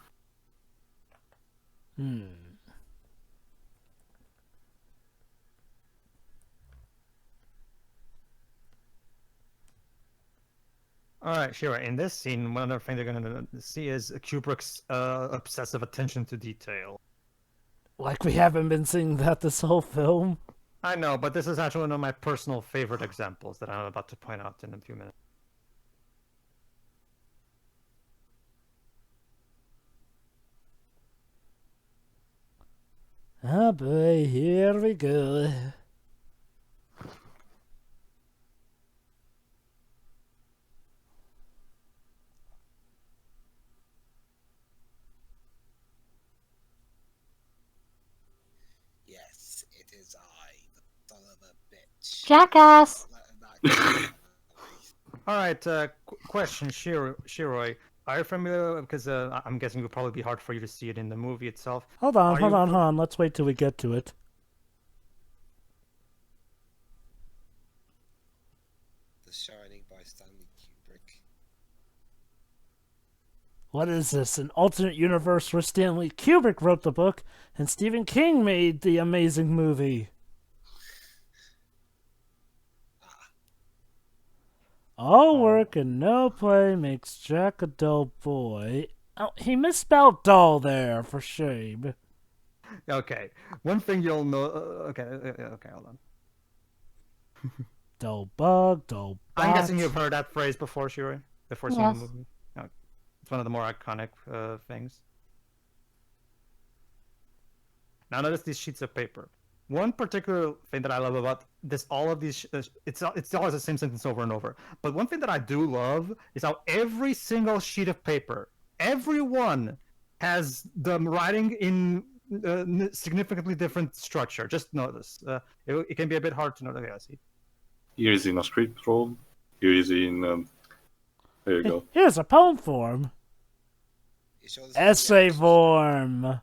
[SPEAKER 1] All right, sure. In this scene, one other thing they're going to see is Kubrick's obsessive attention to detail.
[SPEAKER 2] Like we haven't been seeing that this whole film.
[SPEAKER 1] I know, but this is actually one of my personal favorite examples that I'm about to point out in a few minutes.
[SPEAKER 2] Oh boy, here we go.
[SPEAKER 3] Yes, it is I, the son of a bitch.
[SPEAKER 5] Jackass!
[SPEAKER 1] All right, question, Shiroi. Are you familiar? Because I'm guessing it would probably be hard for you to see it in the movie itself.
[SPEAKER 2] Hold on. Let's wait till we get to it.
[SPEAKER 3] The Shining by Stanley Kubrick.
[SPEAKER 2] What is this? An alternate universe where Stanley Kubrick wrote the book and Stephen King made the amazing movie. All work and no play makes Jack a dull boy. Oh, he misspelled dull there, for shame.
[SPEAKER 1] Okay, one thing you'll know. Okay, hold on.
[SPEAKER 2] Dull bug, dull bat.
[SPEAKER 1] I'm guessing you've heard that phrase before, Shiroi? Before seeing the
[SPEAKER 5] Yes.
[SPEAKER 1] movie? No, it's one of the more iconic things. Now notice these sheets of paper. One particular thing that I love about this, all of these, it's always the same sentence over and over. But one thing that I do love is how every single sheet of paper, every one, has the writing in significantly different structure. Just notice. It can be a bit hard to notice. Okay, I see.
[SPEAKER 4] Here is in a script role. Here is in. There you go.
[SPEAKER 2] Here's a poem form.
[SPEAKER 3] You sure this is
[SPEAKER 2] Essay
[SPEAKER 3] the actual-
[SPEAKER 2] form.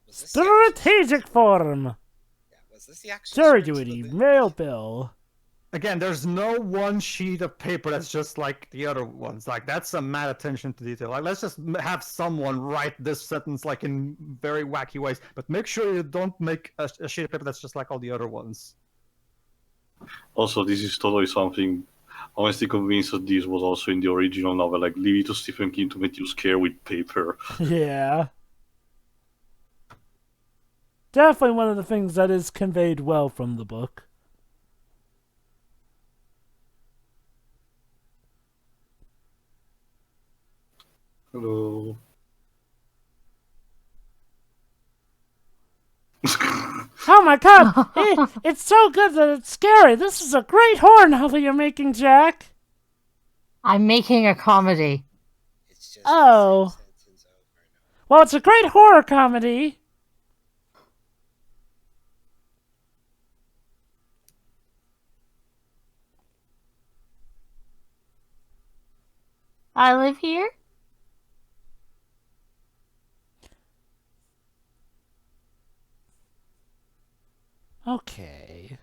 [SPEAKER 3] Was this the actual-
[SPEAKER 2] Strategic form.
[SPEAKER 3] Yeah, was this the actual
[SPEAKER 2] Jury
[SPEAKER 3] script of the
[SPEAKER 2] duty,
[SPEAKER 3] movie?
[SPEAKER 2] mail bill.
[SPEAKER 1] Again, there's no one sheet of paper that's just like the other ones. Like, that's some mad attention to detail. Like, let's just have someone write this sentence like in very wacky ways, but make sure you don't make a sheet of paper that's just like all the other ones.
[SPEAKER 4] Also, this is totally something. Honestly, convinced that this was also in the original novel. Like, leave it to Stephen King to make you scared with paper.
[SPEAKER 2] Yeah. Definitely one of the things that is conveyed well from the book.
[SPEAKER 4] Hello.
[SPEAKER 2] Oh my god! It's so good that it's scary. This is a great horror novel you're making, Jack.
[SPEAKER 5] I'm making a comedy.
[SPEAKER 3] It's just
[SPEAKER 2] Oh.
[SPEAKER 3] the same sentence over and over.
[SPEAKER 2] Well, it's a great horror comedy.
[SPEAKER 5] I live here?
[SPEAKER 2] Okay.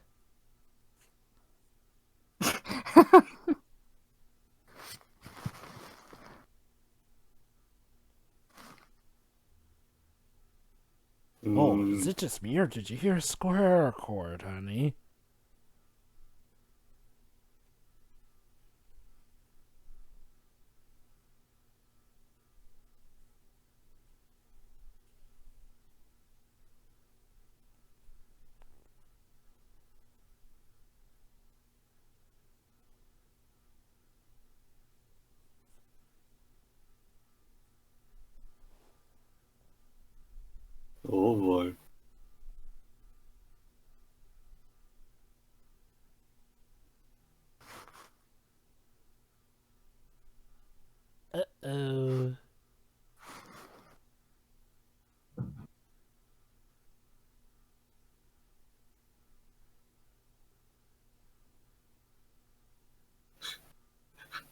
[SPEAKER 2] Oh, is it just me or did you hear a square chord, honey?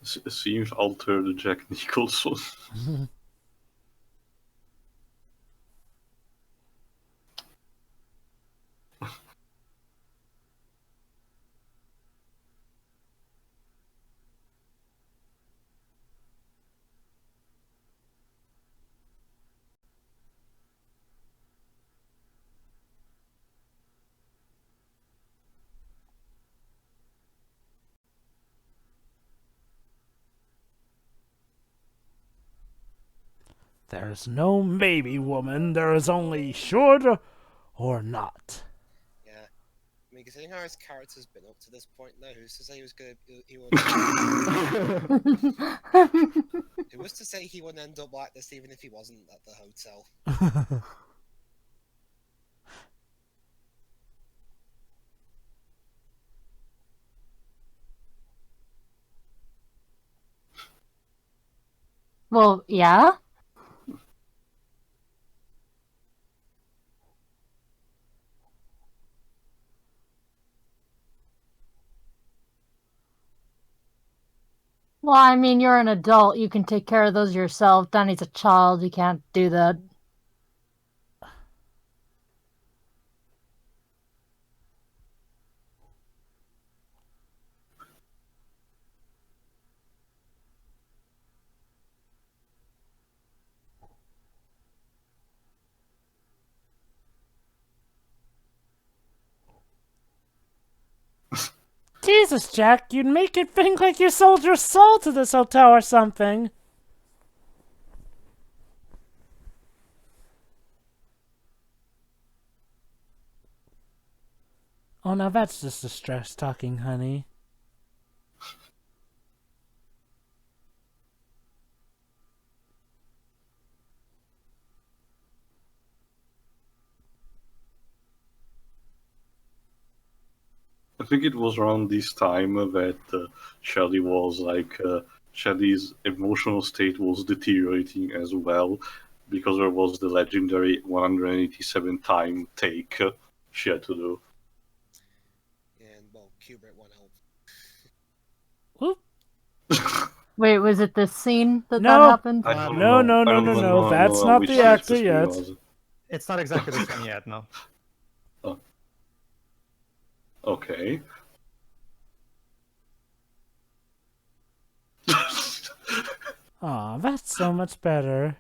[SPEAKER 4] Seems altered Jack Nicholson.
[SPEAKER 2] There's no maybe, woman. There is only should or not.
[SPEAKER 3] Yeah. I mean, considering how his character's been up to this point now, who's to say he was gonna he would who was to say he wouldn't end up like this even if he wasn't at the hotel?
[SPEAKER 5] Well, yeah. Well, I mean, you're an adult. You can take care of those yourself. Danny's a child. You can't do that.
[SPEAKER 2] Jesus, Jack, you'd make it think like you sold your soul to this hotel or something. Oh, now that's just distress talking, honey.
[SPEAKER 4] I think it was around this time that Shelley was like, Shelley's emotional state was deteriorating as well, because there was the legendary 187 time take she had to do.
[SPEAKER 3] And well, Kubrick won't help.
[SPEAKER 2] Whoop.
[SPEAKER 5] Wait, was it this scene that
[SPEAKER 2] No.
[SPEAKER 5] happened?
[SPEAKER 4] I don't
[SPEAKER 2] No,
[SPEAKER 4] know.
[SPEAKER 2] no,
[SPEAKER 4] I
[SPEAKER 2] no,
[SPEAKER 4] don't
[SPEAKER 2] no,
[SPEAKER 4] know
[SPEAKER 2] no. That's not
[SPEAKER 4] which
[SPEAKER 2] the
[SPEAKER 4] scene
[SPEAKER 2] actor
[SPEAKER 4] this
[SPEAKER 2] yet.
[SPEAKER 4] was.
[SPEAKER 1] It's not exactly the same yet, no.
[SPEAKER 4] Okay.
[SPEAKER 2] Aw, that's so much better.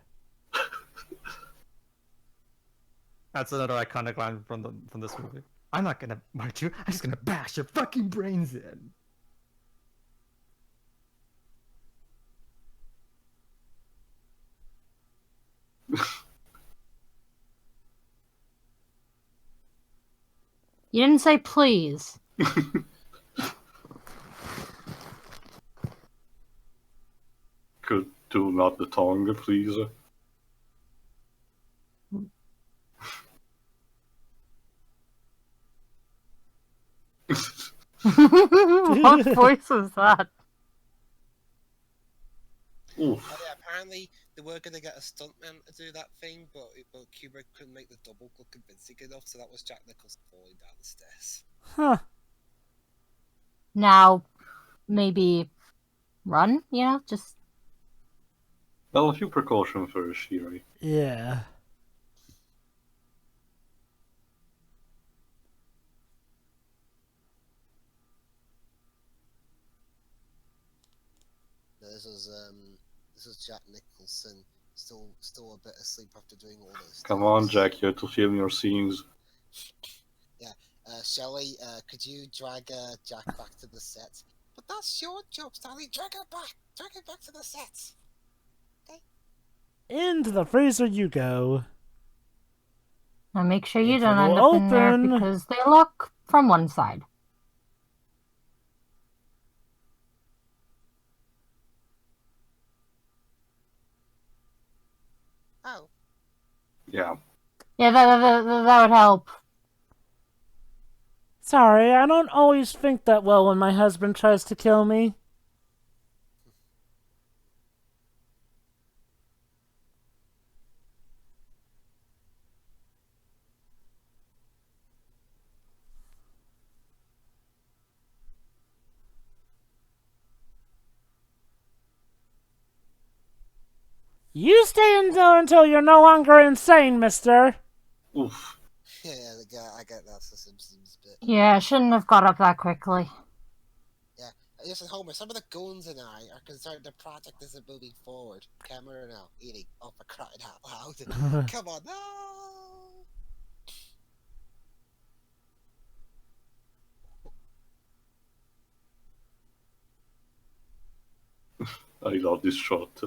[SPEAKER 1] That's another iconic line from this movie. I'm not gonna march you. I'm just gonna bash your fucking brains in.
[SPEAKER 5] You didn't say please.
[SPEAKER 4] Could do not the tongue, please.
[SPEAKER 5] What voice was that?
[SPEAKER 4] Oof.
[SPEAKER 3] Oh yeah, apparently they were gonna get a stuntman to do that thing, but Kubrick couldn't make the double look convincing enough, so that was Jack Nicholson falling down the stairs.
[SPEAKER 2] Huh.
[SPEAKER 5] Now, maybe run, just...
[SPEAKER 4] Well, a few precautions first, Shiri.
[SPEAKER 2] Yeah.
[SPEAKER 3] This was Jack Nicholson, still a bit asleep after doing all this.
[SPEAKER 4] Come on, Jack, you have to film your scenes.
[SPEAKER 3] Yeah, Shelley, could you drag Jack back to the set? But that's your job, Stanley. Drag it back to the set.
[SPEAKER 2] Into the freezer you go.
[SPEAKER 5] Now make sure you
[SPEAKER 2] It
[SPEAKER 5] don't
[SPEAKER 2] will
[SPEAKER 5] end up in there
[SPEAKER 2] open.
[SPEAKER 5] because they look from one side.
[SPEAKER 3] Oh.
[SPEAKER 4] Yeah.
[SPEAKER 5] Yeah, that would help.
[SPEAKER 2] Sorry, I don't always think that well when my husband tries to kill me. You stay in there until you're no longer insane, mister.
[SPEAKER 4] Oof.
[SPEAKER 3] Yeah, I get that's the Simpsons bit.
[SPEAKER 5] Yeah, I shouldn't have got up that quickly.
[SPEAKER 3] Listen, Homer, some of the goons and I are concerned the project isn't moving forward. Camera now, eating. Oh, for crying out loud. Come on, no!
[SPEAKER 4] I love this shot.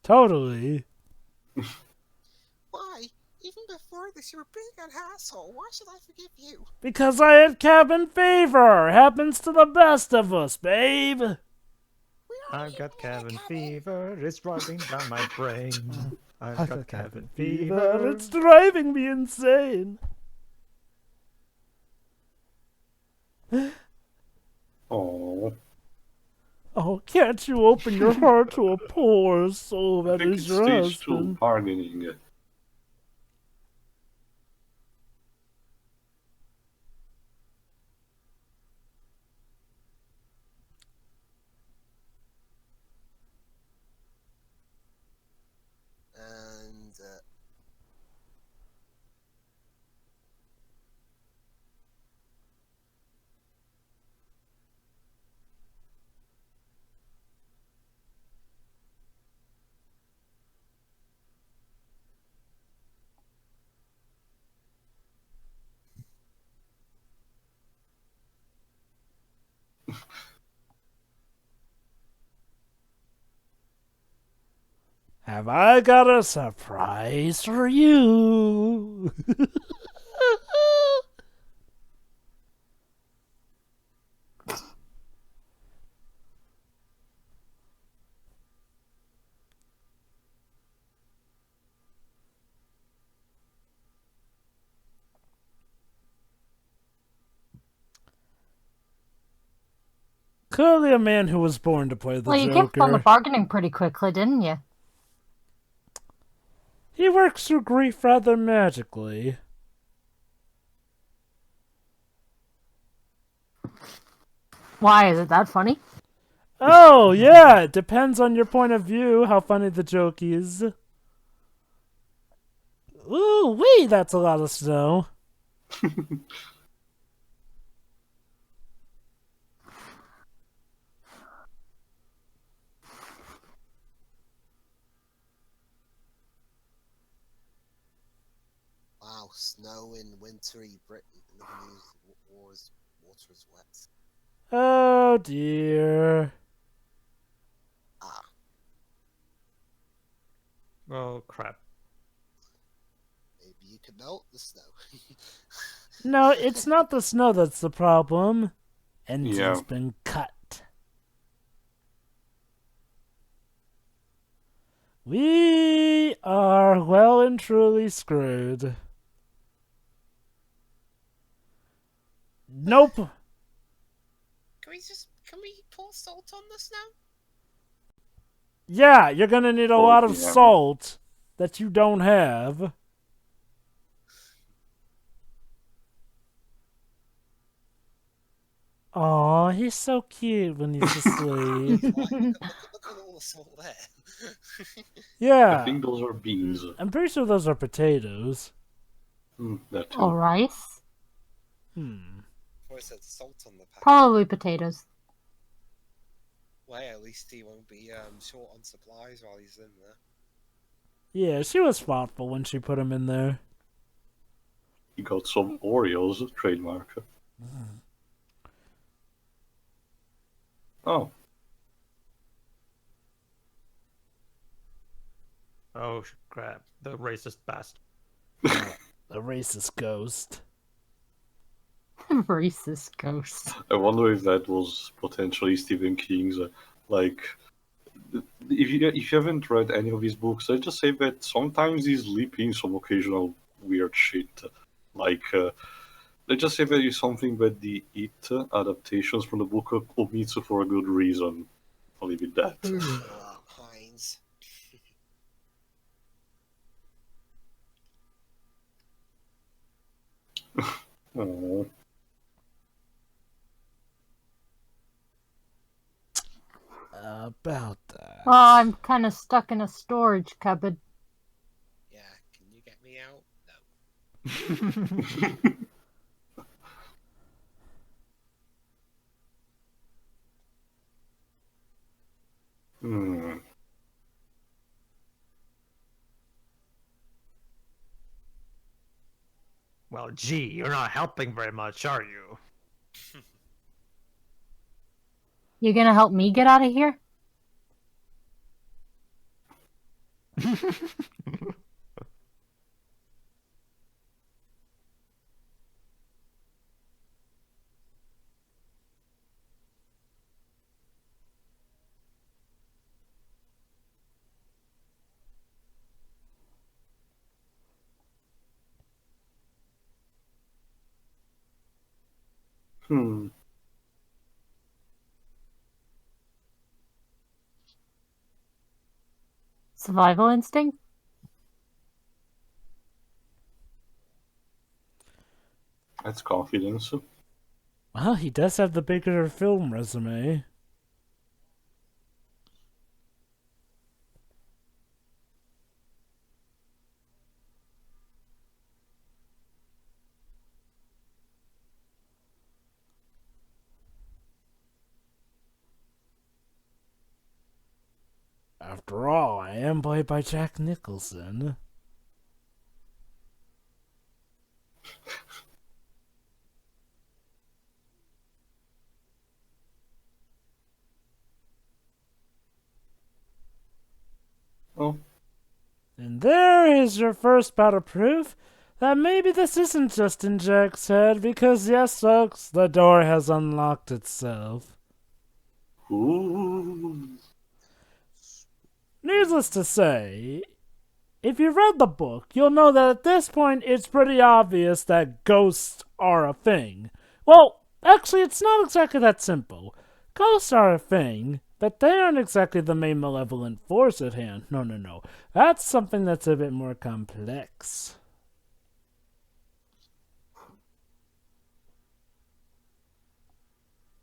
[SPEAKER 2] Totally.
[SPEAKER 3] Why? Even before this, you were being an asshole. Why should I forgive you?
[SPEAKER 2] Because I had cabin fever. Happens to the best of us, babe.
[SPEAKER 1] I've got cabin fever, it's driving down my brain. I've got cabin fever.
[SPEAKER 2] It's driving me insane.
[SPEAKER 4] Oh,
[SPEAKER 2] Oh, can't you open your heart to a poor soul
[SPEAKER 4] I
[SPEAKER 2] that
[SPEAKER 4] think
[SPEAKER 2] is
[SPEAKER 4] it's
[SPEAKER 2] your
[SPEAKER 4] stage 2,
[SPEAKER 2] husband?
[SPEAKER 4] bargaining.
[SPEAKER 3] And,
[SPEAKER 2] Have I got a surprise for you? Clearly a man who was born to play the
[SPEAKER 5] Well, you kept on the
[SPEAKER 2] Joker.
[SPEAKER 5] bargaining pretty quickly, didn't you?
[SPEAKER 2] He works through grief rather magically.
[SPEAKER 5] Why is it that funny?
[SPEAKER 2] Oh, yeah, it depends on your point of view how funny the joke is. Ooh, wee, that's a lot of snow.
[SPEAKER 3] wow, snow in wintry Britain. In the news, water is wet.
[SPEAKER 2] Oh, dear.
[SPEAKER 3] Ah,
[SPEAKER 1] Oh, crap.
[SPEAKER 3] maybe you could melt the snow.
[SPEAKER 2] No, it's not the snow that's the problem. Engine's
[SPEAKER 4] Yeah.
[SPEAKER 2] been cut. We are well and truly screwed. Nope.
[SPEAKER 3] Can we pour salt on the snow?
[SPEAKER 2] Yeah, you're gonna need a
[SPEAKER 4] Oh,
[SPEAKER 2] lot of
[SPEAKER 4] yeah.
[SPEAKER 2] salt that you don't have. Aw, he's so cute when he's asleep.
[SPEAKER 3] Look at all the salt there.
[SPEAKER 4] I
[SPEAKER 2] Yeah,
[SPEAKER 4] think those are beans.
[SPEAKER 2] I'm pretty sure those are potatoes.
[SPEAKER 4] That too.
[SPEAKER 5] Or rice?
[SPEAKER 3] Or is it salt on the pack?
[SPEAKER 5] Probably potatoes.
[SPEAKER 3] Well, at least he won't be short on supplies while he's in there.
[SPEAKER 2] Yeah, she was thoughtful when she put him in there.
[SPEAKER 4] He got some Oreos trademark. Oh,
[SPEAKER 1] Oh, crap. The racist bastard.
[SPEAKER 2] The racist ghost.
[SPEAKER 5] Racist ghost.
[SPEAKER 4] I wonder if that was potentially Stephen King's. Like, if you haven't read any of his books, I just say that sometimes he's leaping some occasional weird shit. Like, let's just say that is something that the It adaptations from the book omits for a good reason. I'll leave it that.
[SPEAKER 3] Oh, Heinz.
[SPEAKER 4] Oh,
[SPEAKER 2] about that.
[SPEAKER 5] Well, I'm kind of stuck in a storage cupboard.
[SPEAKER 3] Yeah, can you get me out? No.
[SPEAKER 4] Hmm.
[SPEAKER 1] Well, gee, you're not helping very much, are you?
[SPEAKER 5] You gonna help me get out of here?
[SPEAKER 4] Hmm.
[SPEAKER 5] Survival instinct?
[SPEAKER 4] That's confidence.
[SPEAKER 2] Well, he does have the bigger film resume. After all, I am played by Jack Nicholson.
[SPEAKER 4] Oh.
[SPEAKER 2] And there is your first bout of proof that maybe this isn't just in Jack's head, because yes, folks, the door has unlocked itself.
[SPEAKER 4] Ooh.
[SPEAKER 2] Needless to say, if you read the book, you'll know that at this point it's pretty obvious that ghosts are a thing. Well, actually, it's not exactly that simple. Ghosts are a thing, but they aren't exactly the main malevolent force at hand. No. That's something that's a bit more complex.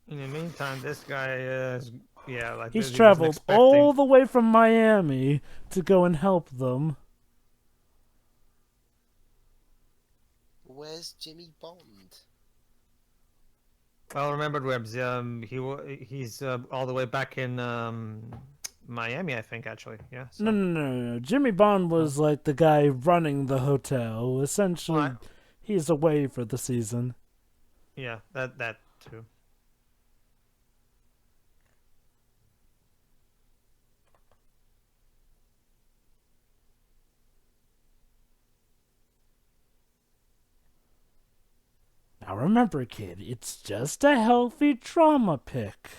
[SPEAKER 1] In the meantime, this guy is, like
[SPEAKER 2] He's
[SPEAKER 1] he wasn't
[SPEAKER 2] traveled
[SPEAKER 1] expecting-
[SPEAKER 2] all the way from Miami to go and help them.
[SPEAKER 3] Where's Jimmy Bond?
[SPEAKER 1] Well, remember, Webbs. He's all the way back in Miami, I think. Actually, yeah. So.
[SPEAKER 2] No. Jimmy Bond was like the guy running the hotel. Essentially,
[SPEAKER 1] Well,
[SPEAKER 2] he's away for the season.
[SPEAKER 1] Yeah, that too.
[SPEAKER 2] Now remember, kid, it's just a healthy drama pick.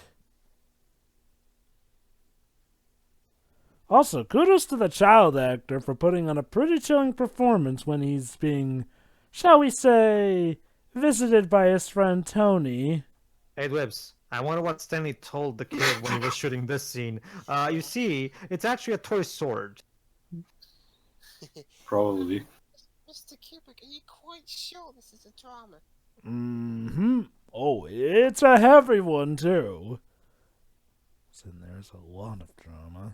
[SPEAKER 2] Also, kudos to the child actor for putting on a pretty chilling performance when he's being, shall we say, visited by his friend Tony.
[SPEAKER 1] Hey, Webbs. I wonder what Stanley told the kid when he was shooting this scene. You see, it's actually a toy sword.
[SPEAKER 4] Probably.
[SPEAKER 3] Mr. Kubrick, are you quite sure this is a drama?
[SPEAKER 2] Mm-hmm. Oh, it's a heavy one, too. So there's a lot of drama.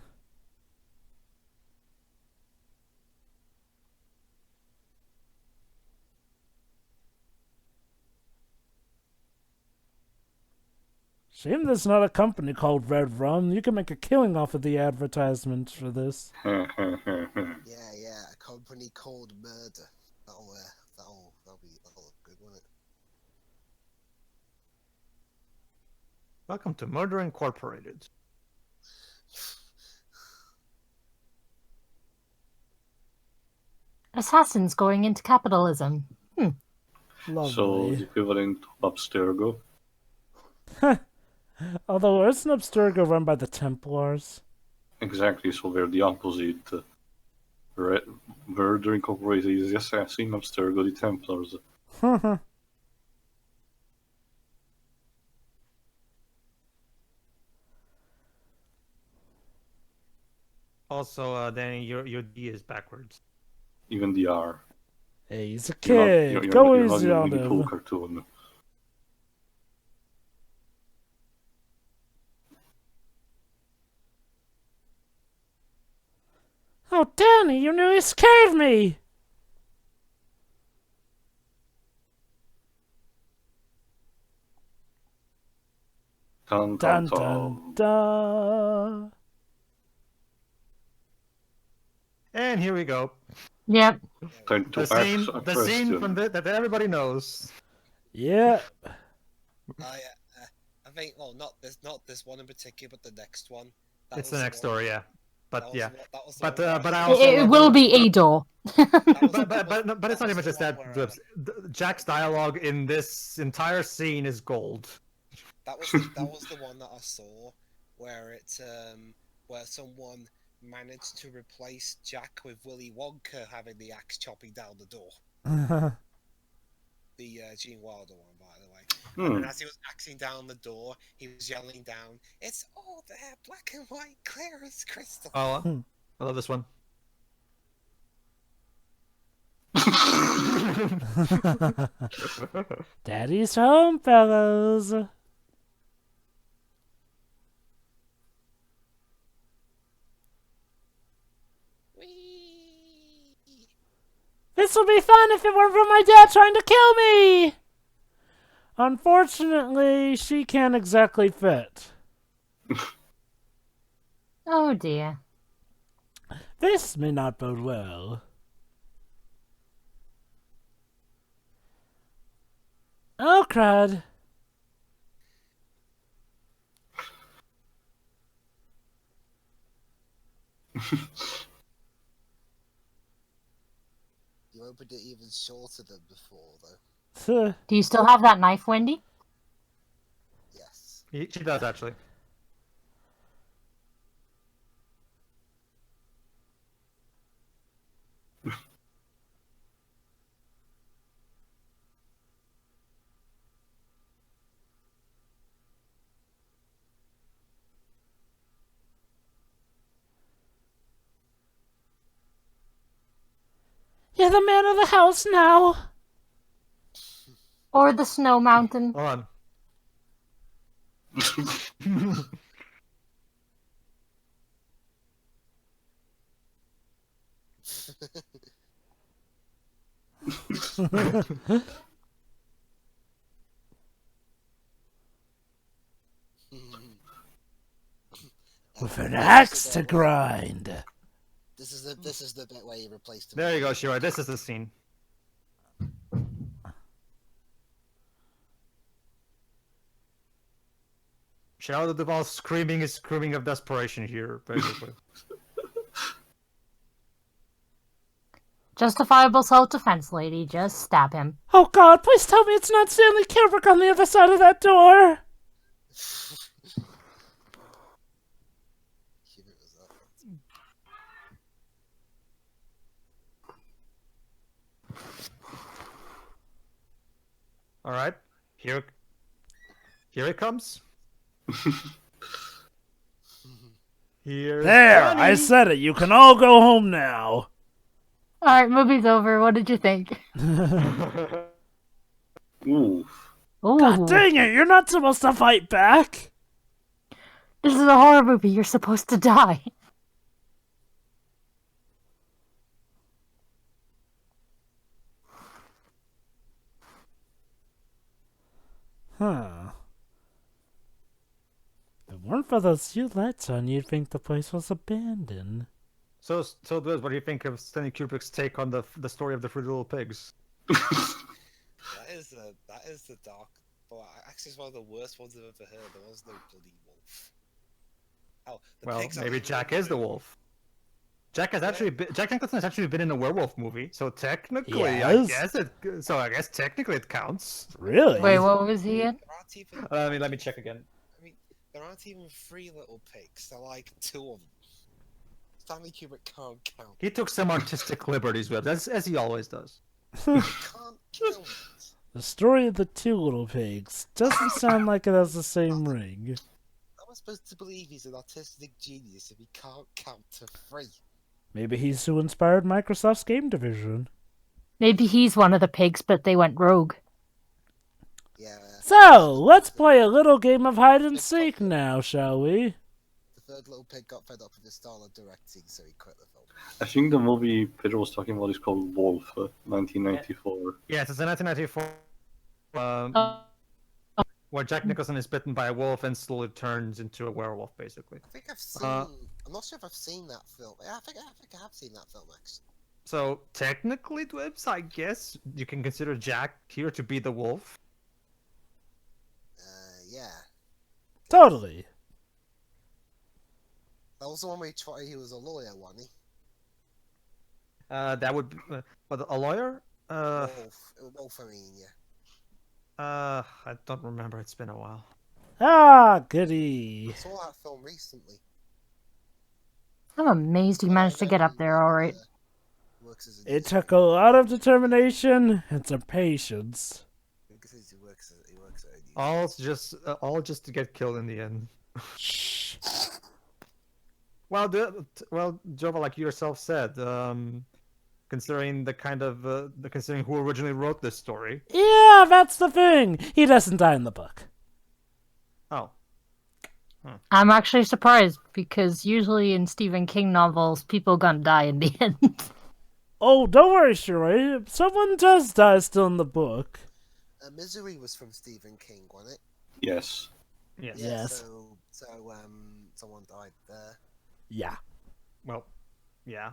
[SPEAKER 2] Shame there's not a company called Red Rum. You can make a killing off of the advertisements for this.
[SPEAKER 3] Yeah, a company called Murder. That'll look good, won't it?
[SPEAKER 1] Welcome to Murder Incorporated.
[SPEAKER 5] Assassins going into capitalism.
[SPEAKER 2] Lovely.
[SPEAKER 4] So the equivalent of Abstergo.
[SPEAKER 2] Although isn't Abstergo run by the Templars?
[SPEAKER 4] Exactly, so we're the opposite. Murder Incorporated is the assassin, Abstergo the Templars.
[SPEAKER 1] Also, Danny, your D is backwards.
[SPEAKER 4] Even the R.
[SPEAKER 2] Hey, he's a
[SPEAKER 4] You're not-
[SPEAKER 2] kid.
[SPEAKER 4] you're
[SPEAKER 2] Go
[SPEAKER 4] not
[SPEAKER 2] easy
[SPEAKER 4] even
[SPEAKER 2] on
[SPEAKER 4] in the full
[SPEAKER 2] him.
[SPEAKER 4] cartoon.
[SPEAKER 2] Oh, Danny, you nearly scared me!
[SPEAKER 4] Dun,
[SPEAKER 2] Dun
[SPEAKER 4] dun,
[SPEAKER 2] dun
[SPEAKER 4] dun.
[SPEAKER 2] dun.
[SPEAKER 1] And here we go.
[SPEAKER 5] Yep.
[SPEAKER 4] Time to
[SPEAKER 1] The
[SPEAKER 4] ask
[SPEAKER 1] scene,
[SPEAKER 4] a
[SPEAKER 1] the scene
[SPEAKER 4] question.
[SPEAKER 1] from that everybody knows.
[SPEAKER 2] Yeah.
[SPEAKER 3] I think, well, not this one in particular, but the next one.
[SPEAKER 1] It's the next story, yeah. But yeah, but I
[SPEAKER 5] It,
[SPEAKER 1] also
[SPEAKER 5] it
[SPEAKER 1] love
[SPEAKER 5] will
[SPEAKER 1] the-
[SPEAKER 5] be a door.
[SPEAKER 1] but it's not even just that.
[SPEAKER 3] Where,
[SPEAKER 1] Jack's dialogue in this entire scene is gold.
[SPEAKER 3] that was the one that I saw where where someone managed to replace Jack with Willy Wonka having the axe chopping down the door. The Gene Wilder one, by the way. And as he was axing down the door, he was yelling down, "It's all there, black and white, clear as crystal."
[SPEAKER 1] Oh, I love this one.
[SPEAKER 2] Daddy's home, fellows.
[SPEAKER 3] Whee!
[SPEAKER 2] This would be fun if it weren't for my dad trying to kill me! Unfortunately, she can't exactly fit.
[SPEAKER 5] Oh dear.
[SPEAKER 2] This may not bode well. Oh, crud.
[SPEAKER 3] You opened it even shorter than before, though.
[SPEAKER 5] Do you still have that knife, Wendy?
[SPEAKER 3] Yes.
[SPEAKER 1] She does actually.
[SPEAKER 2] You're the man of the house now.
[SPEAKER 5] Or the snow mountain?
[SPEAKER 1] Hold on.
[SPEAKER 2] With an axe to grind.
[SPEAKER 3] This is the bit where you replace the.
[SPEAKER 1] There you go, Shira. This is the scene. Shia Duvall screaming his screaming of desperation here, basically.
[SPEAKER 5] Justifiable self-defense, lady. Just stab him.
[SPEAKER 2] Oh God, please tell me it's not Stanley Kubrick on the other side of that door.
[SPEAKER 1] All right, here it comes. Here's
[SPEAKER 2] There,
[SPEAKER 1] Johnny.
[SPEAKER 2] I said it. You can all go home now.
[SPEAKER 5] Alright, movie's over. What did you think?
[SPEAKER 4] Ooh.
[SPEAKER 5] Ooh.
[SPEAKER 2] God dang it, you're not supposed to fight back.
[SPEAKER 5] This is a horror movie. You're supposed to die.
[SPEAKER 2] Huh. If it weren't for those few lights on, you'd think the place was abandoned.
[SPEAKER 1] So Liz, what do you think of Stanley Kubrick's take on the story of the Three Little Pigs?
[SPEAKER 3] That is the dark. Well, actually, it's one of the worst ones I've ever heard. There was no bloody wolf. Oh, the
[SPEAKER 1] Well,
[SPEAKER 3] pigs
[SPEAKER 1] maybe
[SPEAKER 3] actually
[SPEAKER 1] Jack
[SPEAKER 3] were
[SPEAKER 1] is the
[SPEAKER 3] good.
[SPEAKER 1] wolf. Jack Nicholson has actually been in a werewolf movie, so technically,
[SPEAKER 2] Yes.
[SPEAKER 1] I guess technically it counts.
[SPEAKER 2] Really?
[SPEAKER 5] Wait, what was he in?
[SPEAKER 3] There aren't even.
[SPEAKER 1] Let me check again.
[SPEAKER 3] I mean, there aren't even 3 little pigs. They're like 2 of them. Stanley Kubrick can't count.
[SPEAKER 1] He took some artistic liberties with it, as he always does.
[SPEAKER 3] Can't count.
[SPEAKER 2] The story of the two little pigs doesn't sound like it has the same ring.
[SPEAKER 3] How am I supposed to believe he's an artistic genius if he can't count to 3?
[SPEAKER 2] Maybe he's who inspired Microsoft's game division.
[SPEAKER 5] Maybe he's one of the pigs, but they went rogue.
[SPEAKER 3] Yeah.
[SPEAKER 2] So, let's play a little game of hide and seek now, shall we?
[SPEAKER 3] The third little pig got fed up with his style of directing, so he quit the film.
[SPEAKER 4] I think the movie Pedro was talking about is called Wolf, 1994.
[SPEAKER 1] Yes, it's a 1994.
[SPEAKER 5] Oh.
[SPEAKER 1] Where Jack Nicholson is bitten by a wolf and slowly turns into a werewolf, basically.
[SPEAKER 3] I think I've seen. I'm not sure if I've seen that film. Yeah, I think I have seen that film actually.
[SPEAKER 1] So technically, Dwibs, I guess you can consider Jack here to be the wolf.
[SPEAKER 3] Yeah.
[SPEAKER 2] Totally.
[SPEAKER 3] That was the one where he was a lawyer, wasn't he?
[SPEAKER 1] That would be, but a lawyer?
[SPEAKER 3] Wolf, I mean, yeah.
[SPEAKER 1] I don't remember. It's been a while.
[SPEAKER 2] Ah, goody.
[SPEAKER 3] I saw that film recently.
[SPEAKER 5] I'm amazed he managed to get up there all right.
[SPEAKER 2] It took a lot of determination and some patience.
[SPEAKER 1] All just to get killed in the end.
[SPEAKER 2] Shh.
[SPEAKER 1] Well, Jova, like you yourself said, considering considering who originally wrote this story.
[SPEAKER 2] Yeah, that's the thing. He doesn't die in the book.
[SPEAKER 1] Oh.
[SPEAKER 5] I'm actually surprised because usually in Stephen King novels, people gonna die in the end.
[SPEAKER 2] Oh, don't worry, Sheree. Someone does die still in the book.
[SPEAKER 3] Misery was from Stephen King, wasn't it?
[SPEAKER 4] Yes.
[SPEAKER 1] Yes.
[SPEAKER 3] Yeah,
[SPEAKER 2] Yes.
[SPEAKER 3] So someone died there.
[SPEAKER 2] Yeah.
[SPEAKER 1] Well, yeah.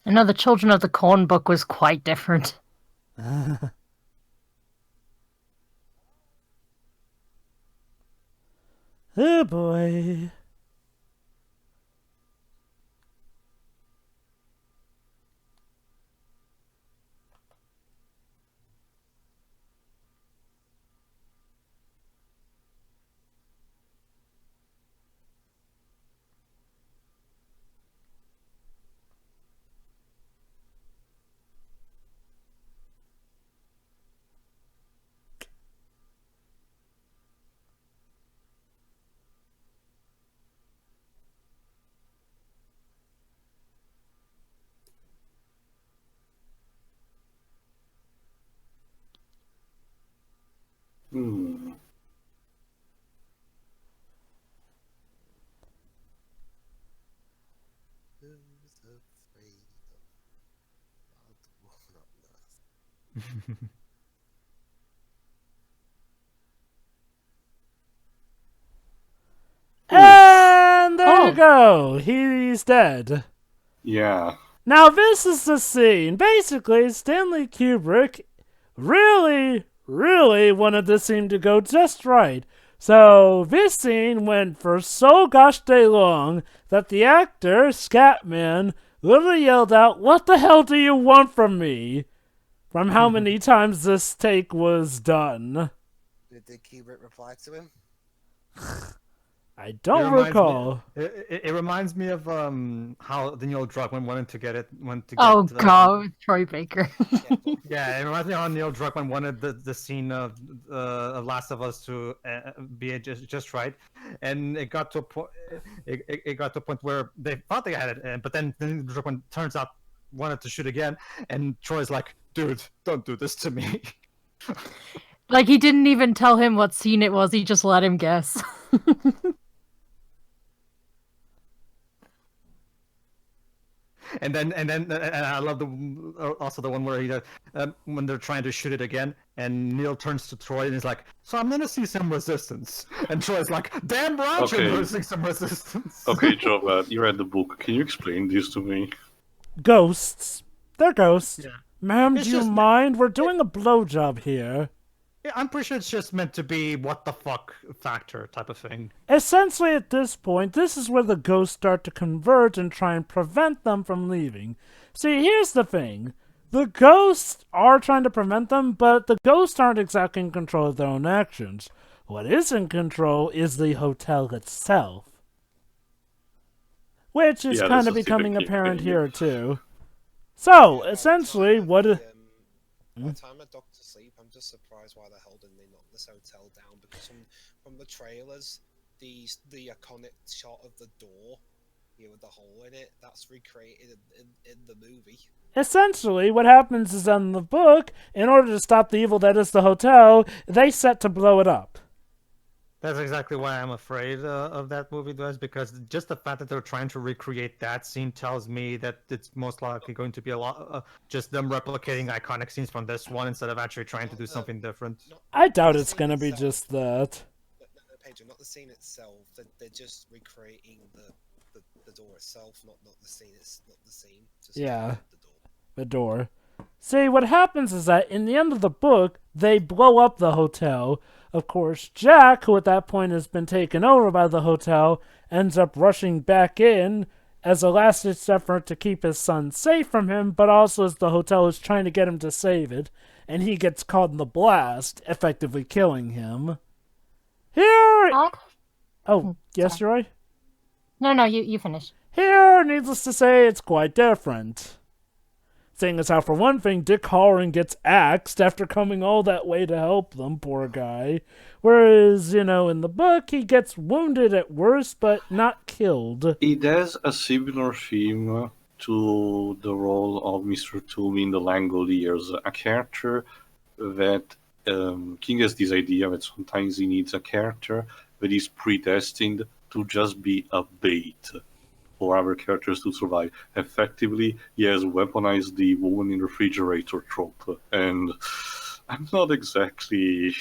[SPEAKER 5] I know the Children of the Corn book was quite different.
[SPEAKER 2] Oh boy.
[SPEAKER 4] Hmm.
[SPEAKER 3] Who's afraid of the wolf?
[SPEAKER 2] And there you go. He's dead.
[SPEAKER 4] Yeah.
[SPEAKER 2] Now this is the scene. Basically, Stanley Kubrick really wanted this scene to go just right. So this scene went for so gosh day long that the actor, Scatman, literally yelled out, "What the hell do you want from me?" From how many times this take was done.
[SPEAKER 3] Did Kubrick reply to him?
[SPEAKER 2] I don't recall.
[SPEAKER 1] It reminds me of how the Neil Druckmann wanted to get.
[SPEAKER 5] Oh god, Troy Baker.
[SPEAKER 1] Yeah, it reminds me of how Neil Druckmann wanted the scene of Last of Us to be just right, and it got to a point. It got to a point where they thought they had it, but then Druckmann turns out wanted to shoot again, and Troy's like, "Dude, don't do this to me."
[SPEAKER 5] Like he didn't even tell him what scene it was. He just let him guess.
[SPEAKER 1] And I love also the one where he when they're trying to shoot it again, and Neil turns to Troy and he's like, "So I'm gonna see some resistance," and Troy's like, "Damn right, you're noticing some resistance."
[SPEAKER 4] Okay, Joe, you read the book. Can you explain this to me?
[SPEAKER 2] Ghosts. They're ghosts.
[SPEAKER 1] Yeah.
[SPEAKER 2] Ma'am,
[SPEAKER 1] It's
[SPEAKER 2] do you
[SPEAKER 1] just-
[SPEAKER 2] mind? We're doing a blowjob here.
[SPEAKER 1] Yeah, I'm pretty sure it's just meant to be what the fuck factor type of thing.
[SPEAKER 2] Essentially, at this point, this is where the ghosts start to converge and try and prevent them from leaving. See, here's the thing. The ghosts are trying to prevent them, but the ghosts aren't exactly in control of their own actions. What is in control is the hotel itself. Which is
[SPEAKER 4] Yeah,
[SPEAKER 2] kind
[SPEAKER 4] that's
[SPEAKER 2] of
[SPEAKER 4] a
[SPEAKER 2] becoming
[SPEAKER 4] Stephen King
[SPEAKER 2] apparent
[SPEAKER 4] thing,
[SPEAKER 2] here, too. So,
[SPEAKER 3] Yeah,
[SPEAKER 2] essentially,
[SPEAKER 3] by the time I docked to sleep, I'm just surprised why the hell didn't they knock this hotel down? Because from the trailers, the iconic shot of the door, with the hole in it, that's recreated in the movie.
[SPEAKER 2] Essentially, what happens is in the book, in order to stop the evil that is the hotel, they set to blow it up.
[SPEAKER 1] That's exactly why I'm afraid of that movie, does, because just the fact that they're trying to recreate that scene tells me that it's most likely going to be a lot just them replicating iconic scenes from this one instead of actually trying to do something different.
[SPEAKER 2] I doubt
[SPEAKER 3] the
[SPEAKER 2] it's
[SPEAKER 3] scene
[SPEAKER 2] gonna be
[SPEAKER 3] itself.
[SPEAKER 2] just that.
[SPEAKER 3] No, Pedro, not the scene itself. They're just recreating the door itself, not the scene. It's not the scene. Just
[SPEAKER 2] Yeah.
[SPEAKER 3] the door.
[SPEAKER 2] The door. See, what happens is that in the end of the book, they blow up the hotel. Of course, Jack, who at that point has been taken over by the hotel, ends up rushing back in as a last-ditch effort to keep his son safe from him, but also as the hotel is trying to get him to save it, and he gets caught in the blast, effectively killing him. Here... Oh, yes, Roy?
[SPEAKER 5] No, you finish.
[SPEAKER 2] Here, needless to say, it's quite different. Seeing as how, for one thing, Dick Halloran gets axed after coming all that way to help them, poor guy. Whereas, in the book, he gets wounded at worst, but not killed.
[SPEAKER 4] It has a similar theme to the role of Mr. Toomey in The Langoliers, a character that King has this idea that sometimes he needs a character that is predestined to just be a bait for other characters to survive. Effectively, he has weaponized the woman in the refrigerator trope, and I'm not exactly...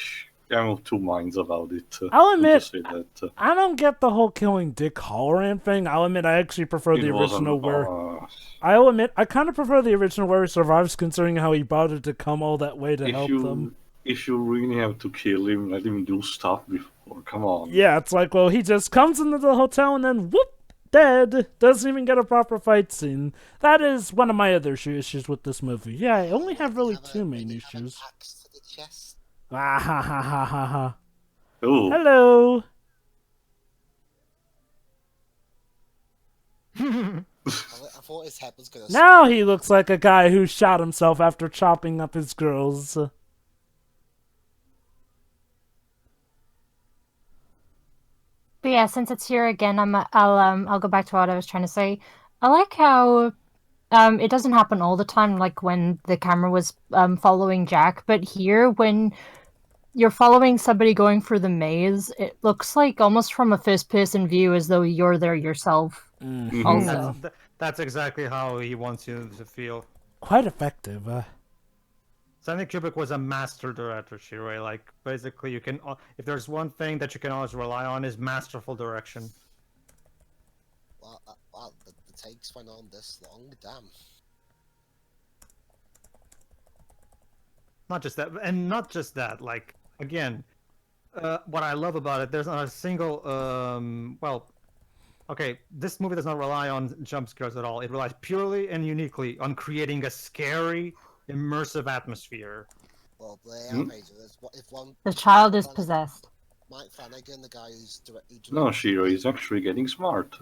[SPEAKER 4] I'm of two minds about it.
[SPEAKER 2] I'll admit,
[SPEAKER 4] say that,
[SPEAKER 2] I don't get the whole killing Dick Halloran thing. I'll admit I actually prefer the original where... I'll admit, I kind of prefer the original where he survives, considering how he bothered to come all that way to help them.
[SPEAKER 4] If you really have to kill him, let him do stuff before. Come on.
[SPEAKER 2] Yeah, it's like, well, he just comes into the hotel and then, whoop, dead. Doesn't even get a proper fight scene. That is one of my other issues with this movie. Yeah, I only have really two main issues.
[SPEAKER 3] Axe to the chest.
[SPEAKER 2] Ah ha ha ha ha ha.
[SPEAKER 4] Oh.
[SPEAKER 2] Hello.
[SPEAKER 3] I thought his head was gonna.
[SPEAKER 2] Now he looks like a guy who shot himself after chopping up his girls.
[SPEAKER 5] But yeah, since it's here again, I'll go back to what I was trying to say. I like how it doesn't happen all the time, like when the camera was following Jack. But here, when you're following somebody going through the maze, it looks like almost from a first-person view, as though you're there yourself.
[SPEAKER 2] Mm-hmm.
[SPEAKER 5] Also,
[SPEAKER 1] That's exactly how he wants you to feel.
[SPEAKER 2] Quite effective.
[SPEAKER 1] Stanley Kubrick was a master director, Shiroi. Like, basically, you can... If there's one thing that you can always rely on is masterful direction.
[SPEAKER 3] Wow, the takes went on this long, damn.
[SPEAKER 1] Not just that, like, again, what I love about it, there's not a single, okay, this movie does not rely on jump scares at all. It relies purely and uniquely on creating a scary, immersive atmosphere.
[SPEAKER 3] Well, they are major. If one.
[SPEAKER 5] the child is possessed.
[SPEAKER 3] Mike Flanagan, the guy who's
[SPEAKER 4] No, Shiro, he's actually getting smart.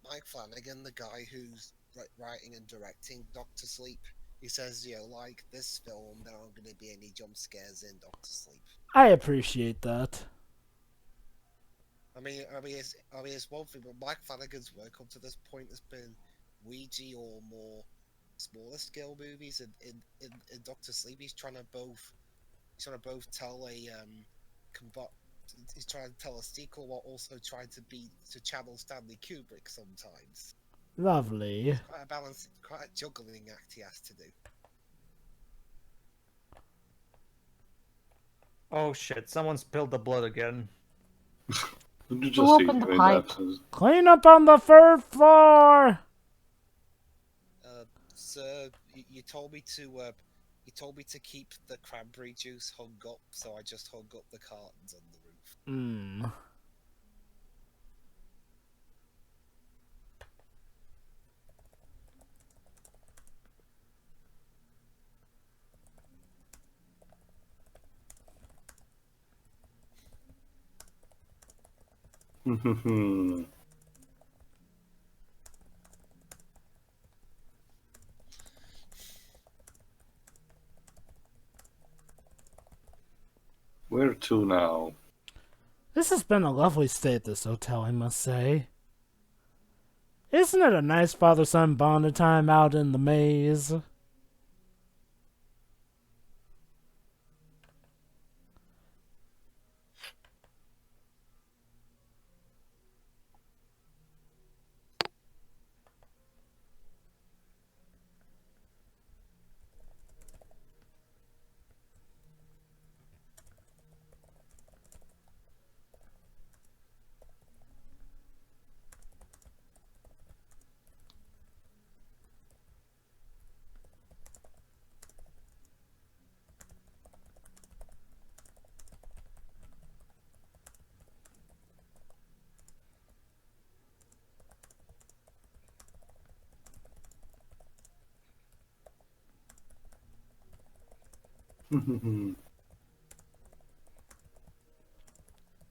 [SPEAKER 3] Mike Flanagan, the guy who's writing and directing Doctor Sleep, he says, like this film, there aren't going to be any jump scares in Doctor Sleep.
[SPEAKER 2] I appreciate that.
[SPEAKER 3] I mean, it's one thing, but Mike Flanagan's work up to this point has been Ouija or more smaller scale movies. In Doctor Sleep, he's trying to both tell he's trying to tell a sequel while also trying to channel Stanley Kubrick sometimes.
[SPEAKER 2] Lovely.
[SPEAKER 3] Quite a balance, quite a juggling act he has to do.
[SPEAKER 1] Oh shit, someone spilled the blood again.
[SPEAKER 4] You
[SPEAKER 5] Who opened the pipe?
[SPEAKER 2] Clean up on the third floor!
[SPEAKER 3] Sir, you told me to keep the cranberry juice hung up, so I just hung up the cartons on the roof.
[SPEAKER 4] Where to now?
[SPEAKER 2] This has been a lovely stay at this hotel, I must say. Isn't it a nice father-son bonding time out in the maze?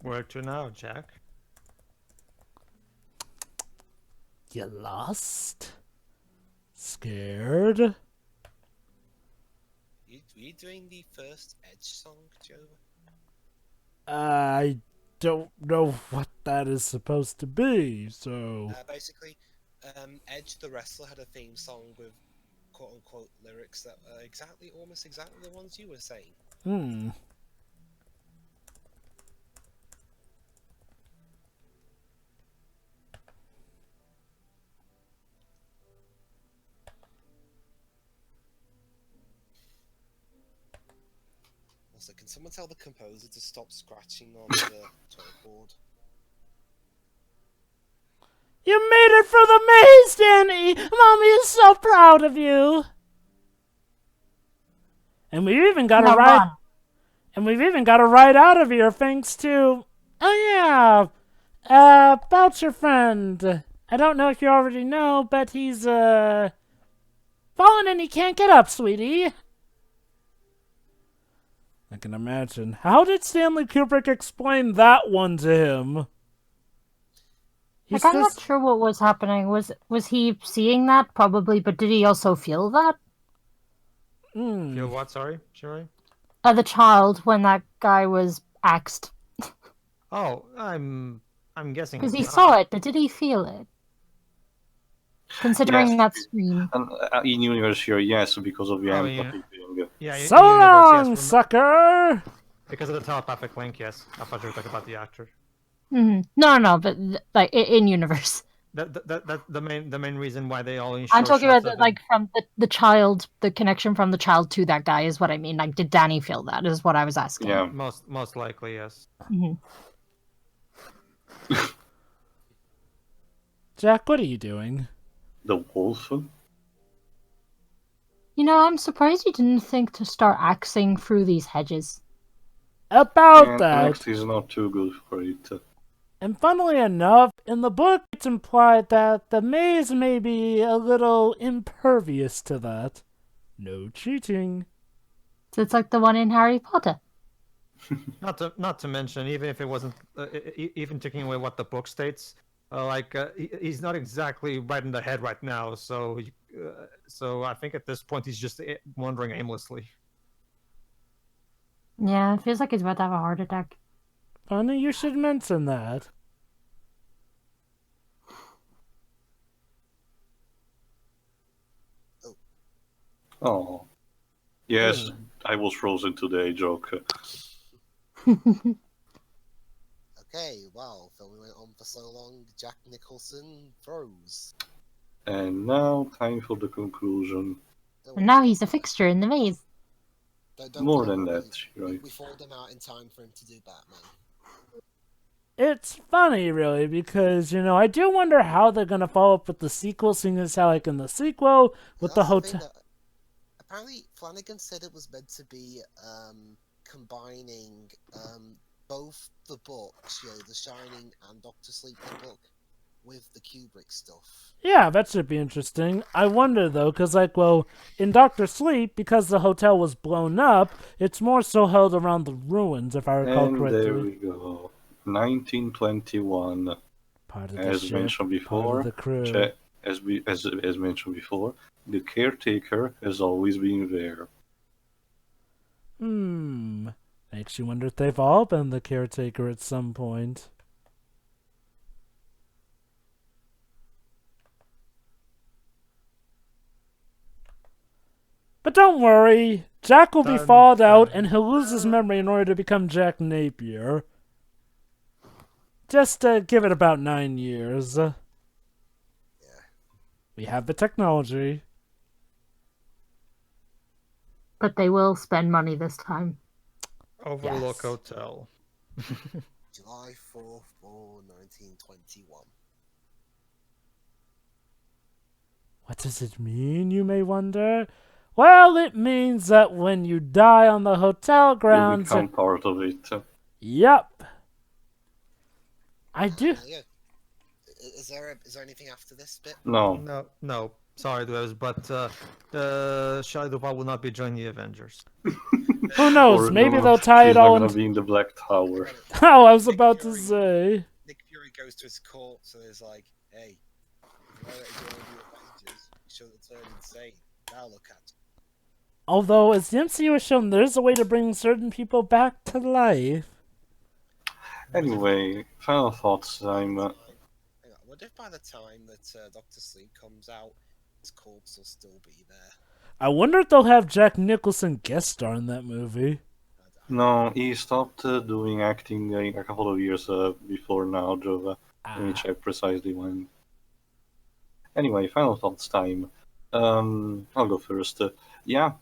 [SPEAKER 1] Where to now, Jack?
[SPEAKER 2] You lost? Scared?
[SPEAKER 3] Were you doing the first Edge song, Joe?
[SPEAKER 2] I don't know what that is supposed to be, so...
[SPEAKER 3] Basically, Edge the wrestler had a theme song with quote-unquote lyrics that are almost exactly the ones you were saying.
[SPEAKER 2] Hmm.
[SPEAKER 3] Also, can someone tell the composer to stop scratching on the chalkboard?
[SPEAKER 2] You made it for the maze, Danny! Mommy is so proud of you! And we've even got a
[SPEAKER 5] Now
[SPEAKER 2] ride...
[SPEAKER 5] run.
[SPEAKER 2] And we've even got a ride out of here thanks to... Oh yeah! About your friend. I don't know if you already know, but he's, fallen and he can't get up, sweetie. I can imagine. How did Stanley Kubrick explain that one to him?
[SPEAKER 5] Like, I'm not sure what was happening. Was he seeing that? Probably, but did he also feel that?
[SPEAKER 1] Feel what? Sorry?
[SPEAKER 5] The child, when that guy was axed.
[SPEAKER 1] Oh, I'm guessing.
[SPEAKER 5] Because he
[SPEAKER 1] not.
[SPEAKER 5] saw it, but did he feel it? Considering
[SPEAKER 4] Yes.
[SPEAKER 5] that scream.
[SPEAKER 4] And in universe here, yes, because of the
[SPEAKER 1] Oh,
[SPEAKER 4] empathy thing.
[SPEAKER 1] Yeah,
[SPEAKER 2] So
[SPEAKER 1] in universe,
[SPEAKER 2] long,
[SPEAKER 1] yes,
[SPEAKER 2] sucker!
[SPEAKER 1] because of the telepathic link, yes. I thought you were talking about the actor.
[SPEAKER 5] No, but like in universe.
[SPEAKER 1] That the main reason why they all
[SPEAKER 5] I'm
[SPEAKER 1] show
[SPEAKER 5] talking
[SPEAKER 1] shots
[SPEAKER 5] about
[SPEAKER 1] of
[SPEAKER 5] like from the child, the connection from the child to that guy is what I mean. Like, did Danny feel that? Is what I was asking.
[SPEAKER 4] Yeah.
[SPEAKER 1] most likely, yes.
[SPEAKER 2] Jack, what are you doing?
[SPEAKER 4] The wolf?
[SPEAKER 5] You know, I'm surprised you didn't think to start axing through these hedges.
[SPEAKER 2] About
[SPEAKER 4] And
[SPEAKER 2] that.
[SPEAKER 4] next is not too good for it.
[SPEAKER 2] And funnily enough, in the book, it's implied that the maze may be a little impervious to that. No cheating.
[SPEAKER 5] So it's like the one in Harry Potter.
[SPEAKER 1] Not to mention, even if it wasn't, even taking away what the book states, he's not exactly right in the head right now. So I think at this point he's just wandering aimlessly.
[SPEAKER 5] Yeah, it feels like he's about to have a heart attack.
[SPEAKER 2] Funny you should mention that.
[SPEAKER 4] Oh. Yes, I was frozen today, joke.
[SPEAKER 3] Okay, wow, filming went on for so long, Jack Nicholson froze.
[SPEAKER 4] And now, time for the conclusion.
[SPEAKER 3] Don't
[SPEAKER 5] And
[SPEAKER 3] worry
[SPEAKER 5] now
[SPEAKER 3] about
[SPEAKER 5] he's a
[SPEAKER 3] that.
[SPEAKER 5] fixture in the maze.
[SPEAKER 4] More
[SPEAKER 3] worry,
[SPEAKER 4] than that, right?
[SPEAKER 3] We followed him out in time for him to do Batman.
[SPEAKER 2] It's funny, really, because, I do wonder how they're going to follow up with the sequel, seeing as how, like, in the sequel, with the
[SPEAKER 3] That's thing
[SPEAKER 2] hotel...
[SPEAKER 3] that- Apparently, Flanagan said it was meant to be combining both the books, The Shining and Doctor Sleep the book, with the Kubrick stuff.
[SPEAKER 2] Yeah, that should be interesting. I wonder, though, because, in Doctor Sleep, because the hotel was blown up, it's more so held around the ruins, if I recall
[SPEAKER 4] And
[SPEAKER 2] correctly.
[SPEAKER 4] there we go. 1921.
[SPEAKER 2] Part of the
[SPEAKER 4] As
[SPEAKER 2] ship,
[SPEAKER 4] mentioned
[SPEAKER 2] part
[SPEAKER 4] before,
[SPEAKER 2] of the crew.
[SPEAKER 4] as mentioned before, the caretaker has always been there.
[SPEAKER 2] Makes you wonder if they've all been the caretaker at some point. But don't worry, Jack will be
[SPEAKER 1] Dun,
[SPEAKER 2] thawed out
[SPEAKER 1] dun.
[SPEAKER 2] and he'll lose his memory in order to become Jack Napier. Just give it about 9 years.
[SPEAKER 3] Yeah.
[SPEAKER 2] We have the technology.
[SPEAKER 5] But they will spend money this time.
[SPEAKER 1] Overlook
[SPEAKER 2] Yes.
[SPEAKER 1] Hotel.
[SPEAKER 3] July 4th, 1921.
[SPEAKER 2] What does it mean, you may wonder? Well, it means that when you die on the hotel
[SPEAKER 4] You
[SPEAKER 2] grounds...
[SPEAKER 4] become part of it.
[SPEAKER 2] Yep. I do...
[SPEAKER 3] Yeah. Is there anything after this bit?
[SPEAKER 4] No.
[SPEAKER 1] No. Sorry, Dwebs, but Shelley Duvall will not be joining the Avengers.
[SPEAKER 2] Who knows?
[SPEAKER 4] Or
[SPEAKER 2] Maybe
[SPEAKER 4] no,
[SPEAKER 2] they'll tie
[SPEAKER 4] she's
[SPEAKER 2] it
[SPEAKER 4] not
[SPEAKER 2] all
[SPEAKER 4] gonna
[SPEAKER 2] into.
[SPEAKER 4] be in the Black Tower.
[SPEAKER 2] Oh, I was
[SPEAKER 3] Nick
[SPEAKER 2] about to
[SPEAKER 3] Fury-
[SPEAKER 2] say.
[SPEAKER 3] Nick Fury goes to his corpse and is like, "Hey, if you want to join the Avengers, you shouldn't turn insane. Now look at you."
[SPEAKER 2] Although, as the MCU has shown, there's a way to bring certain people back to life.
[SPEAKER 4] Anyway, final thoughts.
[SPEAKER 3] Hang on, what if by the time that Doctor Sleep comes out, his corpse will still be there?
[SPEAKER 2] I wonder if they'll have Jack Nicholson guest star in that movie.
[SPEAKER 4] No, he stopped doing acting a couple of years before now, Jova. Let me
[SPEAKER 2] Ah,
[SPEAKER 4] check precisely when. Anyway, final thoughts time. I'll go first. Yeah,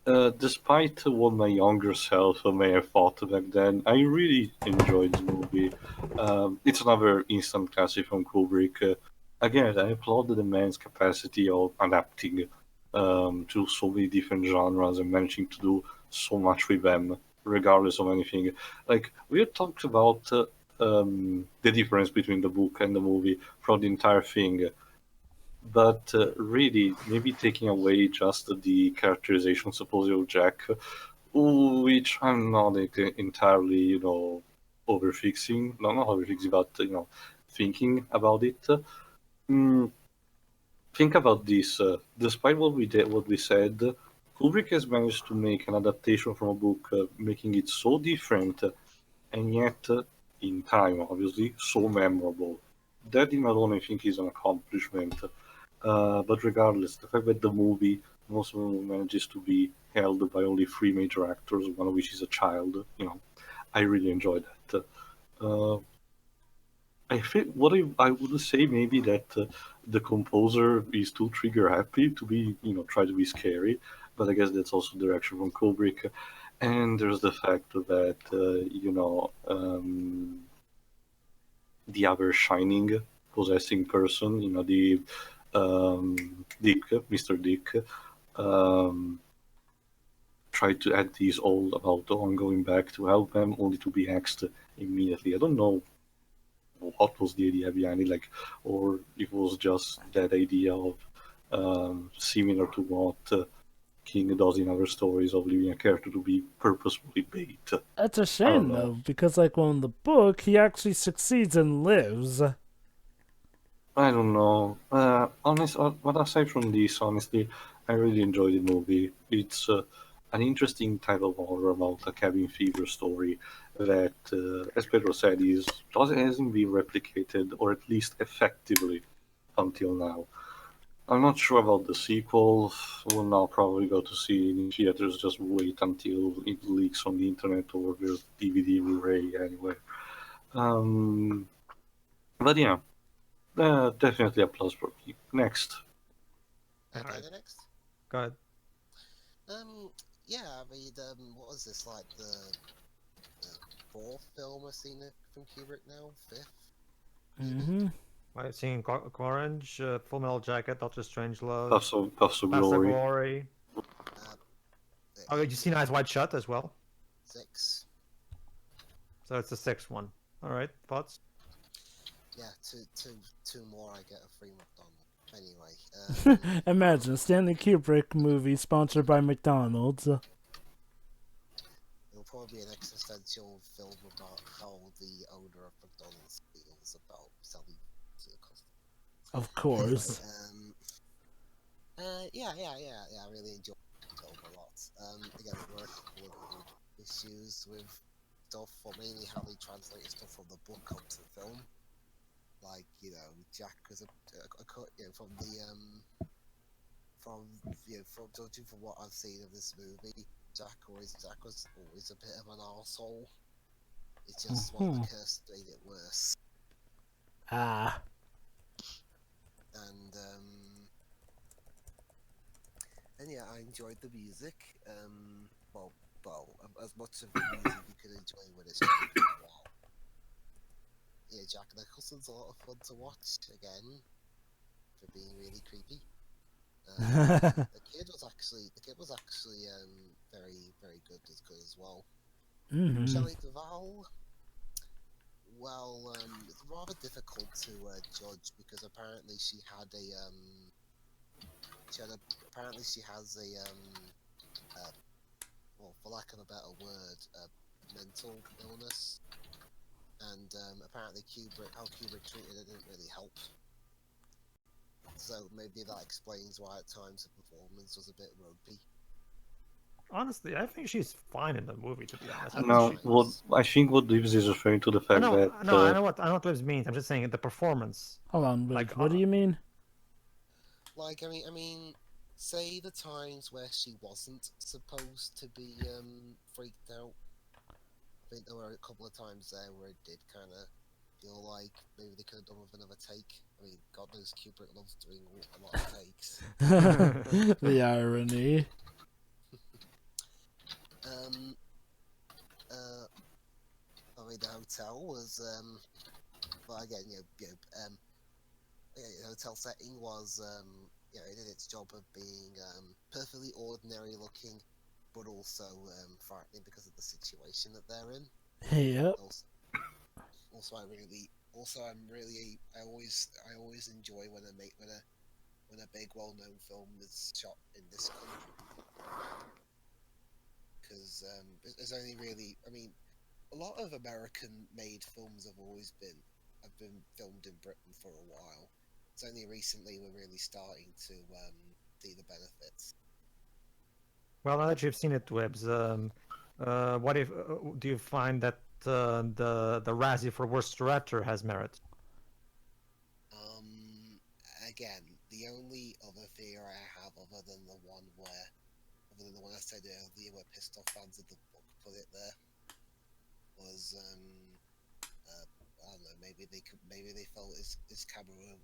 [SPEAKER 4] despite what my younger self may have thought back then, I really enjoyed the movie. It's another instant classic from Kubrick. Again, I applaud the man's capacity of adapting to so many different genres and managing to do so much with them, regardless of anything. Like, we had talked about the difference between the book and the movie throughout the entire thing. But really, maybe taking away just the characterization, supposedly, of Jack, which I'm not entirely, overfixing. No, not overfixing, but thinking about it. Mm, think about this. Despite what we did, what we said, Kubrick has managed to make an adaptation from a book, making it so different, and yet, in time, obviously, so memorable. That in alone, I think, is an accomplishment. But regardless, the fact that the movie also manages to be held by only three major actors, one of which is a child, I really enjoyed that. I think what I would say maybe that the composer is too trigger happy to be, try to be scary, but I guess that's also direction from Kubrick. And there's the fact that, the other shining, possessing person, Dick, Mr. Dick, um, tried to add these all about on going back to help them, only to be axed immediately. I don't know what was the idea behind it, like, or it was just that idea of similar to what King does in other stories of leaving a character to be purposefully bait.
[SPEAKER 2] that's a
[SPEAKER 4] I don't
[SPEAKER 2] shame,
[SPEAKER 4] know.
[SPEAKER 2] though, because, like, well, in the book, he actually succeeds and lives.
[SPEAKER 4] I don't know. But aside from this, honestly, I really enjoyed the movie. It's an interesting type of horror about a cabin fever story that, as Pedro said, hasn't been replicated, or at least effectively, until now. I'm not sure about the sequel. We'll now probably go to see it in theaters. Just wait until it leaks on the internet or there's DVD, Blu-ray, anyway. But yeah. Definitely a plus for me. Next.
[SPEAKER 3] Okay,
[SPEAKER 1] Alright.
[SPEAKER 3] the next.
[SPEAKER 1] Go ahead.
[SPEAKER 3] Yeah, I mean, what was this, like the fourth film I've seen it from Kubrick now? Fifth?
[SPEAKER 2] Mm-hmm.
[SPEAKER 1] I've seen Orange, Full Metal Jacket, Doctor Strangelove,
[SPEAKER 4] Puffs of
[SPEAKER 1] Paths of
[SPEAKER 4] Glory.
[SPEAKER 1] Glory.
[SPEAKER 3] Uh,
[SPEAKER 1] Oh, you've seen Eyes Wide Shut as well?
[SPEAKER 3] 6.
[SPEAKER 1] So it's the sixth one. Alright, thoughts?
[SPEAKER 3] Yeah, two more. I get a free McDonald's. Anyway,
[SPEAKER 2] Imagine a Stanley Kubrick movie sponsored by McDonald's.
[SPEAKER 3] it'll probably be an existential film about how the owner of McDonald's feels about selling to the customer.
[SPEAKER 2] Of course.
[SPEAKER 3] Yeah. I really enjoyed the film a lot. Again, there were a couple of issues with stuff, or mainly how they translated stuff from the book onto the film. Like, Jack was from judging from what I've seen of this movie, Jack was always a bit of an arsehole. It's just one of the curse made it worse.
[SPEAKER 2] Ah.
[SPEAKER 3] And yeah, I enjoyed the music. Well, as much of the music you could enjoy with this. Yeah, Jack Nicholson's a lot of fun to watch again for being really creepy. The kid was actually very good as well.
[SPEAKER 2] Mm-hmm.
[SPEAKER 3] Shelley Duvall. Well, it's rather difficult to judge because apparently she has or for lack of a better word, mental illness. And apparently how Kubrick treated it didn't really help. So maybe that explains why at times the performance was a bit ropey.
[SPEAKER 1] Honestly, I think she's fine in the movie. To be honest,
[SPEAKER 4] No, I think what Dibs is referring to the fact that
[SPEAKER 1] I know what Lives means. I'm just saying the performance.
[SPEAKER 2] Hold on, wait,
[SPEAKER 1] Like,
[SPEAKER 2] what do you mean?
[SPEAKER 3] Like, I mean, say the times where she wasn't supposed to be freaked out. I think there were a couple of times there where it did kind of feel like maybe they could have done with another take. I mean, God knows Kubrick loves doing a lot of takes.
[SPEAKER 2] The irony.
[SPEAKER 3] I mean, the hotel was, but again, the hotel setting was, it did its job of being perfectly ordinary looking, but also frightening because of the situation that they're in.
[SPEAKER 2] Yep.
[SPEAKER 3] Also, I always enjoy when a big well-known film is shot in this country, because there's only really, I mean, a lot of American-made films have been filmed in Britain for a while. It's only recently we're really starting to see the benefits.
[SPEAKER 1] Well, now that you've seen it, Webbs, what if do you find that the Razzie for Worst Director has merit?
[SPEAKER 3] Again, the only other fear I have, other than the one I said earlier, where pissed off fans of the book put it there, was I don't know. Maybe they felt his cabaret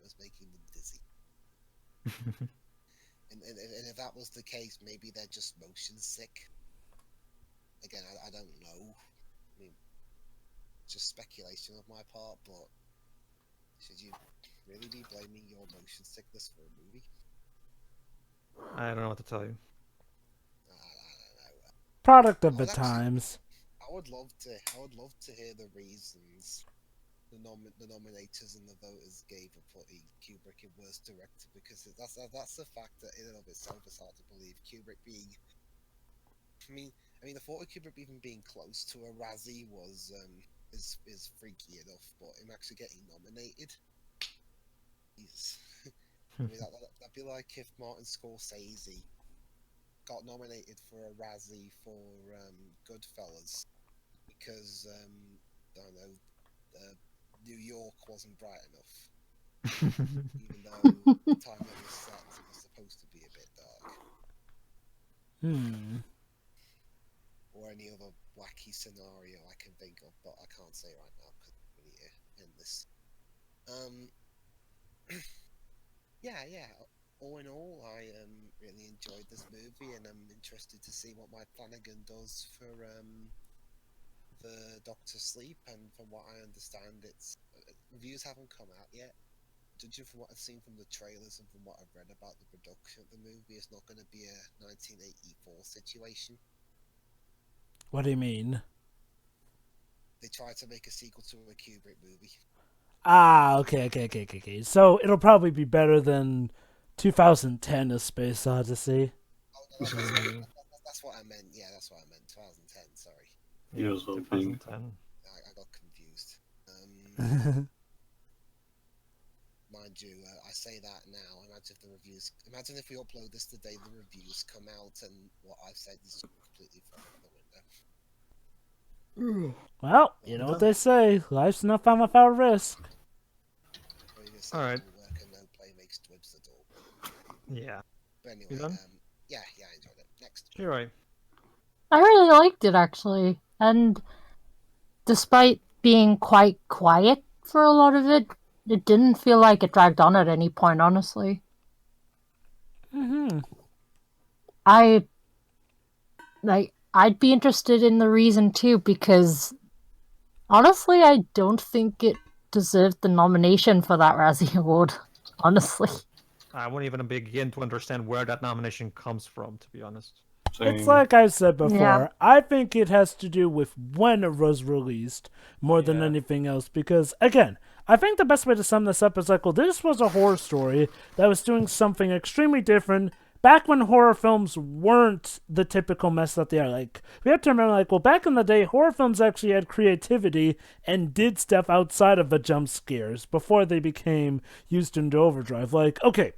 [SPEAKER 3] was making them dizzy. And if that was the case, maybe they're just motion sick. Again, I don't know. I mean, just speculation of my part, but should you really be blaming your motion sickness for a movie?
[SPEAKER 1] I don't know what to tell you.
[SPEAKER 3] I don't know.
[SPEAKER 2] Product of the times.
[SPEAKER 3] I would love to hear the reasons the nominators and the voters gave for putting Kubrick in Worst Director, because that's the fact that in and of itself is hard to believe. Kubrick being, I mean, the thought of Kubrick even being close to a Razzie was is freaky enough, but him actually getting nominated, Jesus. I mean, that'd be like if Martin Scorsese got nominated for a Razzie for Goodfellas because I don't know, New York wasn't bright enough, even though the time it was set it was supposed to be a bit dark. Or any other wacky scenario I can think of, but I can't say right now because we need to end this. Yeah. All in all, I really enjoyed this movie, and I'm interested to see what Mike Flanagan does for Doctor Sleep. And from what I understand, its reviews haven't come out yet. Judging from what I've seen from the trailers and from what I've read about the production of the movie, it's not going to be a 1984 situation.
[SPEAKER 2] What do you mean?
[SPEAKER 3] They tried to make a sequel to a Kubrick movie.
[SPEAKER 2] Ah, okay. So it'll probably be better than 2010: A Space Odyssey.
[SPEAKER 3] Oh, no, that's what I meant. Yeah, that's what I meant. 2010. Sorry.
[SPEAKER 4] Years of being.
[SPEAKER 1] 2010.
[SPEAKER 3] I got confused. Mind you, I say that now. Imagine if we upload this the day the reviews come out, and what I've said is completely thrown out the window.
[SPEAKER 2] Well, you know what they say: life's not fun without risk.
[SPEAKER 1] All right.
[SPEAKER 3] Work and no play makes Dwibs at all.
[SPEAKER 1] Yeah.
[SPEAKER 3] But anyway,
[SPEAKER 1] You done?
[SPEAKER 3] yeah, I enjoyed it. Next.
[SPEAKER 1] You're right.
[SPEAKER 5] I really liked it, actually. And despite being quite quiet for a lot of it, it didn't feel like it dragged on at any point, honestly. I'd be interested in the reason, too, because honestly, I don't think it deserved the nomination for that Razzie Award, honestly.
[SPEAKER 1] I wouldn't even begin to understand where that nomination comes from, to be honest.
[SPEAKER 2] It's like I said before.
[SPEAKER 5] Yeah.
[SPEAKER 2] I think it has to do with when it was released more than anything else. Because, again, I think the best way to sum this up is like, well, this was a horror story that was doing something extremely different, back when horror films weren't the typical mess that they are. Like, we have to remember, like, well, back in the day, horror films actually had creativity and did stuff outside of the jump scares before they became used into overdrive. Like, okay,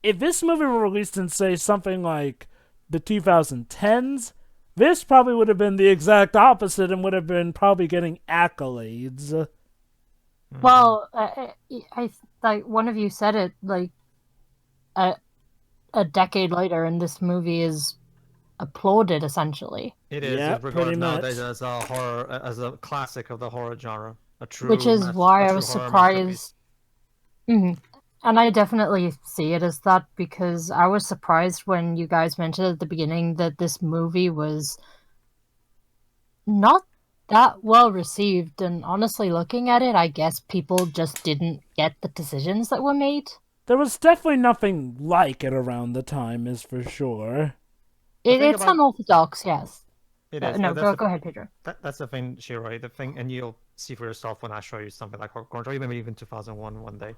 [SPEAKER 2] if this movie were released in, say, something like the 2010s, this probably would have been the exact opposite and would have been probably getting accolades.
[SPEAKER 5] Well, I like one of you said it, like a decade later, and this movie is applauded essentially.
[SPEAKER 1] It is.
[SPEAKER 2] Yeah,
[SPEAKER 1] It's regarded
[SPEAKER 2] pretty
[SPEAKER 1] nowadays
[SPEAKER 2] much.
[SPEAKER 1] as a horror, as a classic of the horror genre, a true.
[SPEAKER 5] Which is why
[SPEAKER 1] a
[SPEAKER 5] I
[SPEAKER 1] true
[SPEAKER 5] was
[SPEAKER 1] horror masterpiece.
[SPEAKER 5] surprised. And I definitely see it as that, because I was surprised when you guys mentioned at the beginning that this movie was not that well received. And honestly, looking at it, I guess people just didn't get the decisions that were made.
[SPEAKER 2] There was definitely nothing like it around the time, is for sure.
[SPEAKER 5] It's unorthodox, yes.
[SPEAKER 1] It is.
[SPEAKER 5] No, go ahead, Pedro.
[SPEAKER 1] That's the thing, Shiroi. The thing, and you'll see for yourself when I show you something like Horror, or maybe even 2001 one day.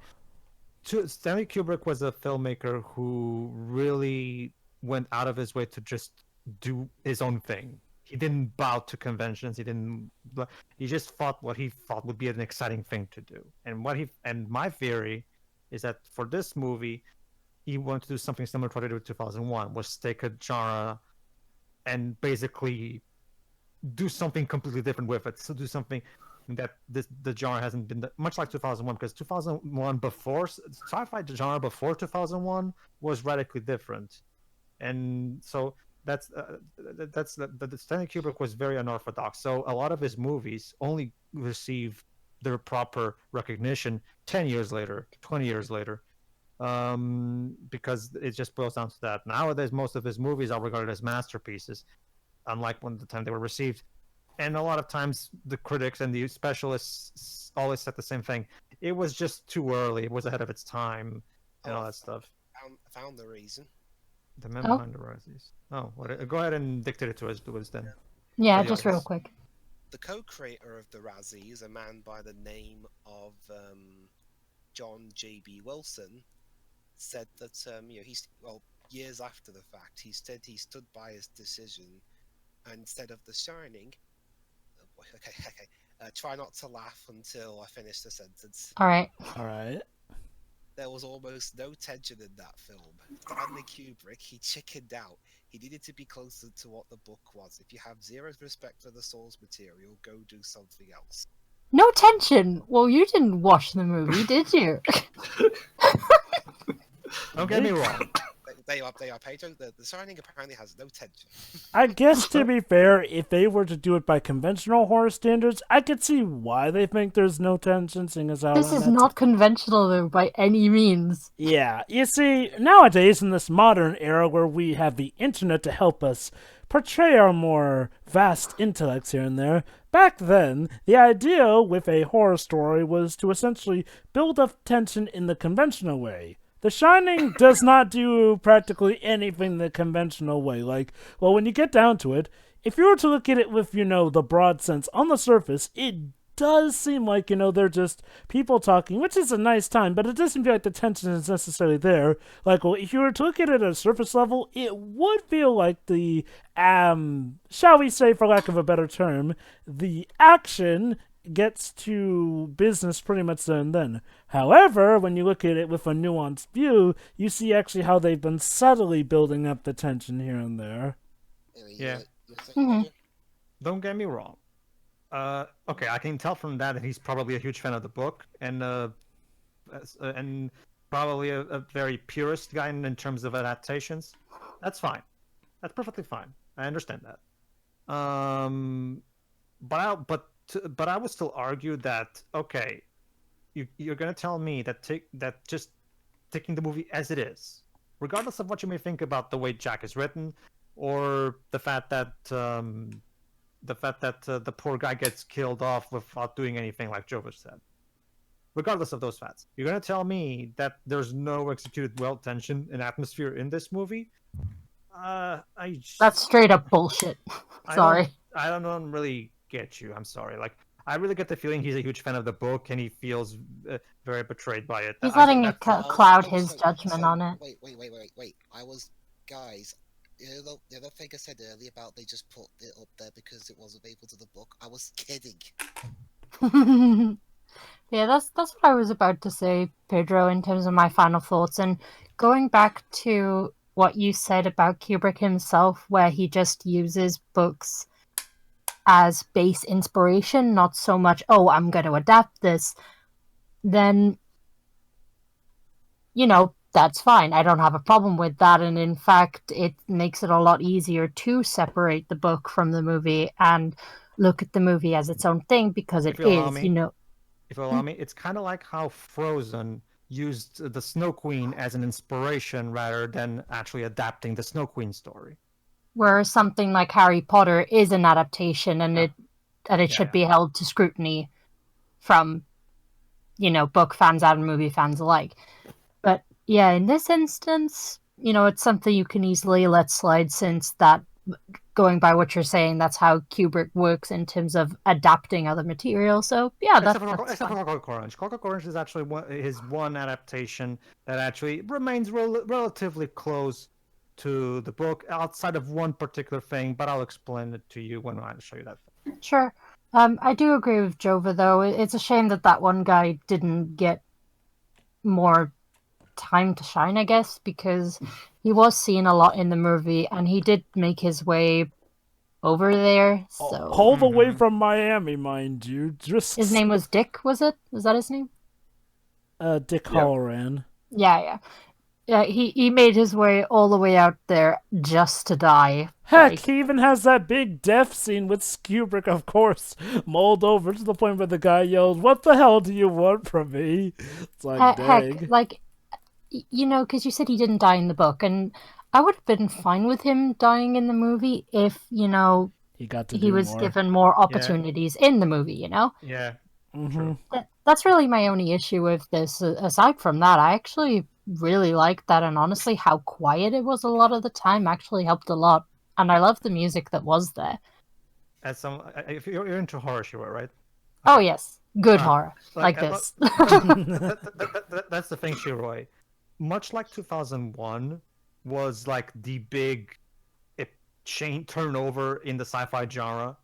[SPEAKER 1] Stanley Kubrick was a filmmaker who really went out of his way to just do his own thing. He didn't bow to conventions. He just thought what he thought would be an exciting thing to do. And my theory is that for this movie, he wanted to do something similar to what he did with 2001, was take a genre and basically do something completely different with it. So do something that the genre hasn't been much like 2001, because 2001 before sci-fi genre before 2001 was radically different, and so that's Stanley Kubrick was very unorthodox. So a lot of his movies only receive their proper recognition 10 years later, 20 years later, because it just boils down to that. Nowadays, most of his movies are regarded as masterpieces, unlike when the time they were received. And a lot of times the critics and the specialists always said the same thing. It was just too early. It was ahead of its time and all that stuff.
[SPEAKER 3] Found the reason.
[SPEAKER 1] The man behind the Razzies. Oh, go ahead and dictate it to us then.
[SPEAKER 5] Yeah, just real quick.
[SPEAKER 3] The co-creator of the Razzies, a man by the name of John J.B. Wilson, said that years after the fact, he said he stood by his decision, and instead of The Shining. Try not to laugh until I finish the sentence.
[SPEAKER 5] All right.
[SPEAKER 3] There was almost no tension in that film. Stanley Kubrick, he chickened out. He needed to be closer to what the book was. If you have zero respect for the source material, go do something else.
[SPEAKER 5] No tension. Well, you didn't watch the movie, did you?
[SPEAKER 1] Don't get me wrong.
[SPEAKER 3] They are Pedro. The Shining apparently has no tension.
[SPEAKER 2] I guess, to be fair, if they were to do it by conventional horror standards, I could see why they think there's no tension, seeing as how
[SPEAKER 5] this is not conventional, though, by any means.
[SPEAKER 2] Yeah, you see, nowadays, in this modern era where we have the internet to help us portray our more vast intellects here and there, back then, the idea with a horror story was to essentially build up tension in the conventional way. The Shining does not do practically anything the conventional way. Like, well, when you get down to it, if you were to look at it with, the broad sense, on the surface, it does seem like, they're just people talking, which is a nice time, but it doesn't feel like the tension is necessarily there. Like, well, if you were to look at it at a surface level, it would feel like the, shall we say, for lack of a better term, the action gets to business pretty much then and then. However, when you look at it with a nuanced view, you see actually how they've been subtly building up the tension here and there.
[SPEAKER 1] Yeah.
[SPEAKER 5] Mhm.
[SPEAKER 1] Don't get me wrong. Okay, I can tell from that he's probably a huge fan of the book, and probably a very purist guy in terms of adaptations. That's fine. That's perfectly fine. I understand that. But I would still argue that, okay, you're going to tell me that just taking the movie as it is, regardless of what you may think about the way Jack is written, or the fact that the poor guy gets killed off without doing anything, like Jovic said. Regardless of those facts, you're going to tell me that there's no executed well tension and atmosphere in this movie?
[SPEAKER 5] That's straight up bullshit. Sorry.
[SPEAKER 1] I don't really get you. I'm sorry. Like, I really get the feeling he's a huge fan of the book and he feels very betrayed by it.
[SPEAKER 5] He's letting it cloud his judgment on it.
[SPEAKER 3] Wait. I was guys, the other thing I said earlier about they just put it up there because it wasn't available to the book. I was kidding.
[SPEAKER 5] Yeah, that's what I was about to say, Pedro, in terms of my final thoughts. And going back to what you said about Kubrick himself, where he just uses books as base inspiration, not so much, oh, I'm going to adapt this, then, that's fine. I don't have a problem with that. And in fact, it makes it a lot easier to separate the book from the movie and look at the movie as its own thing, because it
[SPEAKER 1] If you allow
[SPEAKER 5] is,
[SPEAKER 1] me, If you allow me, it's kind of like how Frozen used the Snow Queen as an inspiration rather than actually adapting the Snow Queen story.
[SPEAKER 5] whereas something like Harry Potter is an adaptation, and
[SPEAKER 1] Yeah.
[SPEAKER 5] it should be held to scrutiny from, book fans and movie fans alike. But yeah, in this instance, it's something you can easily let slide, since that, going by what you're saying, that's how Kubrick works in terms of adapting other material. So yeah,
[SPEAKER 1] Except
[SPEAKER 5] that's
[SPEAKER 1] for Clockwork Orange. Clockwork Orange is actually his one adaptation that actually remains relatively close to the book, outside of one particular thing, but I'll explain it to you when I show you that thing.
[SPEAKER 5] Sure. I do agree with Jova, though. It's a shame that one guy didn't get more time to shine, I guess, because he was seen a lot in the movie, and he did make his way over there. So
[SPEAKER 2] All the way from Miami, mind you. Just
[SPEAKER 5] his name was Dick, was it? Was that his name?
[SPEAKER 2] Dick Halloran.
[SPEAKER 5] Yeah. Yeah, he made his way all the way out there just to die.
[SPEAKER 2] Heck, he even has that big death scene with Kubrick, of course, mulled over to the point where the guy yells, "What the hell do you want from me?" It's like, dang.
[SPEAKER 5] Heck, like, because you said he didn't die in the book, and I would have been fine with him dying in the movie if, he was given more opportunities in the movie,
[SPEAKER 1] Yeah.
[SPEAKER 2] Mm-hmm.
[SPEAKER 5] That's really my only issue with this. Aside from that, I actually really liked that, and honestly, how quiet it was a lot of the time actually helped a lot. And I love the music that was there.
[SPEAKER 1] As if you're into horror, Shiro, right?
[SPEAKER 5] Oh yes, good horror like this.
[SPEAKER 1] That's the thing, Shiroi. Much like 2001 was like the big turnover in the sci-fi genre.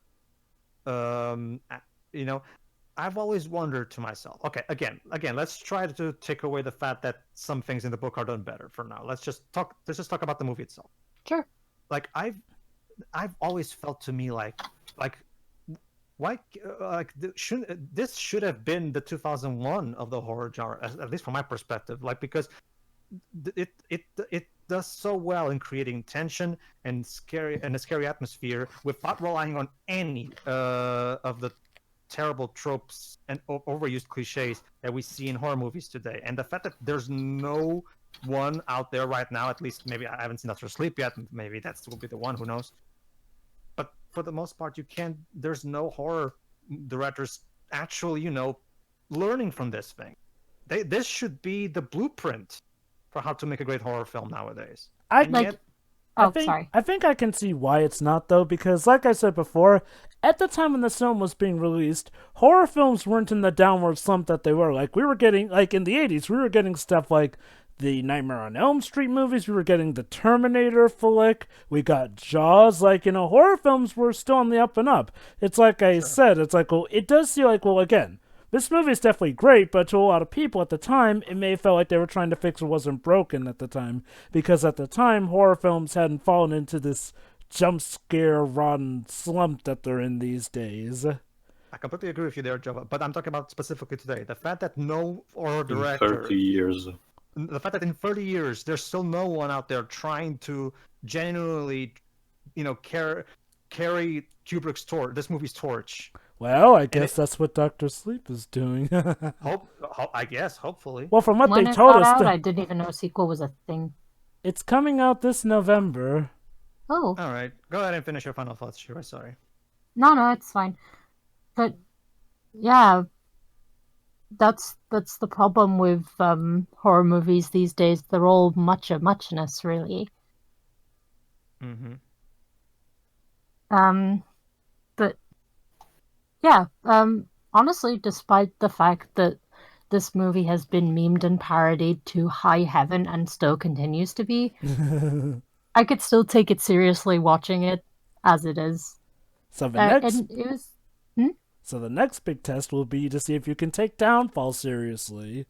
[SPEAKER 1] I've always wondered to myself. Okay, again, let's try to take away the fact that some things in the book are done better for now. Let's just talk about the movie itself.
[SPEAKER 5] Sure.
[SPEAKER 1] Like I've always felt to me like why this should have been the 2001 of the horror genre, at least from my perspective. Like, because it does so well in creating tension and a scary atmosphere without relying on any of the terrible tropes and overused cliches that we see in horror movies today. And the fact that there's no one out there right now, at least maybe I haven't seen Dr. Sleep yet, maybe that will be the one, who knows. But for the most part, there's no horror directors actually, learning from this thing. This should be the blueprint for how to make a great horror film nowadays.
[SPEAKER 5] Sorry.
[SPEAKER 2] I think I can see why it's not, though, because like I said before, at the time when this film was being released, horror films weren't in the downward slump that they were. Like, we were getting, like, in the 80s, we were getting stuff like the Nightmare on Elm Street movies, we were getting the Terminator flick, we got Jaws. Like, horror films were still on the up and up. It's like I said, it's like, well, it does feel like, well, again, this movie is definitely great, but to a lot of people at the time, it may have felt like they were trying to fix what wasn't broken at the time. Because at the time, horror films hadn't fallen into this jump scare rotten slump that they're in these days.
[SPEAKER 1] I completely agree with you there, Jova, but I'm talking about specifically today. The fact that no horror director...
[SPEAKER 4] 30 years.
[SPEAKER 1] The fact that in 30 years, there's still no one out there trying to genuinely, carry Kubrick's torch, this movie's torch.
[SPEAKER 2] Well, I guess that's what Dr. Sleep is doing.
[SPEAKER 1] I guess, hopefully.
[SPEAKER 2] Well, from what
[SPEAKER 5] When
[SPEAKER 2] they told us...
[SPEAKER 5] I didn't even know a sequel was a thing.
[SPEAKER 2] It's coming out this November.
[SPEAKER 5] Oh.
[SPEAKER 1] All right. Go ahead and finish your final thoughts, Shira. Sorry.
[SPEAKER 5] No, it's fine. But, yeah, that's the problem with horror movies these days. They're all much of muchness, really.
[SPEAKER 1] Mm-hmm.
[SPEAKER 5] But yeah, honestly, despite the fact that this movie has been memed and parodied to high heaven and still continues to be, I could still take it seriously watching it as it is.
[SPEAKER 2] So the next,
[SPEAKER 5] And it was.
[SPEAKER 2] so the next big test will be to see if you can take Downfall seriously.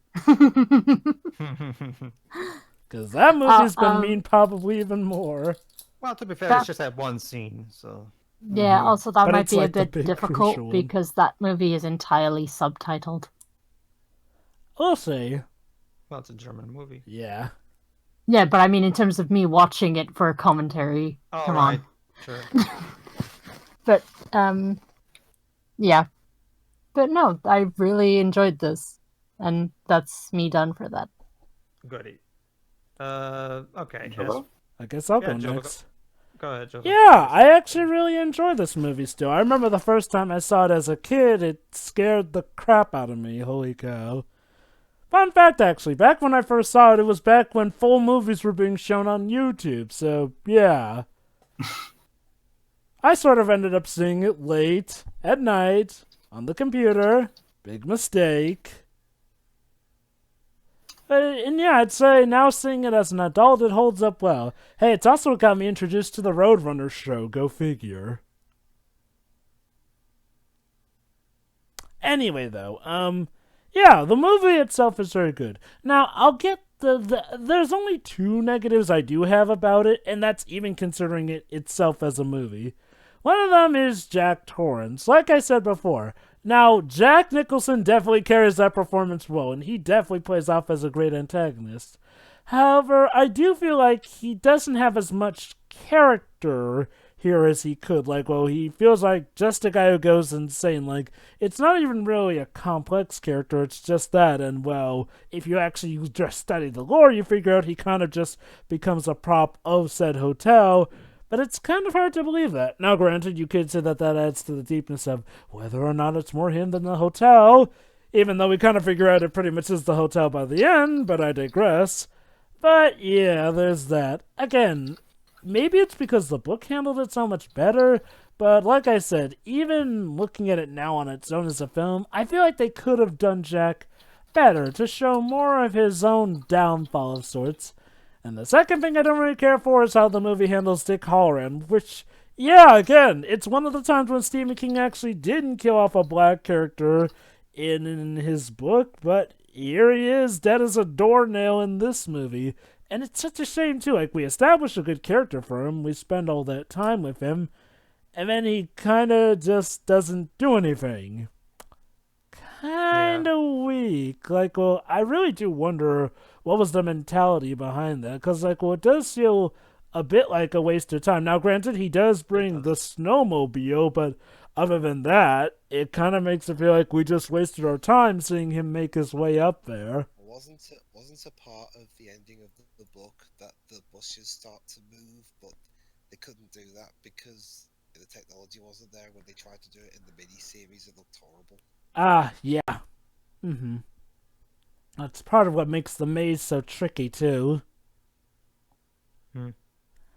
[SPEAKER 2] Because that movie's been mean probably even more.
[SPEAKER 1] Well, to be fair,
[SPEAKER 5] That-
[SPEAKER 1] it's just that one scene, so...
[SPEAKER 5] Yeah, also that
[SPEAKER 2] But
[SPEAKER 5] might
[SPEAKER 2] it's
[SPEAKER 5] be
[SPEAKER 2] like
[SPEAKER 5] a
[SPEAKER 2] the
[SPEAKER 5] bit
[SPEAKER 2] big
[SPEAKER 5] difficult
[SPEAKER 2] crucial one.
[SPEAKER 5] because that movie is entirely subtitled.
[SPEAKER 2] We'll see.
[SPEAKER 1] Well, it's a German movie.
[SPEAKER 2] Yeah.
[SPEAKER 5] Yeah, but I mean, in terms of me watching it for a commentary,
[SPEAKER 1] Oh,
[SPEAKER 5] come
[SPEAKER 1] right.
[SPEAKER 5] on.
[SPEAKER 1] Sure.
[SPEAKER 5] But yeah. But no, I really enjoyed this, and that's me done for that.
[SPEAKER 1] Goody. Okay. Yes.
[SPEAKER 4] Joe?
[SPEAKER 2] I guess I'll
[SPEAKER 1] Yeah,
[SPEAKER 2] go
[SPEAKER 1] Joe,
[SPEAKER 2] next.
[SPEAKER 1] Go ahead, Joe.
[SPEAKER 2] Yeah, I actually really enjoy this movie still. I remember the first time I saw it as a kid, it scared the crap out of me. Holy cow. Fun fact, actually, back when I first saw it, it was back when full movies were being shown on YouTube, so yeah. I sort of ended up seeing it late, at night, on the computer. Big mistake. And yeah, I'd say now seeing it as an adult, it holds up well. Hey, it's also what got me introduced to the Roadrunner show, go figure. Anyway, though, yeah, the movie itself is very good. Now, I'll get there's only 2 negatives I do have about it, and that's even considering it itself as a movie. One of them is Jack Torrance. Like I said before, now, Jack Nicholson definitely carries that performance well, and he definitely plays off as a great antagonist. However, I do feel like he doesn't have as much character here as he could. Like, well, he feels like just a guy who goes insane. Like, it's not even really a complex character, it's just that. And, well, if you actually just study the lore, you figure out he kind of just becomes a prop of said hotel. But it's kind of hard to believe that. Now, granted, you could say that that adds to the deepness of whether or not it's more him than the hotel, even though we kind of figure out it pretty much is the hotel by the end, but I digress. But yeah, there's that. Again, maybe it's because the book handled it so much better, but like I said, even looking at it now on its own as a film, I feel like they could have done Jack better to show more of his own downfall of sorts. And the second thing I don't really care for is how the movie handles Dick Halloran, which, yeah, again, it's one of the times when Stephen King actually didn't kill off a black character in his book, but here he is, dead as a doornail in this movie. And it's such a shame, too. Like, we establish a good character for him, we spend all that time with him, and then he kind of just doesn't do anything. Kind of weak. Like, well, I really do wonder what was the mentality behind that, because, like, well, it does feel a bit like a waste of time. Now, granted, he does bring the snowmobile, but other than that, it kind of makes it feel like we just wasted our time seeing him make his way up there.
[SPEAKER 3] Wasn't a part of the ending of the book that the bushes start to move, but they couldn't do that because the technology wasn't there when they tried to do it in the mini-series. It looked horrible.
[SPEAKER 2] Ah, yeah. Mm-hmm. That's part of what makes the maze so tricky, too.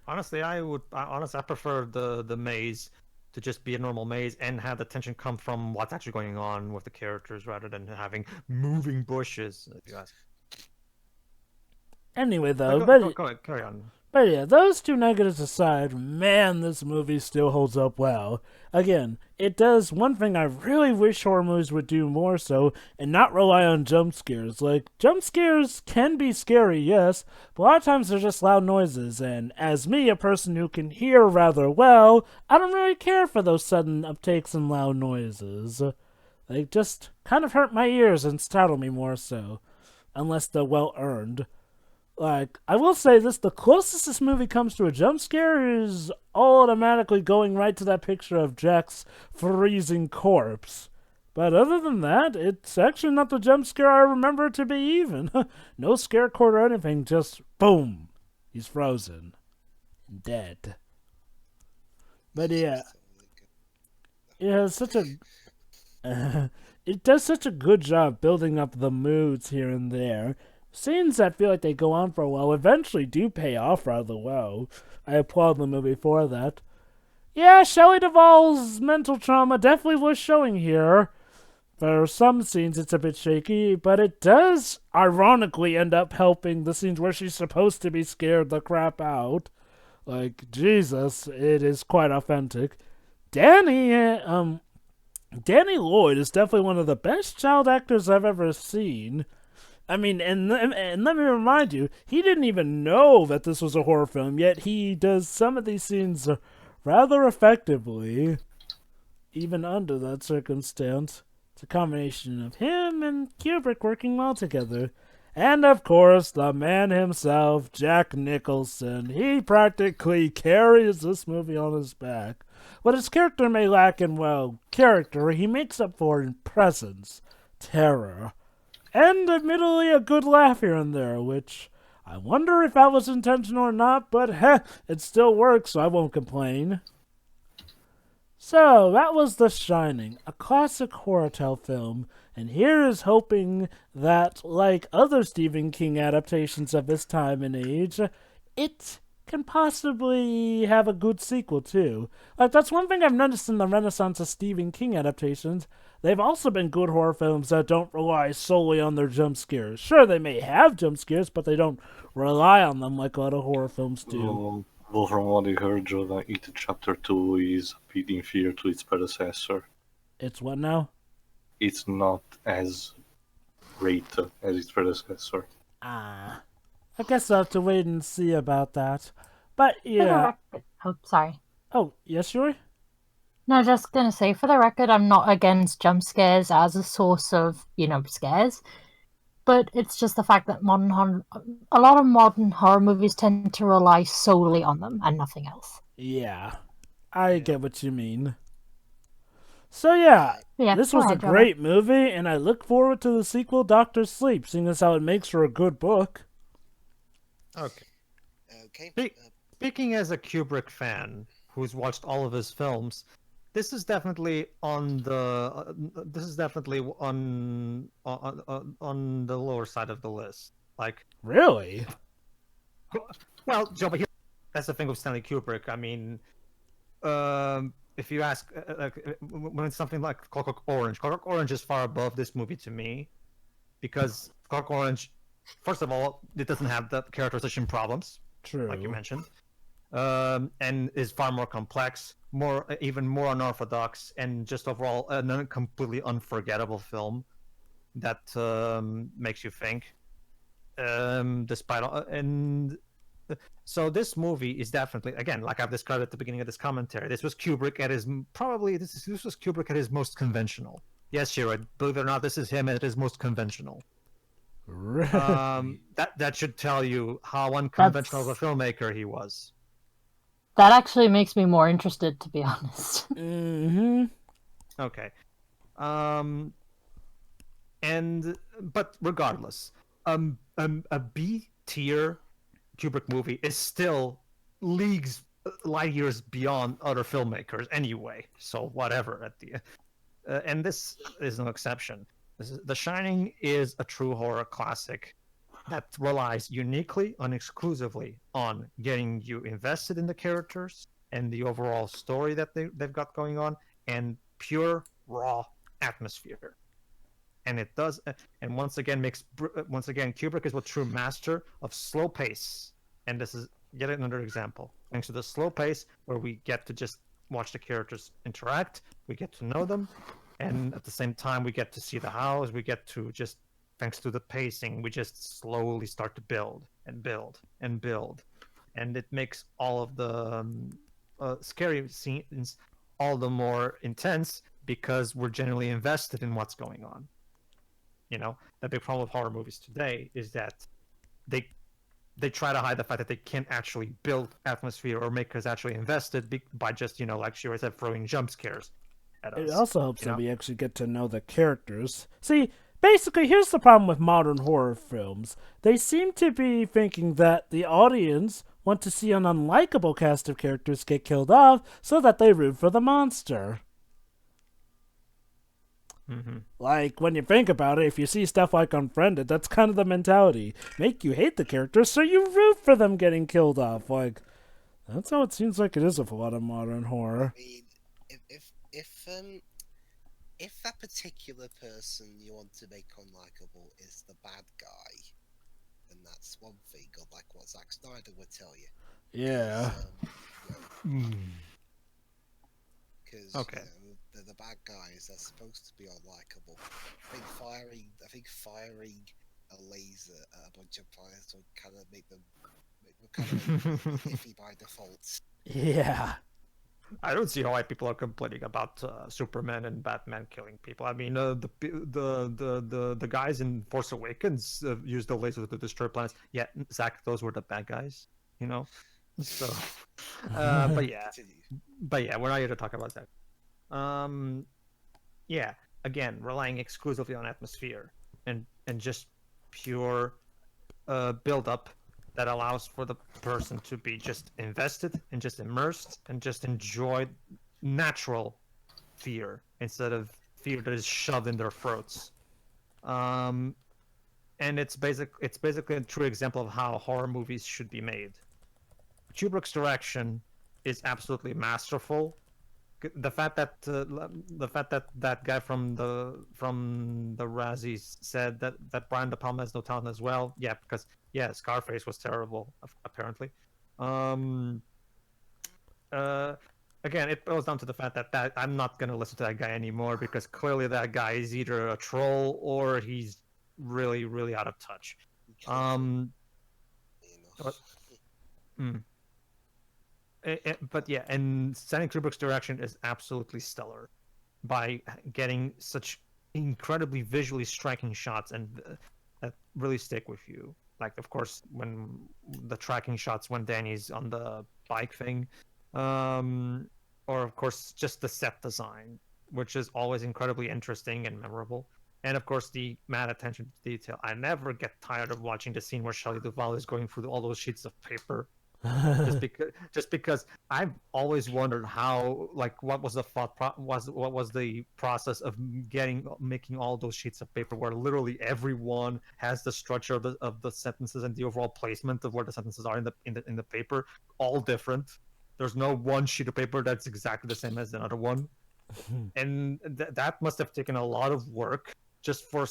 [SPEAKER 1] Honestly, I prefer the maze to just be a normal maze and have the tension come from what's actually going on with the characters rather than having moving bushes. If you ask.
[SPEAKER 2] Anyway, though,
[SPEAKER 1] Go ahead, carry on.
[SPEAKER 2] But yeah, those 2 negatives aside, man, this movie still holds up well. Again, it does one thing I really wish horror movies would do more so, and not rely on jump scares. Like, jump scares can be scary, yes, but a lot of times they're just loud noises, and as me, a person who can hear rather well, I don't really care for those sudden uptakes and loud noises. They just kind of hurt my ears and startle me more so, unless they're well earned. Like, I will say this, the closest this movie comes to a jump scare is automatically going right to that picture of Jack's freezing corpse. But other than that, it's actually not the jump scare I remember it to be even. No scare cord or anything, just boom, he's frozen. Dead. But yeah, it's such a... it does such a good job building up the moods here and there. Scenes that feel like they go on for a while eventually do pay off rather well. I applaud the movie for that. Yeah, Shelley Duvall's mental trauma definitely was showing here. For some scenes it's a bit shaky, but it does ironically end up helping the scenes where she's supposed to be scared the crap out. Like, Jesus, it is quite authentic. Danny, Danny Lloyd is definitely one of the best child actors I've ever seen. I mean, and let me remind you, he didn't even know that this was a horror film, yet he does some of these scenes rather effectively, even under that circumstance. It's a combination of him and Kubrick working well together. And of course, the man himself, Jack Nicholson. He practically carries this movie on his back. What his character may lack in, well, character, he makes up for in presence, terror, and admittedly a good laugh here and there, which I wonder if that was intentional or not, but it still works, so I won't complain. So, that was The Shining, a classic horror tale film, and here is hoping that, like other Stephen King adaptations of this time and age, it can possibly have a good sequel too. Like, that's one thing I've noticed in the renaissance of Stephen King adaptations. They've also been good horror films that don't rely solely on their jump scares. Sure, they may have jump scares, but they don't rely on them like a lot of horror films do.
[SPEAKER 4] Well, from what I heard, Jonah, It Chapter 2 is a bit inferior to its predecessor.
[SPEAKER 2] It's what now?
[SPEAKER 4] It's not as great as its predecessor.
[SPEAKER 2] I guess I'll have to wait and see about that. But yeah.
[SPEAKER 5] Oh, sorry.
[SPEAKER 2] Oh, yes, Yuri?
[SPEAKER 5] No, just gonna say, for the record, I'm not against jump scares as a source of, scares. But it's just the fact that a lot of modern horror movies tend to rely solely on them and nothing else.
[SPEAKER 2] Yeah, I get what you mean. So yeah, this was a great movie, and I look forward to the sequel, Doctor Sleep, seeing as how it makes for a good book.
[SPEAKER 1] Okay.
[SPEAKER 3] Okay.
[SPEAKER 1] Speaking as a Kubrick fan who's watched all of his films, this is definitely on the on the lower side of the list. Like,
[SPEAKER 2] really?
[SPEAKER 1] Well, Joe, but that's the thing with Stanley Kubrick. I mean, if you ask, when it's something like Clockwork Orange is far above this movie to me, because Clockwork Orange, first of all, it doesn't have the characterization problems,
[SPEAKER 2] True,
[SPEAKER 1] like you mentioned, and is far more complex, even more unorthodox, and just overall a completely unforgettable film that makes you think. Despite all, and so this movie is definitely, again, like I've described at the beginning of this commentary, this was Kubrick at his this was Kubrick at his most conventional. Yes, Shira, believe it or not, this is him at his most conventional.
[SPEAKER 2] Really?
[SPEAKER 1] That should tell you how unconventional of a filmmaker he was.
[SPEAKER 5] That actually makes me more interested, to be honest.
[SPEAKER 2] Mm-hmm.
[SPEAKER 1] Okay. But regardless, a B tier Kubrick movie is still light years beyond other filmmakers anyway. So whatever at the and this is no exception. The Shining is a true horror classic that relies uniquely and exclusively on getting you invested in the characters and the overall story that they've got going on, and pure raw atmosphere. And it does, and once again Kubrick is a true master of slow pace, and this is yet another example. Thanks to the slow pace, where we get to just watch the characters interact, we get to know them, and at the same time we get to see the house. We get to just, thanks to the pacing, we just slowly start to build and build and build, and it makes all of the scary scenes all the more intense because we're genuinely invested in what's going on. You know, the big problem with horror movies today is that they try to hide the fact that they can't actually build atmosphere or make us actually invested by just, like Shira said, throwing jump scares at us.
[SPEAKER 2] It also helps that we actually get to know the characters. See, basically, here's the problem with modern horror films. They seem to be thinking that the audience want to see an unlikable cast of characters get killed off so that they root for the monster.
[SPEAKER 1] Mm-hmm.
[SPEAKER 2] Like, when you think about it, if you see stuff like Unfriended, that's kind of the mentality. Make you hate the characters so you root for them getting killed off. Like, that's how it seems like it is with a lot of modern horror.
[SPEAKER 3] I mean, if that particular person you want to make unlikable is the bad guy, then that's one thing, unlike what Zack Snyder would tell you.
[SPEAKER 2] Yeah.
[SPEAKER 3] Because
[SPEAKER 1] Okay.
[SPEAKER 3] the bad guys are supposed to be unlikable. I think firing a laser at a bunch of players would kind of make them iffy by default.
[SPEAKER 2] Yeah.
[SPEAKER 1] I don't see why people are complaining about Superman and Batman killing people. I mean, the guys in Force Awakens used the lasers to destroy planets. Yeah, Zach, those were the bad guys, you know. So, but yeah,
[SPEAKER 3] Continue.
[SPEAKER 1] we're not here to talk about that. Yeah, again, relying exclusively on atmosphere and just pure build up that allows for the person to be just invested and just immersed and just enjoy natural fear instead of fear that is shoved in their throats. And it's basically a true example of how horror movies should be made. Kubrick's direction is absolutely masterful. The fact that that guy from the Razzies said that Brian De Palma has no talent as well. Yeah, because Scarface was terrible apparently. Again, it boils down to the fact that I'm not gonna listen to that guy anymore because clearly that guy is either a troll or he's really really out of touch. What? But yeah, and Stanley Kubrick's direction is absolutely stellar by getting such incredibly visually striking shots and that really stick with you. Like, of course, when the tracking shots when Danny's on the bike thing, or of course just the set design, which is always incredibly interesting and memorable. And of course, the mad attention to detail. I never get tired of watching the scene where Shelley Duvall is going through all those sheets of paper just because I've always wondered how, like, what was the what was the process of making all those sheets of paper where literally everyone has the structure of the sentences and the overall placement of where the sentences are in the paper all different. There's no one sheet of paper that's exactly the same as another one, and that must have taken a lot of work just for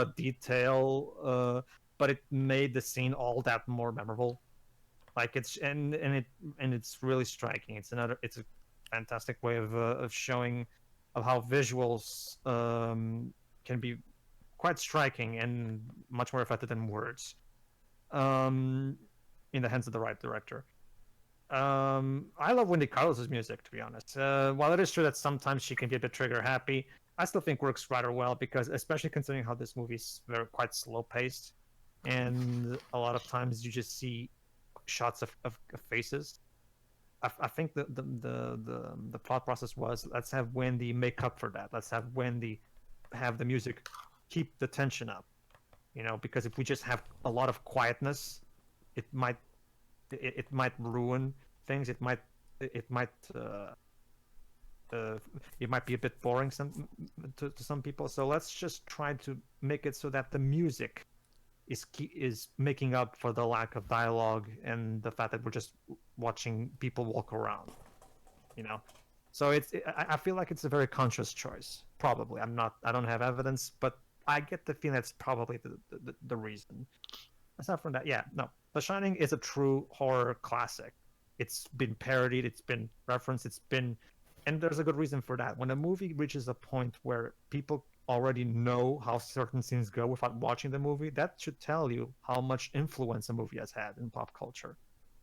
[SPEAKER 1] a detail, but it made the scene all that more memorable. Like it's it's really striking. It's a fantastic way of showing of how visuals can be quite striking and much more effective than words in the hands of the right director. I love Wendy Carlos's music, to be honest. While it is true that sometimes she can be a bit trigger happy, I still think works rather well because, especially considering how this movie's quite slow paced, and a lot of times you just see shots of faces. I think the thought process was, let's have Wendy make up for that. Let's have Wendy have the music keep the tension up, because if we just have a lot of quietness, it might ruin things. It might be a bit boring to some people. So let's just try to make it so that the music is making up for the lack of dialogue and the fact that we're just watching people walk around, So I feel like it's a very conscious choice. Probably, I don't have evidence, but I get the feeling that's probably the reason. Aside from that, no, The Shining is a true horror classic. It's been parodied, it's been referenced, and there's a good reason for that. When a movie reaches a point where people already know how certain scenes go without watching the movie, that should tell you how much influence a movie has had in pop culture.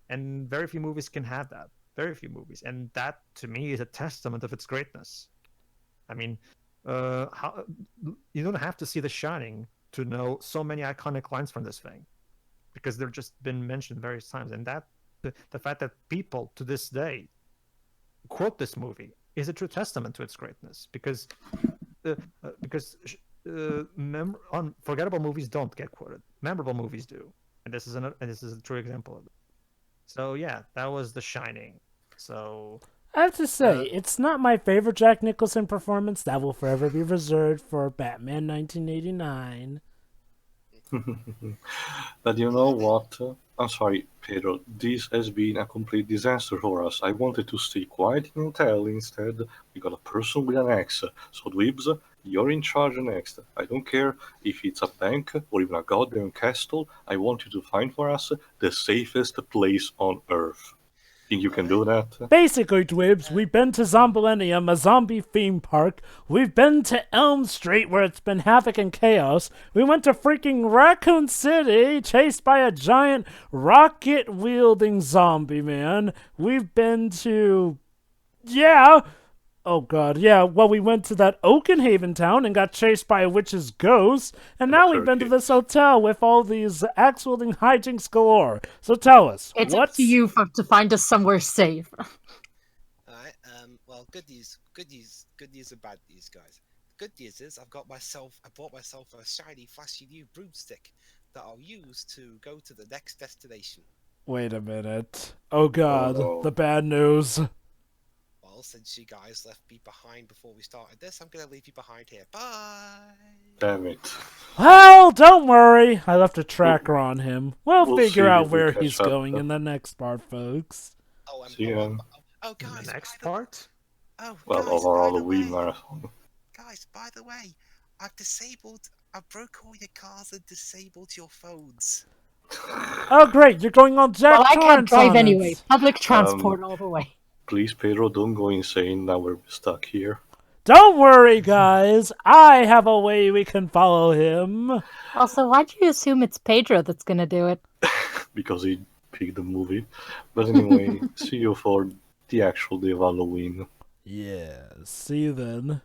[SPEAKER 1] And very few movies can have that. Very few movies. And that, to me, is a testament of its greatness. I mean, you don't have to see The Shining to know so many iconic lines from this thing, because they've just been mentioned various times. And that the fact that people to this day quote this movie is a true testament to its greatness, because unforgettable movies don't get quoted. Memorable movies do, and this is a true example of it. So yeah, that was The Shining. So
[SPEAKER 2] I have to say, it's not my favorite Jack Nicholson performance. That will forever be reserved for Batman 1989.
[SPEAKER 4] But you know what? I'm sorry, Pedro. This has been a complete disaster for us. I wanted to stay quiet in the hotel. Instead, we got a person with an axe. So, Dweebs, you're in charge next. I don't care if it's a bank or even a goddamn castle. I want you to find for us the safest place on Earth. Think you can do that?
[SPEAKER 2] Basically, Dwibs, we've been to Zombilenium, a zombie theme park. We've been to Elm Street, where it's been havoc and chaos. We went to freaking Raccoon City, chased by a giant rocket-wielding zombie man. We've been to... yeah... oh god, yeah, well, we went to that Oakenhaven town and got chased by a witch's ghost, and now we've been to this hotel with all these axe-wielding hijinks galore. So tell us,
[SPEAKER 5] It's
[SPEAKER 2] what's...
[SPEAKER 5] up to you to find us somewhere safe.
[SPEAKER 3] Alright, well, good news and bad news, guys. The good news is I bought myself a shiny, flashy new broomstick that I'll use to go to the next destination.
[SPEAKER 2] Wait a minute. Oh god,
[SPEAKER 4] Uh-oh.
[SPEAKER 2] the bad news.
[SPEAKER 3] Well, since you guys left me behind before we started this, I'm gonna leave you behind here. Bye!
[SPEAKER 4] Damn it.
[SPEAKER 2] Well, don't worry. I left a tracker on him. We'll
[SPEAKER 4] We'll see
[SPEAKER 2] figure out
[SPEAKER 4] if we
[SPEAKER 2] where
[SPEAKER 4] catch
[SPEAKER 2] he's
[SPEAKER 4] up.
[SPEAKER 2] going in the next part, folks.
[SPEAKER 3] Oh,
[SPEAKER 4] See ya.
[SPEAKER 3] guys,
[SPEAKER 1] The next
[SPEAKER 3] by the-
[SPEAKER 1] part?
[SPEAKER 3] Oh,
[SPEAKER 4] Well,
[SPEAKER 3] guys,
[SPEAKER 4] of our
[SPEAKER 3] by the
[SPEAKER 4] Halloween
[SPEAKER 3] way,
[SPEAKER 4] marathon.
[SPEAKER 3] guys, by the way, I broke all your cars and disabled your phones.
[SPEAKER 2] Oh great, you're going on Jack
[SPEAKER 5] Well, I can't
[SPEAKER 2] Torrance
[SPEAKER 5] drive
[SPEAKER 2] on
[SPEAKER 5] anyway.
[SPEAKER 2] it.
[SPEAKER 5] Public transport all the way.
[SPEAKER 4] Please, Pedro, don't go insane. Now we're stuck here.
[SPEAKER 2] Don't worry, guys. I have a way we can follow him.
[SPEAKER 5] Also, why'd you assume it's Pedro that's gonna do it?
[SPEAKER 4] Because he picked the movie. But anyway, see you for the actual day of Halloween.
[SPEAKER 2] Yeah, see you then.